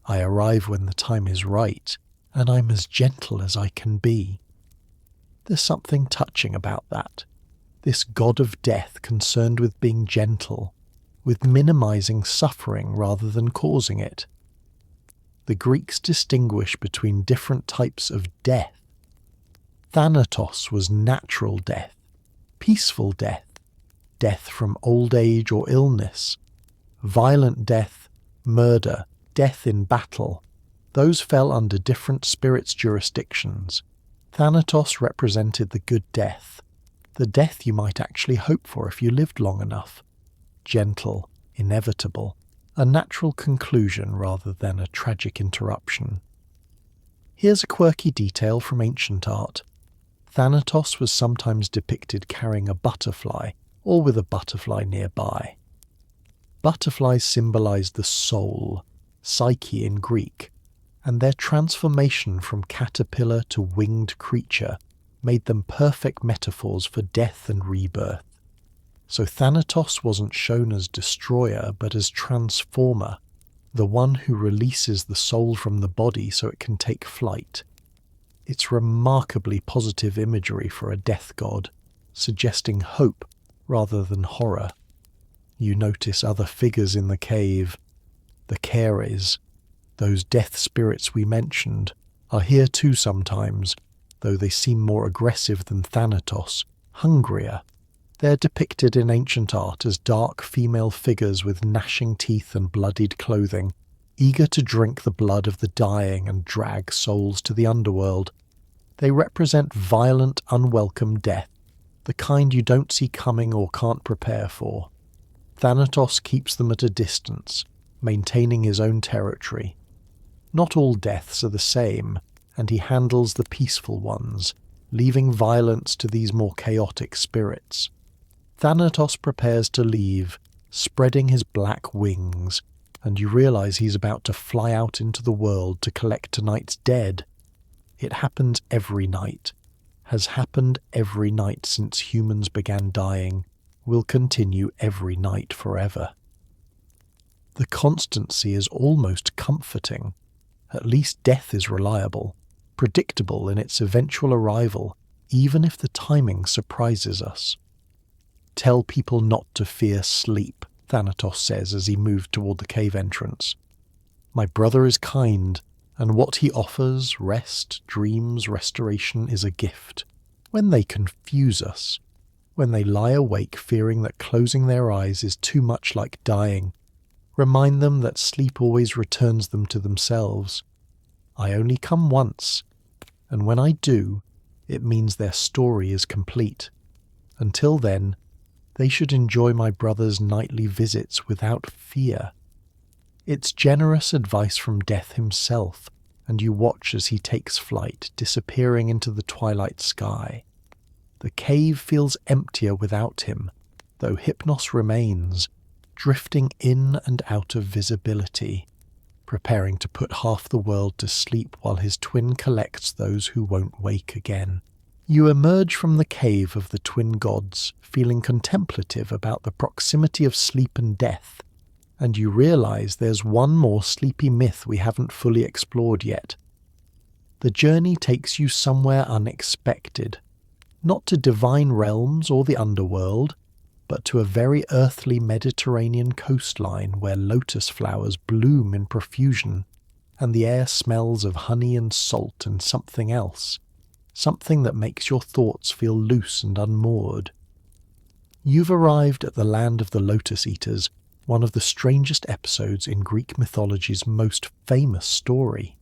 I arrive when the time is right, and I'm as gentle as I can be. There's something touching about that. This god of death concerned with being gentle, with minimizing suffering rather than causing it. the Greeks distinguish between different types of death. Thanatos was natural death, peaceful death, death from old age or illness, violent death, murder, death in battle. Those fell under different spirits' jurisdictions. Thanatos represented the good death, the death you might actually hope for if you lived long enough. Gentle, inevitable, a natural conclusion rather than a tragic interruption. Here's a quirky detail from ancient art. Thanatos was sometimes depicted carrying a butterfly, or with a butterfly nearby. Butterflies symbolized the soul, psyche in Greek, and their transformation from caterpillar to winged creature made them perfect metaphors for death and rebirth. So Thanatos wasn't shown as destroyer but as transformer, the one who releases the soul from the body so it can take flight. It's remarkably positive imagery for a death god, suggesting hope rather than horror. You notice other figures in the cave. The Caries, those death spirits we mentioned, are here too sometimes, though they seem more aggressive than Thanatos, hungrier. They're depicted in ancient art as dark female figures with gnashing teeth and bloodied clothing, eager to drink the blood of the dying and drag souls to the underworld. They represent violent, unwelcome death, the kind you don't see coming or can't prepare for. Thanatos keeps them at a distance, maintaining his own territory. Not all deaths are the same, and he handles the peaceful ones, leaving violence to these more chaotic spirits. Thanatos prepares to leave, spreading his black wings, and you realize he's about to fly out into the world to collect tonight's dead. It happens every night, has happened every night since humans began dying, will continue every night forever. The constancy is almost comforting. At least death is reliable, predictable in its eventual arrival, even if the timing surprises us. Tell people not to fear sleep, Thanatos says as he moved toward the cave entrance. My brother is kind, and what he offers, rest, dreams, restoration, is a gift. When they confuse us, when they lie awake fearing that closing their eyes is too much like dying, remind them that sleep always returns them to themselves. I only come once, and when I do, it means their story is complete. Until then, they should enjoy my brother's nightly visits without fear. It's generous advice from death himself, and you watch as he takes flight, disappearing into the twilight sky. The cave feels emptier without him, though Hypnos remains, drifting in and out of visibility, preparing to put half the world to sleep while his twin collects those who won't wake again. You emerge from the cave of the twin gods, feeling contemplative about the proximity of sleep and death, and you realize there's one more sleepy myth we haven't fully explored yet. The journey takes you somewhere unexpected, not to divine realms or the underworld, but to a very earthly Mediterranean coastline where lotus flowers bloom in profusion, and the air smells of honey and salt and something else, something that makes your thoughts feel loose and unmoored. You've arrived at the land of the Lotus Eaters, one of the strangest episodes in Greek mythology's most famous story.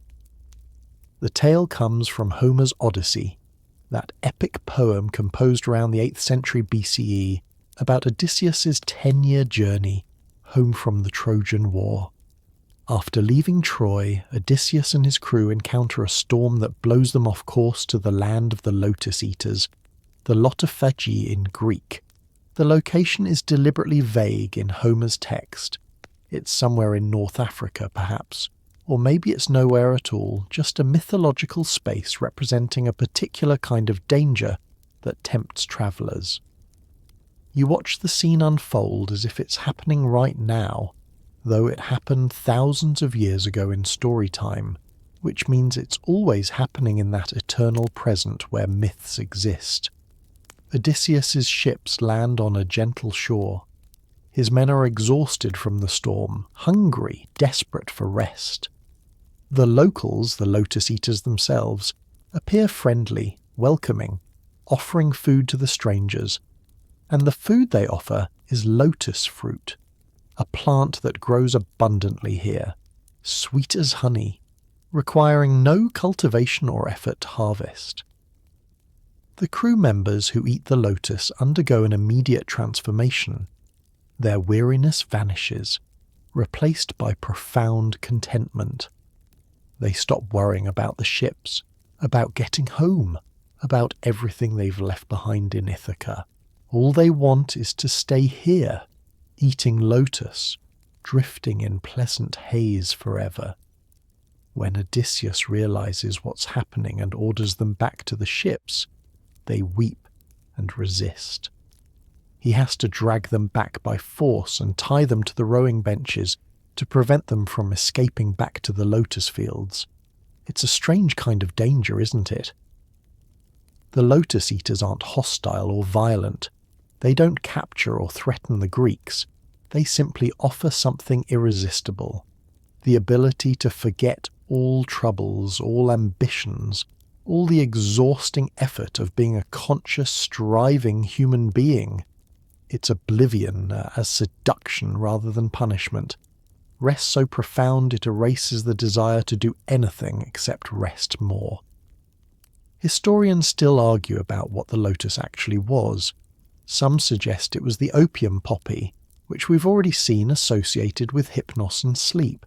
The tale comes from Homer's Odyssey, that epic poem composed around the 8th century BCE about Odysseus's 10-year journey home from the Trojan War. After leaving Troy, Odysseus and his crew encounter a storm that blows them off course to the land of the Lotus Eaters, the Lotophagi in Greek. The location is deliberately vague in Homer's text. It's somewhere in North Africa, perhaps, or maybe it's nowhere at all, just a mythological space representing a particular kind of danger that tempts travellers. You watch the scene unfold as if it's happening right now, though it happened thousands of years ago in story time, which means it's always happening in that eternal present where myths exist. Odysseus's ships land on a gentle shore. His men are exhausted from the storm, hungry, desperate for rest. The locals, the lotus eaters themselves, appear friendly, welcoming, offering food to the strangers, and the food they offer is lotus fruit, a plant that grows abundantly here, sweet as honey, requiring no cultivation or effort to harvest. The crew members who eat the lotus undergo an immediate transformation. Their weariness vanishes, replaced by profound contentment. They stop worrying about the ships, about getting home, about everything they've left behind in Ithaca. All they want is to stay here, eating lotus, drifting in pleasant haze forever. When Odysseus realizes what's happening and orders them back to the ships, they weep and resist. He has to drag them back by force and tie them to the rowing benches to prevent them from escaping back to the lotus fields. It's a strange kind of danger, isn't it? The lotus eaters aren't hostile or violent. They don't capture or threaten the Greeks. They simply offer something irresistible, the ability to forget all troubles, all ambitions, all the exhausting effort of being a conscious, striving human being. It's oblivion, a seduction rather than punishment. Rest so profound it erases the desire to do anything except rest more. Historians still argue about what the lotus actually was. Some suggest it was the opium poppy, which we've already seen associated with hypnos and sleep.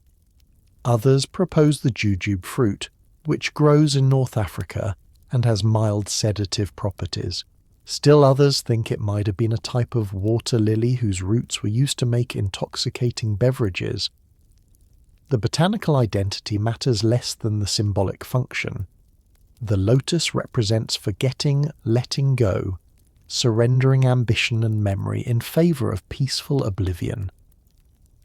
Others propose the jujube fruit, which grows in North Africa and has mild sedative properties. Still others think it might have been a type of water lily whose roots were used to make intoxicating beverages. The botanical identity matters less than the symbolic function. The lotus represents forgetting, letting go, surrendering ambition and memory in favour of peaceful oblivion.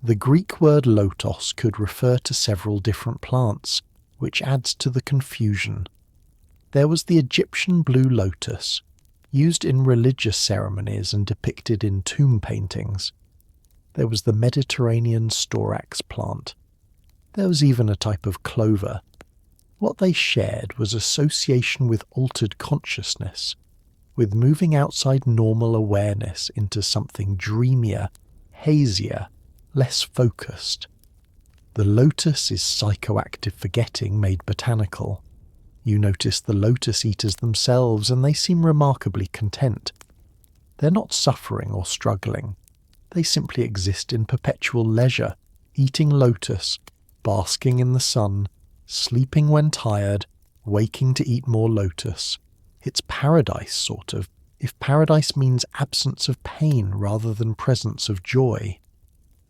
The Greek word lotos could refer to several different plants, which adds to the confusion. There was the Egyptian blue lotus, used in religious ceremonies and depicted in tomb paintings. There was the Mediterranean storax plant. There was even a type of clover. What they shared was association with altered consciousness, with moving outside normal awareness into something dreamier, hazier, less focused. The lotus is psychoactive forgetting made botanical. You notice the lotus eaters themselves and they seem remarkably content. They're not suffering or struggling. They simply exist in perpetual leisure, eating lotus, basking in the sun, sleeping when tired, waking to eat more lotus. It's paradise, sort of, if paradise means absence of pain rather than presence of joy.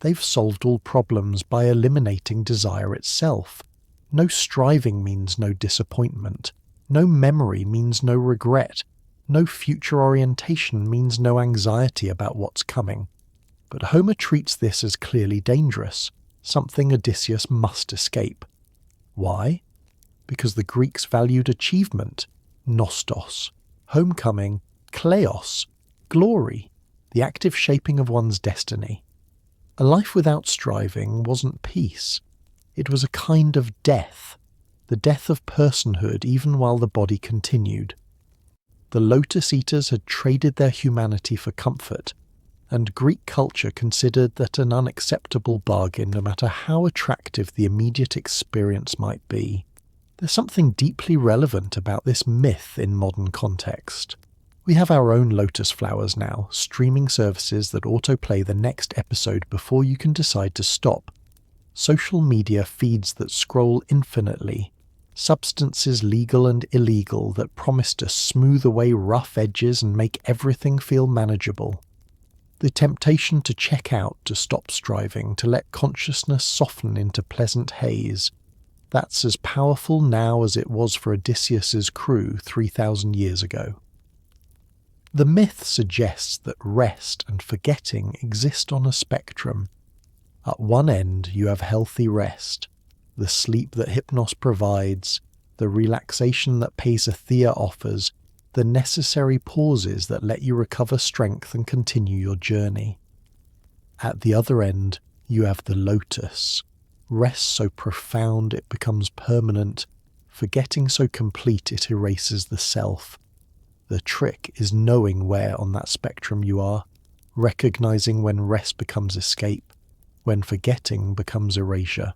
They've solved all problems by eliminating desire itself. No striving means no disappointment. No memory means no regret. No future orientation means no anxiety about what's coming. But Homer treats this as clearly dangerous, something Odysseus must escape. Why? Because the Greeks valued achievement, nostos, homecoming, kleos, glory, the active shaping of one's destiny. A life without striving wasn't peace. It was a kind of death, the death of personhood even while the body continued. The lotus eaters had traded their humanity for comfort, and Greek culture considered that an unacceptable bargain no matter how attractive the immediate experience might be. There's something deeply relevant about this myth in modern context. We have our own lotus flowers now, streaming services that autoplay the next episode before you can decide to stop. Social media feeds that scroll infinitely. Substances legal and illegal that promise to smooth away rough edges and make everything feel manageable. The temptation to check out, to stop striving, to let consciousness soften into pleasant haze. That's as powerful now as it was for Odysseus's crew 3,000 years ago. The myth suggests that rest and forgetting exist on a spectrum. At one end you have healthy rest, the sleep that Hypnos provides, the relaxation that Pasithea offers, the necessary pauses that let you recover strength and continue your journey. At the other end you have the lotus, rest so profound it becomes permanent, forgetting so complete it erases the self. The trick is knowing where on that spectrum you are, recognizing when rest becomes escape, when forgetting becomes erasure.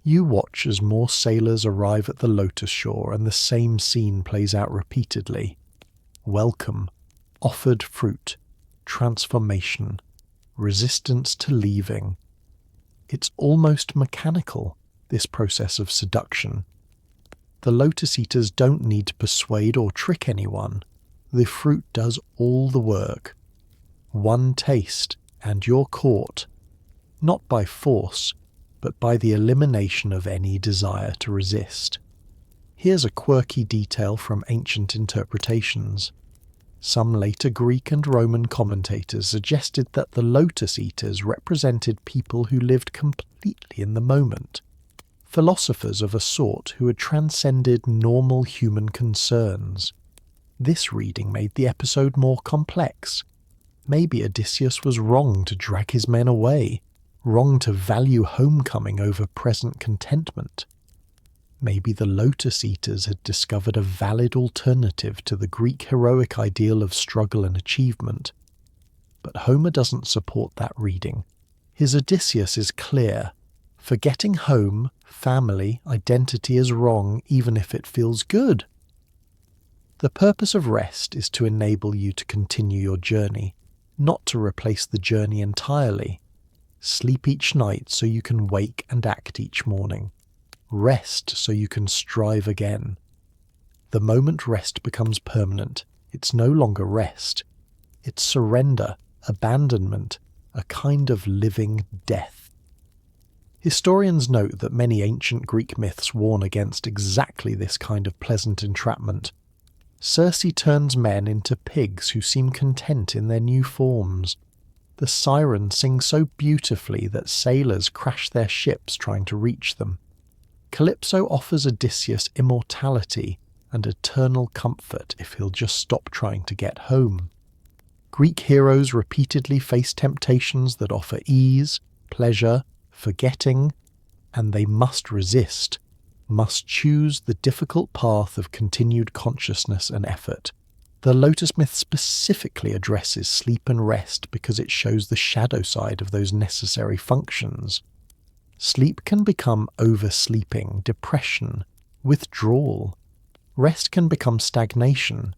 You watch as more sailors arrive at the lotus shore and the same scene plays out repeatedly. Welcome, offered fruit, transformation, resistance to leaving. It's almost mechanical, this process of seduction. The lotus eaters don't need to persuade or trick anyone. The fruit does all the work. One taste, and you're caught, not by force, but by the elimination of any desire to resist. Here's a quirky detail from ancient interpretations. Some later Greek and Roman commentators suggested that the lotus eaters represented people who lived completely in the moment, philosophers of a sort who had transcended normal human concerns. This reading made the episode more complex. Maybe Odysseus was wrong to drag his men away, wrong to value homecoming over present contentment. Maybe the lotus eaters had discovered a valid alternative to the Greek heroic ideal of struggle and achievement. But Homer doesn't support that reading. His Odysseus is clear. Forgetting home, family, identity is wrong even if it feels good. The purpose of rest is to enable you to continue your journey, not to replace the journey entirely. Sleep each night so you can wake and act each morning. Rest so you can strive again. The moment rest becomes permanent, it's no longer rest. It's surrender, abandonment, a kind of living death. Historians note that many ancient Greek myths warn against exactly this kind of pleasant entrapment. Circe turns men into pigs who seem content in their new forms. The sirens sing so beautifully that sailors crash their ships trying to reach them. Calypso offers Odysseus immortality and eternal comfort if he'll just stop trying to get home. Greek heroes repeatedly face temptations that offer ease, pleasure, forgetting, and they must resist, must choose the difficult path of continued consciousness and effort. The Lotus myth specifically addresses sleep and rest because it shows the shadow side of those necessary functions. Sleep can become oversleeping, depression, withdrawal. Rest can become stagnation.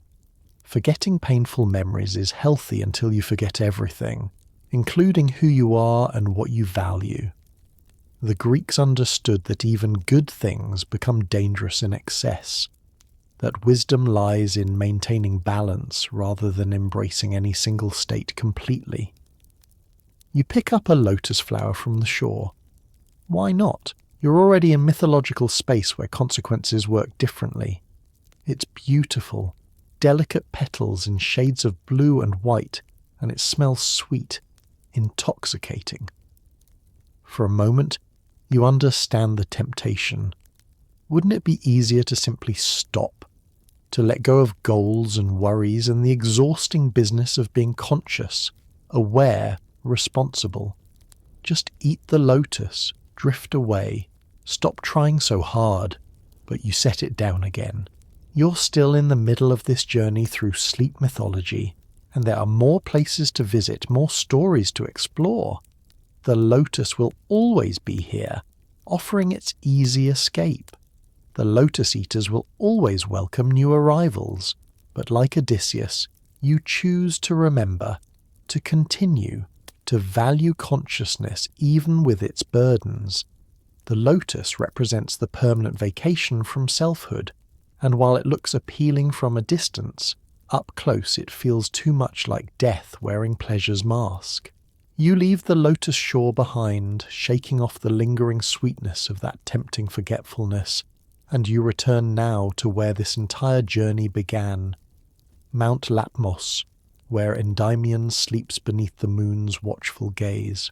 Forgetting painful memories is healthy until you forget everything, including who you are and what you value. The Greeks understood that even good things become dangerous in excess, that wisdom lies in maintaining balance rather than embracing any single state completely. You pick up a lotus flower from the shore. Why not? You're already in mythological space where consequences work differently. It's beautiful, delicate petals in shades of blue and white, and it smells sweet, intoxicating. For a moment, you understand the temptation. Wouldn't it be easier to simply stop, to let go of goals and worries and the exhausting business of being conscious, aware, responsible? Just eat the lotus, drift away, stop trying so hard, but you set it down again. You're still in the middle of this journey through sleep mythology, and there are more places to visit, more stories to explore. The lotus will always be here, offering its easy escape. The lotus eaters will always welcome new arrivals, but like Odysseus, you choose to remember, to continue, to value consciousness even with its burdens. The lotus represents the permanent vacation from selfhood, and while it looks appealing from a distance, up close it feels too much like death wearing pleasure's mask. You leave the lotus shore behind, shaking off the lingering sweetness of that tempting forgetfulness, and you return now to where this entire journey began, Mount Latmos, where Endymion sleeps beneath the moon's watchful gaze.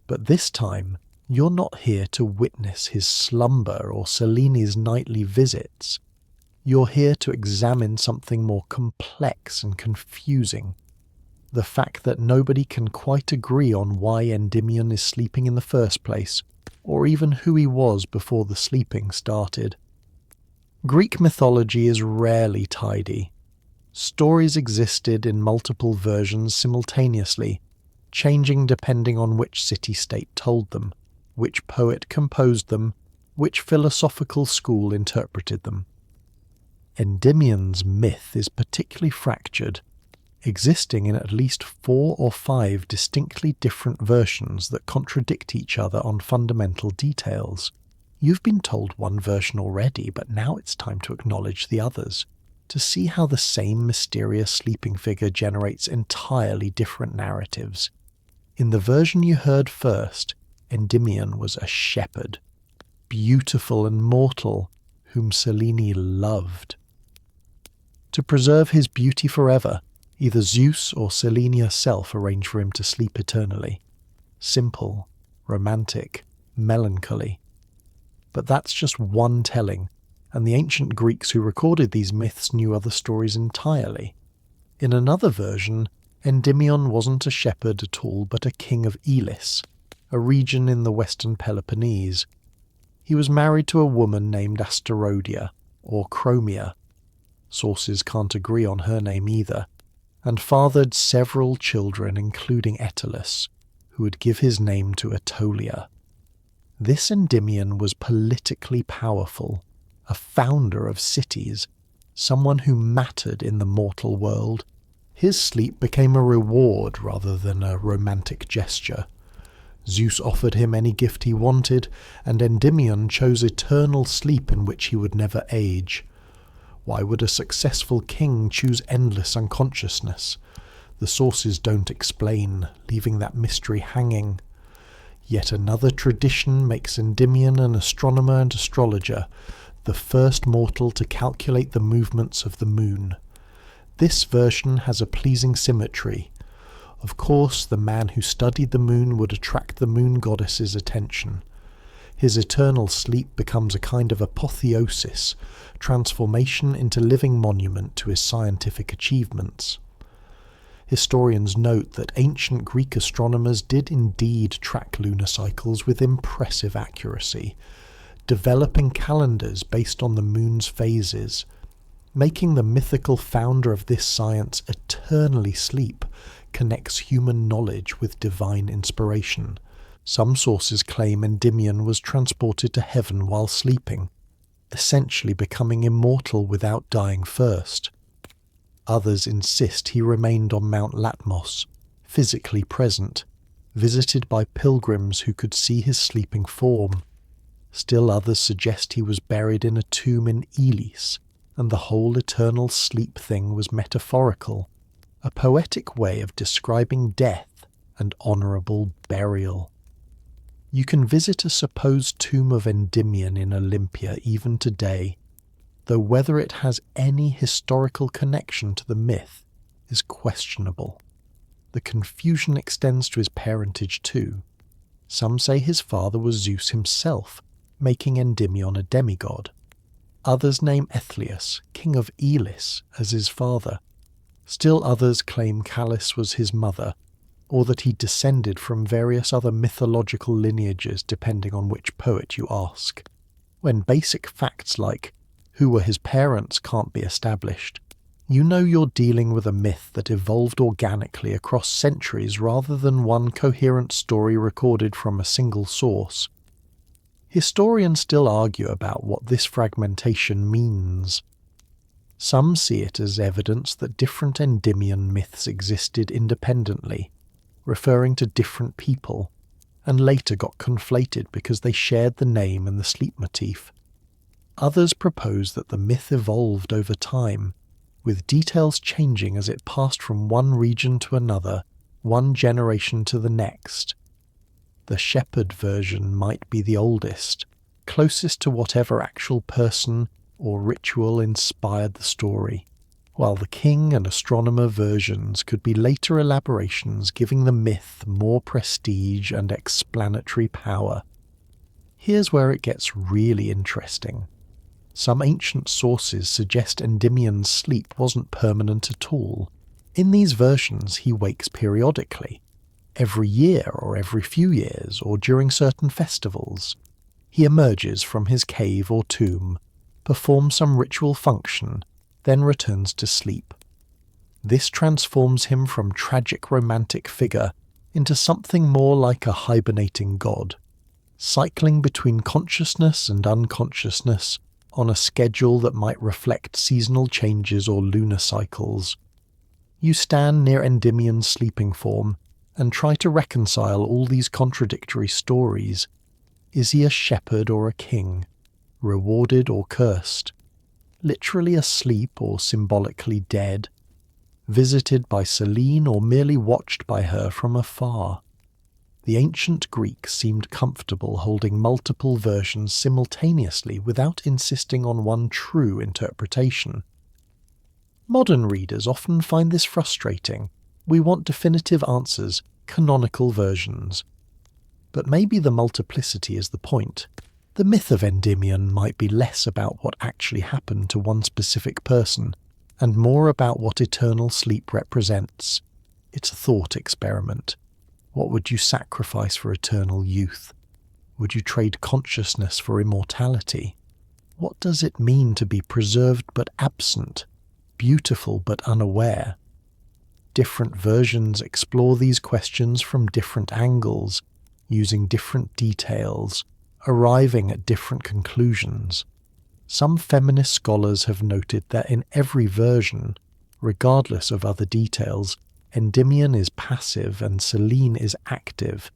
But this time, you're not here to witness his slumber or Selene's nightly visits. You're here to examine something more complex and confusing. The fact that nobody can quite agree on why Endymion is sleeping in the first place, or even who he was before the sleeping started. Greek mythology is rarely tidy. Stories existed in multiple versions simultaneously, changing depending on which city-state told them, which poet composed them, which philosophical school interpreted them. Endymion's myth is particularly fractured, existing in at least 4 or 5 distinctly different versions that contradict each other on fundamental details. You've been told one version already, but now it's time to acknowledge the others, to see how the same mysterious sleeping figure generates entirely different narratives. In the version you heard first, Endymion was a shepherd, beautiful and mortal, whom Selene loved. To preserve his beauty forever, either Zeus or Selene herself arranged for him to sleep eternally. Simple, romantic, melancholy. But that's just one telling, and the ancient Greeks who recorded these myths knew other stories entirely. In another version, Endymion wasn't a shepherd at all, but a king of Elis, a region in the western Peloponnese. He was married to a woman named Asterodia, or Chromia. Sources can't agree on her name either, and fathered several children including Etalus, who would give his name to Aetolia. This Endymion was politically powerful, a founder of cities, someone who mattered in the mortal world. His sleep became a reward rather than a romantic gesture. Zeus offered him any gift he wanted, and Endymion chose eternal sleep in which he would never age. Why would a successful king choose endless unconsciousness? The sources don't explain, leaving that mystery hanging. Yet another tradition makes Endymion an astronomer and astrologer, the first mortal to calculate the movements of the moon. This version has a pleasing symmetry. Of course, the man who studied the moon would attract the moon goddess's attention. His eternal sleep becomes a kind of apotheosis, transformation into living monument to his scientific achievements. Historians note that ancient Greek astronomers did indeed track lunar cycles with impressive accuracy, developing calendars based on the moon's phases. Making the mythical founder of this science eternally sleep connects human knowledge with divine inspiration. Some sources claim Endymion was transported to heaven while sleeping, essentially becoming immortal without dying first. Others insist he remained on Mount Latmos, physically present, visited by pilgrims who could see his sleeping form. Still others suggest he was buried in a tomb in Elis, and the whole eternal sleep thing was metaphorical, a poetic way of describing death and honourable burial. You can visit a supposed tomb of Endymion in Olympia even today, though whether it has any historical connection to the myth is questionable. The confusion extends to his parentage too. Some say his father was Zeus himself, making Endymion a demigod. Others name Aethlius, king of Elis, as his father. Still others claim Callis was his mother, or that he descended from various other mythological lineages depending on which poet you ask. When basic facts like who were his parents can't be established, you know you're dealing with a myth that evolved organically across centuries rather than one coherent story recorded from a single source. Historians still argue about what this fragmentation means. Some see it as evidence that different Endymion myths existed independently, referring to different people, and later got conflated because they shared the name and the sleep motif. Others propose that the myth evolved over time, with details changing as it passed from one region to another, one generation to the next. The shepherd version might be the oldest, closest to whatever actual person or ritual inspired the story, while the king and astronomer versions could be later elaborations giving the myth more prestige and explanatory power. Here's where it gets really interesting. Some ancient sources suggest Endymion's sleep wasn't permanent at all. In these versions he wakes periodically, every year or every few years or during certain festivals. He emerges from his cave or tomb, performs some ritual function, then returns to sleep. This transforms him from tragic romantic figure into something more like a hibernating god, cycling between consciousness and unconsciousness on a schedule that might reflect seasonal changes or lunar cycles. You stand near Endymion's sleeping form and try to reconcile all these contradictory stories. Is he a shepherd or a king, rewarded or cursed, literally asleep or symbolically dead, visited by Selene or merely watched by her from afar? The ancient Greeks seemed comfortable holding multiple versions simultaneously without insisting on one true interpretation. Modern readers often find this frustrating. We want definitive answers, canonical versions. But maybe the multiplicity is the point. The myth of Endymion might be less about what actually happened to one specific person, and more about what eternal sleep represents. It's a thought experiment. What would you sacrifice for eternal youth? Would you trade consciousness for immortality? What does it mean to be preserved but absent, beautiful but unaware? Different versions explore these questions from different angles, using different details, arriving at different conclusions. Some feminist scholars have noted that in every version, regardless of other details, Endymion is passive and Selene is active.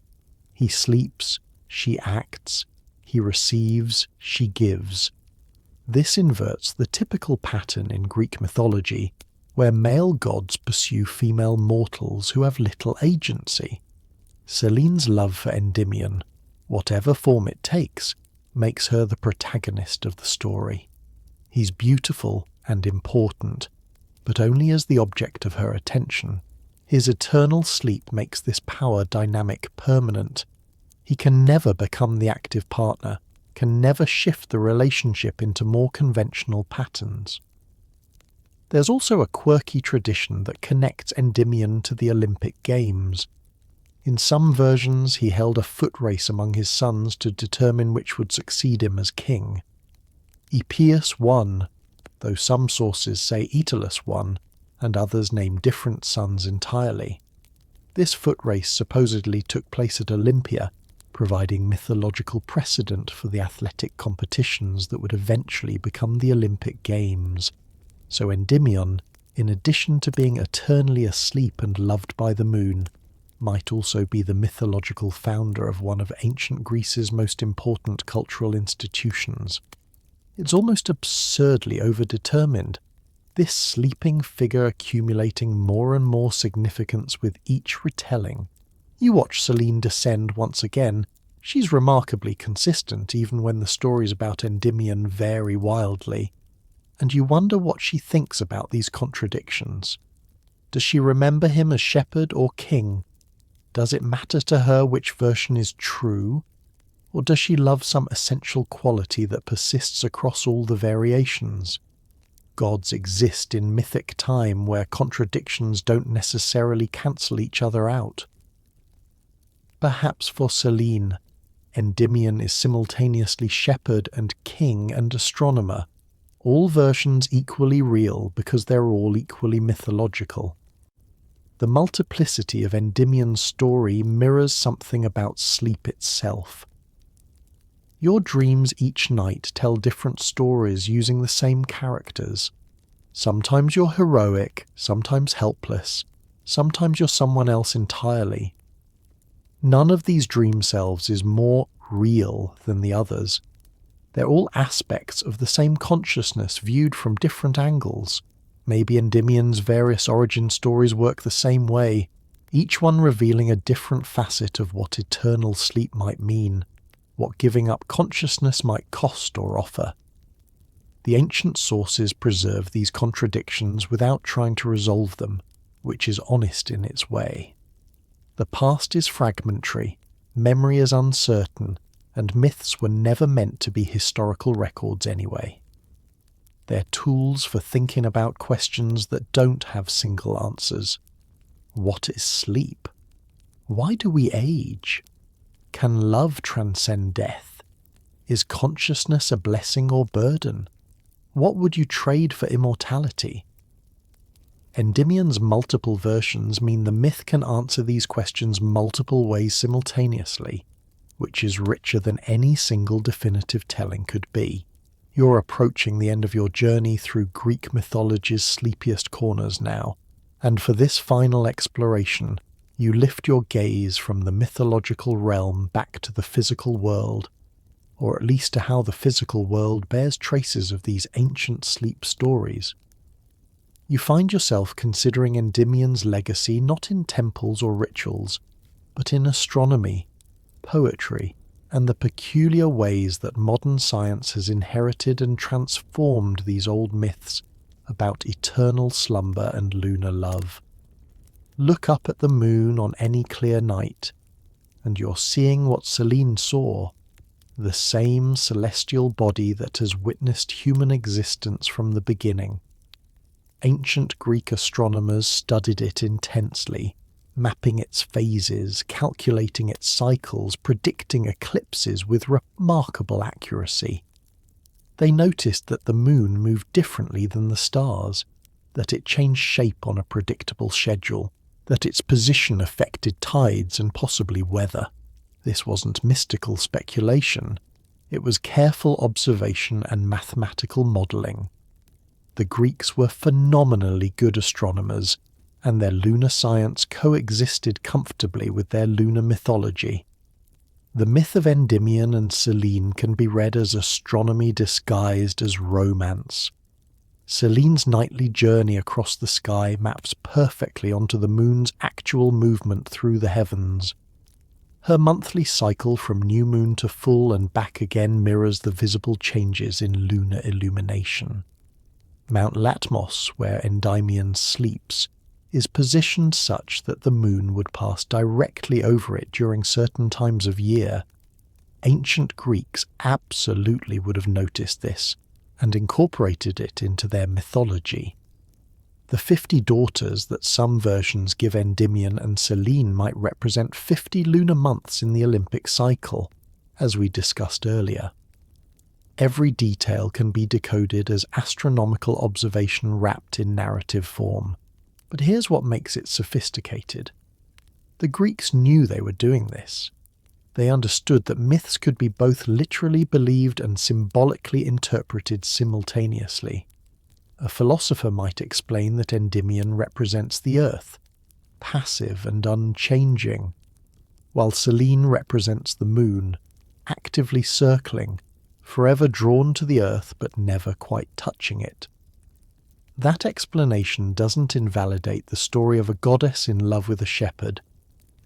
He sleeps, she acts, he receives, she gives. This inverts the typical pattern in Greek mythology, where male gods pursue female mortals who have little agency. Selene's love for Endymion, whatever form it takes, makes her the protagonist of the story. He's beautiful and important, but only as the object of her attention. His eternal sleep makes this power dynamic permanent. He can never become the active partner, can never shift the relationship into more conventional patterns. There's also a quirky tradition that connects Endymion to the Olympic Games. In some versions, he held a foot race among his sons to determine which would succeed him as king. Epeus won, though some sources say Aetalus won, and others name different sons entirely. This foot race supposedly took place at Olympia, providing mythological precedent for the athletic competitions that would eventually become the Olympic Games. So Endymion, in addition to being eternally asleep and loved by the moon, might also be the mythological founder of one of ancient Greece's most important cultural institutions. It's almost absurdly overdetermined, this sleeping figure accumulating more and more significance with each retelling. You watch Selene descend once again. She's remarkably consistent even when the stories about Endymion vary wildly, and you wonder what she thinks about these contradictions. Does she remember him as shepherd or king? Does it matter to her which version is true? Or does she love some essential quality that persists across all the variations? Gods exist in mythic time where contradictions don't necessarily cancel each other out. Perhaps for Selene, Endymion is simultaneously shepherd and king and astronomer, all versions equally real because they're all equally mythological. The multiplicity of Endymion's story mirrors something about sleep itself. Your dreams each night tell different stories using the same characters. Sometimes you're heroic, sometimes helpless, sometimes you're someone else entirely. None of these dream selves is more real than the others. They're all aspects of the same consciousness viewed from different angles. Maybe Endymion's various origin stories work the same way, each one revealing a different facet of what eternal sleep might mean, what giving up consciousness might cost or offer. The ancient sources preserve these contradictions without trying to resolve them, which is honest in its way. The past is fragmentary, memory is uncertain, and myths were never meant to be historical records anyway. They're tools for thinking about questions that don't have single answers. What is sleep? Why do we age? Can love transcend death? Is consciousness a blessing or burden? What would you trade for immortality? Endymion's multiple versions mean the myth can answer these questions multiple ways simultaneously, which is richer than any single definitive telling could be. You're approaching the end of your journey through Greek mythology's sleepiest corners now, and for this final exploration, you lift your gaze from the mythological realm back to the physical world, or at least to how the physical world bears traces of these ancient sleep stories. You find yourself considering Endymion's legacy not in temples or rituals, but in astronomy, poetry, and the peculiar ways that modern science has inherited and transformed these old myths about eternal slumber and lunar love. Look up at the moon on any clear night, and you're seeing what Selene saw, the same celestial body that has witnessed human existence from the beginning. Ancient Greek astronomers studied it intensely, mapping its phases, calculating its cycles, predicting eclipses with remarkable accuracy. They noticed that the moon moved differently than the stars, that it changed shape on a predictable schedule, that its position affected tides and possibly weather. This wasn't mystical speculation. It was careful observation and mathematical modelling. The Greeks were phenomenally good astronomers, and their lunar science coexisted comfortably with their lunar mythology. The myth of Endymion and Selene can be read as astronomy disguised as romance. Selene's nightly journey across the sky maps perfectly onto the moon's actual movement through the heavens. Her monthly cycle from new moon to full and back again mirrors the visible changes in lunar illumination. Mount Latmos, where Endymion sleeps, is positioned such that the moon would pass directly over it during certain times of year. Ancient Greeks absolutely would have noticed this and incorporated it into their mythology. The 50 daughters that some versions give Endymion and Selene might represent 50 lunar months in the Olympic cycle, as we discussed earlier. Every detail can be decoded as astronomical observation wrapped in narrative form. But here's what makes it sophisticated. The Greeks knew they were doing this. They understood that myths could be both literally believed and symbolically interpreted simultaneously. A philosopher might explain that Endymion represents the earth, passive and unchanging, while Selene represents the moon, actively circling, forever drawn to the earth but never quite touching it. That explanation doesn't invalidate the story of a goddess in love with a shepherd.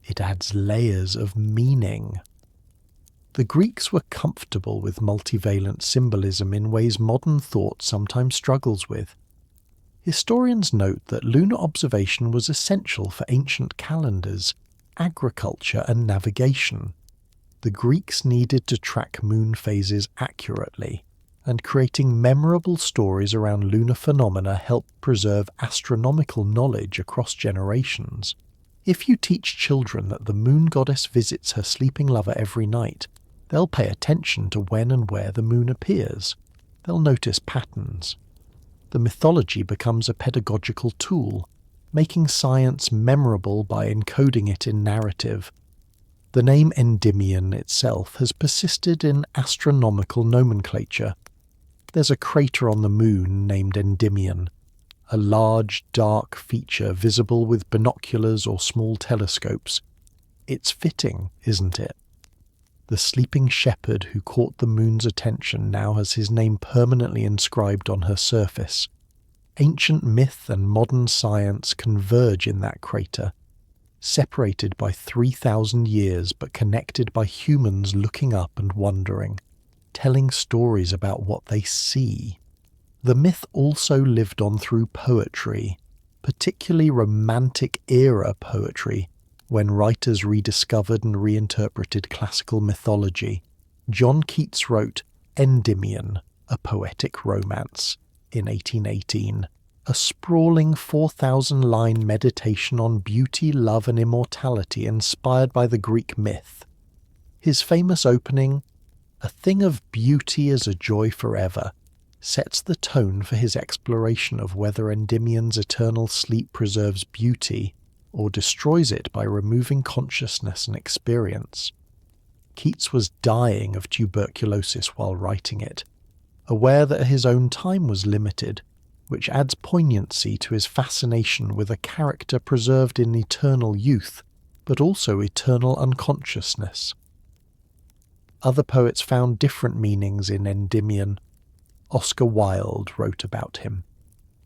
It adds layers of meaning. The Greeks were comfortable with multivalent symbolism in ways modern thought sometimes struggles with. Historians note that lunar observation was essential for ancient calendars, agriculture, and navigation. The Greeks needed to track moon phases accurately, and creating memorable stories around lunar phenomena helped preserve astronomical knowledge across generations. If you teach children that the moon goddess visits her sleeping lover every night, they'll pay attention to when and where the moon appears. They'll notice patterns. The mythology becomes a pedagogical tool, making science memorable by encoding it in narrative. The name Endymion itself has persisted in astronomical nomenclature. There's a crater on the moon named Endymion, a large, dark feature visible with binoculars or small telescopes. It's fitting, isn't it? The sleeping shepherd who caught the moon's attention now has his name permanently inscribed on her surface. Ancient myth and modern science converge in that crater, separated by 3,000 years but connected by humans looking up and wondering, telling stories about what they see. The myth also lived on through poetry, particularly Romantic era poetry, when writers rediscovered and reinterpreted classical mythology. John Keats wrote Endymion, a poetic romance, in 1818. a sprawling 4,000-line meditation on beauty, love and immortality inspired by the Greek myth. His famous opening, "A thing of beauty is a joy forever," sets the tone for his exploration of whether Endymion's eternal sleep preserves beauty or destroys it by removing consciousness and experience. Keats was dying of tuberculosis while writing it, aware that his own time was limited, which adds poignancy to his fascination with a character preserved in eternal youth, but also eternal unconsciousness. Other poets found different meanings in Endymion. Oscar Wilde wrote about him.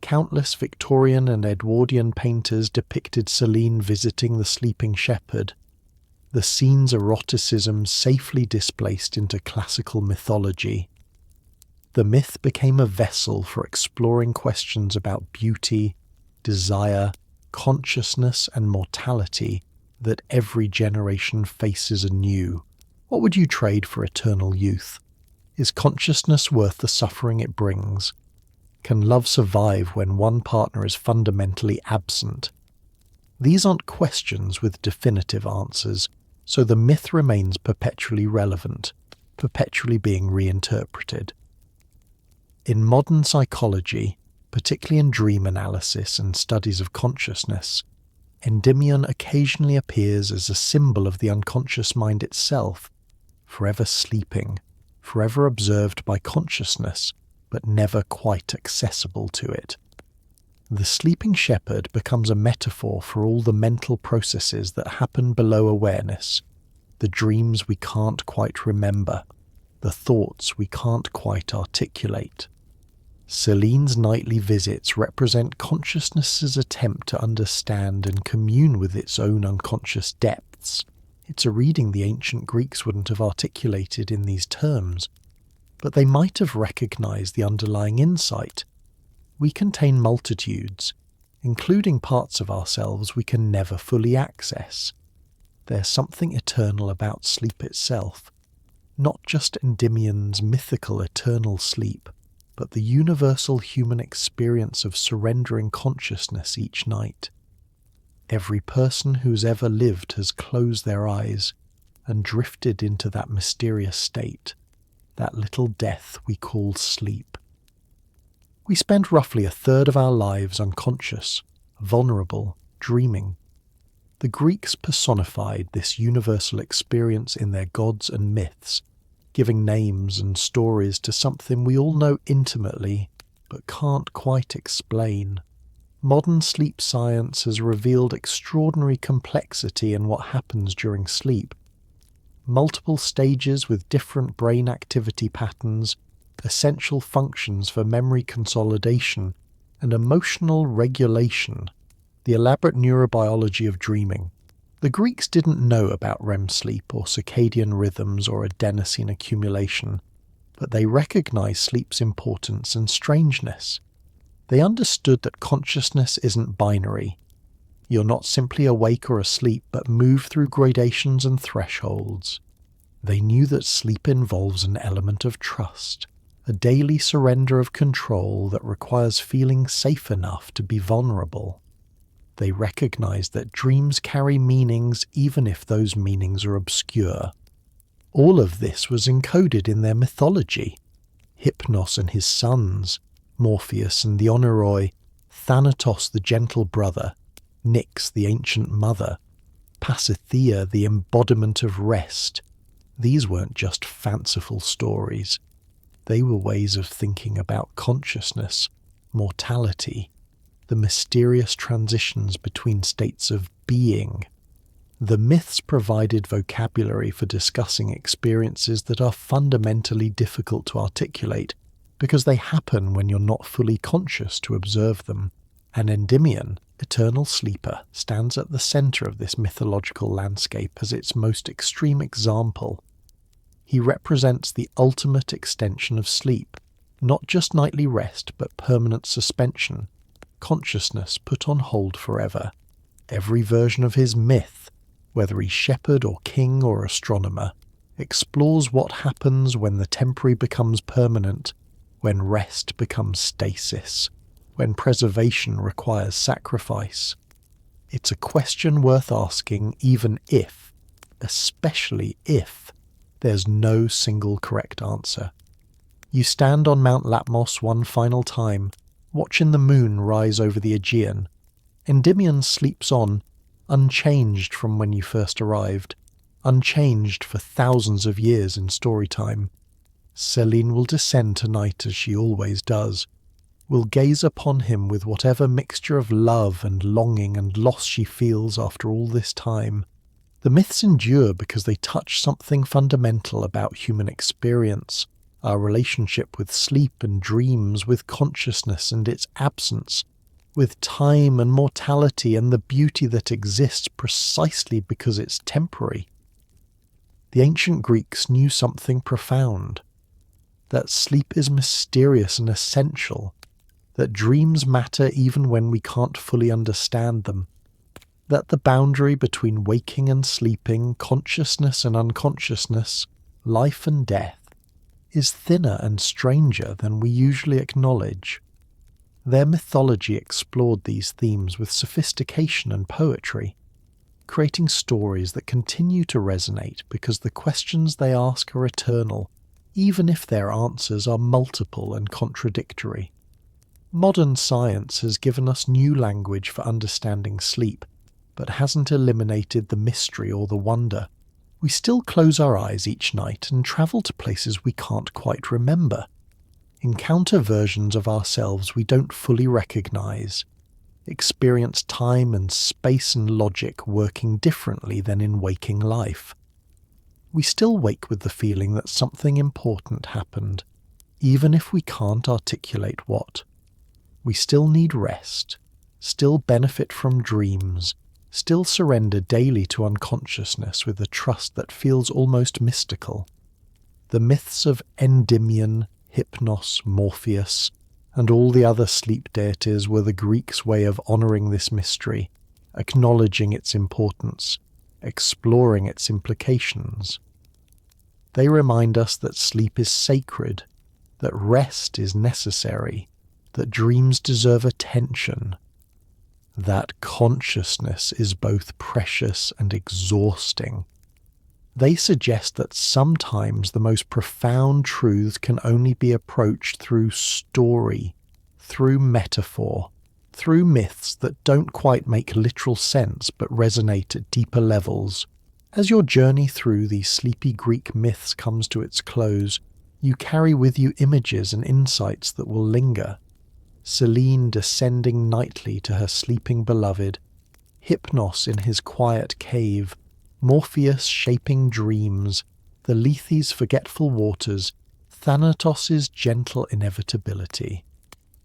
Countless Victorian and Edwardian painters depicted Selene visiting the sleeping shepherd. The scene's eroticism safely displaced into classical mythology. The myth became a vessel for exploring questions about beauty, desire, consciousness and mortality that every generation faces anew. What would you trade for eternal youth? Is consciousness worth the suffering it brings? Can love survive when one partner is fundamentally absent? These aren't questions with definitive answers, so the myth remains perpetually relevant, perpetually being reinterpreted. In modern psychology, particularly in dream analysis and studies of consciousness, Endymion occasionally appears as a symbol of the unconscious mind itself, forever sleeping, forever observed by consciousness, but never quite accessible to it. The sleeping shepherd becomes a metaphor for all the mental processes that happen below awareness, the dreams we can't quite remember, the thoughts we can't quite articulate. Selene's nightly visits represent consciousness's attempt to understand and commune with its own unconscious depths. It's a reading the ancient Greeks wouldn't have articulated in these terms, but they might have recognized the underlying insight. We contain multitudes, including parts of ourselves we can never fully access. There's something eternal about sleep itself, not just Endymion's mythical eternal sleep, but the universal human experience of surrendering consciousness each night. Every person who's ever lived has closed their eyes and drifted into that mysterious state, that little death we call sleep. We spend roughly a third of our lives unconscious, vulnerable, dreaming. The Greeks personified this universal experience in their gods and myths, giving names and stories to something we all know intimately but can't quite explain. Modern sleep science has revealed extraordinary complexity in what happens during sleep. Multiple stages with different brain activity patterns, essential functions for memory consolidation and emotional regulation, the elaborate neurobiology of dreaming. The Greeks didn't know about REM sleep or circadian rhythms or adenosine accumulation, but they recognized sleep's importance and strangeness. They understood that consciousness isn't binary. You're not simply awake or asleep, but move through gradations and thresholds. They knew that sleep involves an element of trust, a daily surrender of control that requires feeling safe enough to be vulnerable. They recognized that dreams carry meanings even if those meanings are obscure. All of this was encoded in their mythology. Hypnos and his sons, Morpheus and the Oneiroi, Thanatos the gentle brother, Nyx the ancient mother, Pasithea the embodiment of rest. These weren't just fanciful stories. They were ways of thinking about consciousness, mortality, the mysterious transitions between states of being. The myths provided vocabulary for discussing experiences that are fundamentally difficult to articulate because they happen when you're not fully conscious to observe them. And Endymion, eternal sleeper, stands at the center of this mythological landscape as its most extreme example. He represents the ultimate extension of sleep, not just nightly rest but permanent suspension, consciousness put on hold forever. Every version of his myth, whether he's shepherd or king or astronomer, explores what happens when the temporary becomes permanent, when rest becomes stasis. when preservation requires sacrifice. It's a question worth asking even if, especially if, there's no single correct answer. You stand on Mount Latmos one final time, watching the moon rise over the Aegean. Endymion sleeps on, unchanged from when you first arrived, unchanged for thousands of years in story time. Selene will descend tonight as she always does, will gaze upon him with whatever mixture of love and longing and loss she feels after all this time. The myths endure because they touch something fundamental about human experience, our relationship with sleep and dreams, with consciousness and its absence, with time and mortality and the beauty that exists precisely because it's temporary. The ancient Greeks knew something profound, that sleep is mysterious and essential, that dreams matter even when we can't fully understand them, that the boundary between waking and sleeping, consciousness and unconsciousness, life and death, is thinner and stranger than we usually acknowledge. Their mythology explored these themes with sophistication and poetry, creating stories that continue to resonate because the questions they ask are eternal, even if their answers are multiple and contradictory. Modern science has given us new language for understanding sleep, but hasn't eliminated the mystery or the wonder. We still close our eyes each night and travel to places we can't quite remember, encounter versions of ourselves we don't fully recognize, experience time and space and logic working differently than in waking life. We still wake with the feeling that something important happened, even if we can't articulate what. We still need rest, still benefit from dreams, still surrender daily to unconsciousness with a trust that feels almost mystical. The myths of Endymion, Hypnos, Morpheus, and all the other sleep deities were the Greeks' way of honouring this mystery, acknowledging its importance, exploring its implications. They remind us that sleep is sacred, that rest is necessary, that dreams deserve attention, that consciousness is both precious and exhausting. They suggest that sometimes the most profound truths can only be approached through story, through metaphor, through myths that don't quite make literal sense but resonate at deeper levels. As your journey through these sleepy Greek myths comes to its close, you carry with you images and insights that will linger. Selene descending nightly to her sleeping beloved, Hypnos in his quiet cave, Morpheus shaping dreams, the Lethe's forgetful waters, Thanatos' gentle inevitability.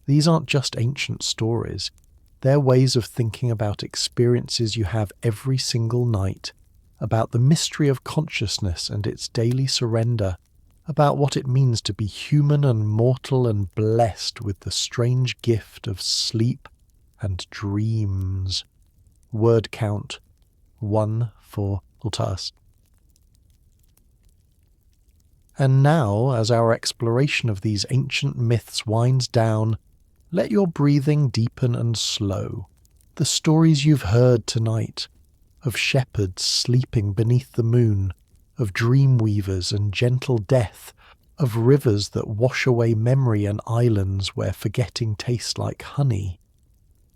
These aren't just ancient stories. They're ways of thinking about experiences you have every single night, about the mystery of consciousness and its daily surrender, about what it means to be human and mortal and blessed with the strange gift of sleep and dreams. Word count 1 for Altas. And now, as our exploration of these ancient myths winds down, let your breathing deepen and slow. The stories you've heard tonight, of shepherds sleeping beneath the moon, of dream weavers and gentle death, of rivers that wash away memory and islands where forgetting tastes like honey.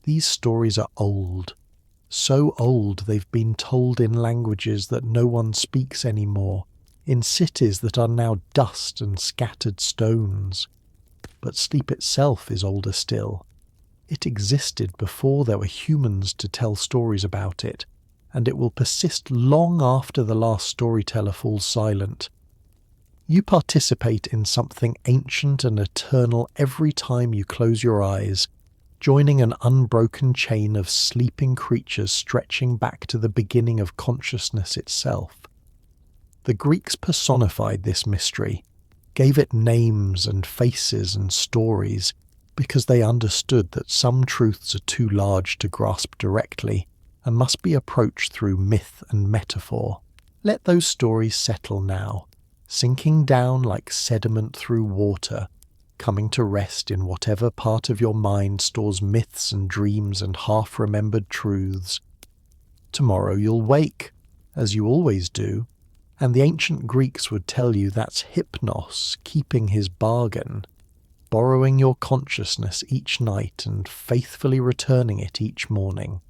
These stories are old, so old they've been told in languages that no one speaks anymore, in cities that are now dust and scattered stones. But sleep itself is older still. It existed before there were humans to tell stories about it, and it will persist long after the last storyteller falls silent. You participate in something ancient and eternal every time you close your eyes, joining an unbroken chain of sleeping creatures stretching back to the beginning of consciousness itself. The Greeks personified this mystery, gave it names and faces and stories, because they understood that some truths are too large to grasp directly, and must be approached through myth and metaphor. Let those stories settle now, sinking down like sediment through water, coming to rest in whatever part of your mind stores myths and dreams and half-remembered truths. Tomorrow you'll wake, as you always do, and the ancient Greeks would tell you that's Hypnos keeping his bargain, borrowing your consciousness each night and faithfully returning it each morning.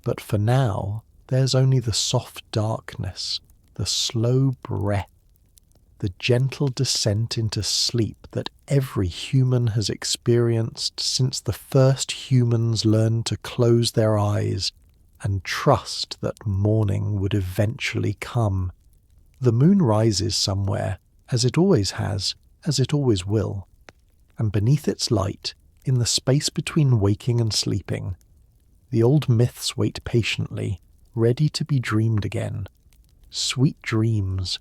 But for now, there's only the soft darkness, the slow breath, the gentle descent into sleep that every human has experienced since the first humans learned to close their eyes and trust that morning would eventually come. The moon rises somewhere, as it always has, as it always will, and beneath its light, in the space between waking and sleeping, the old myths wait patiently, ready to be dreamed again. Sweet dreams,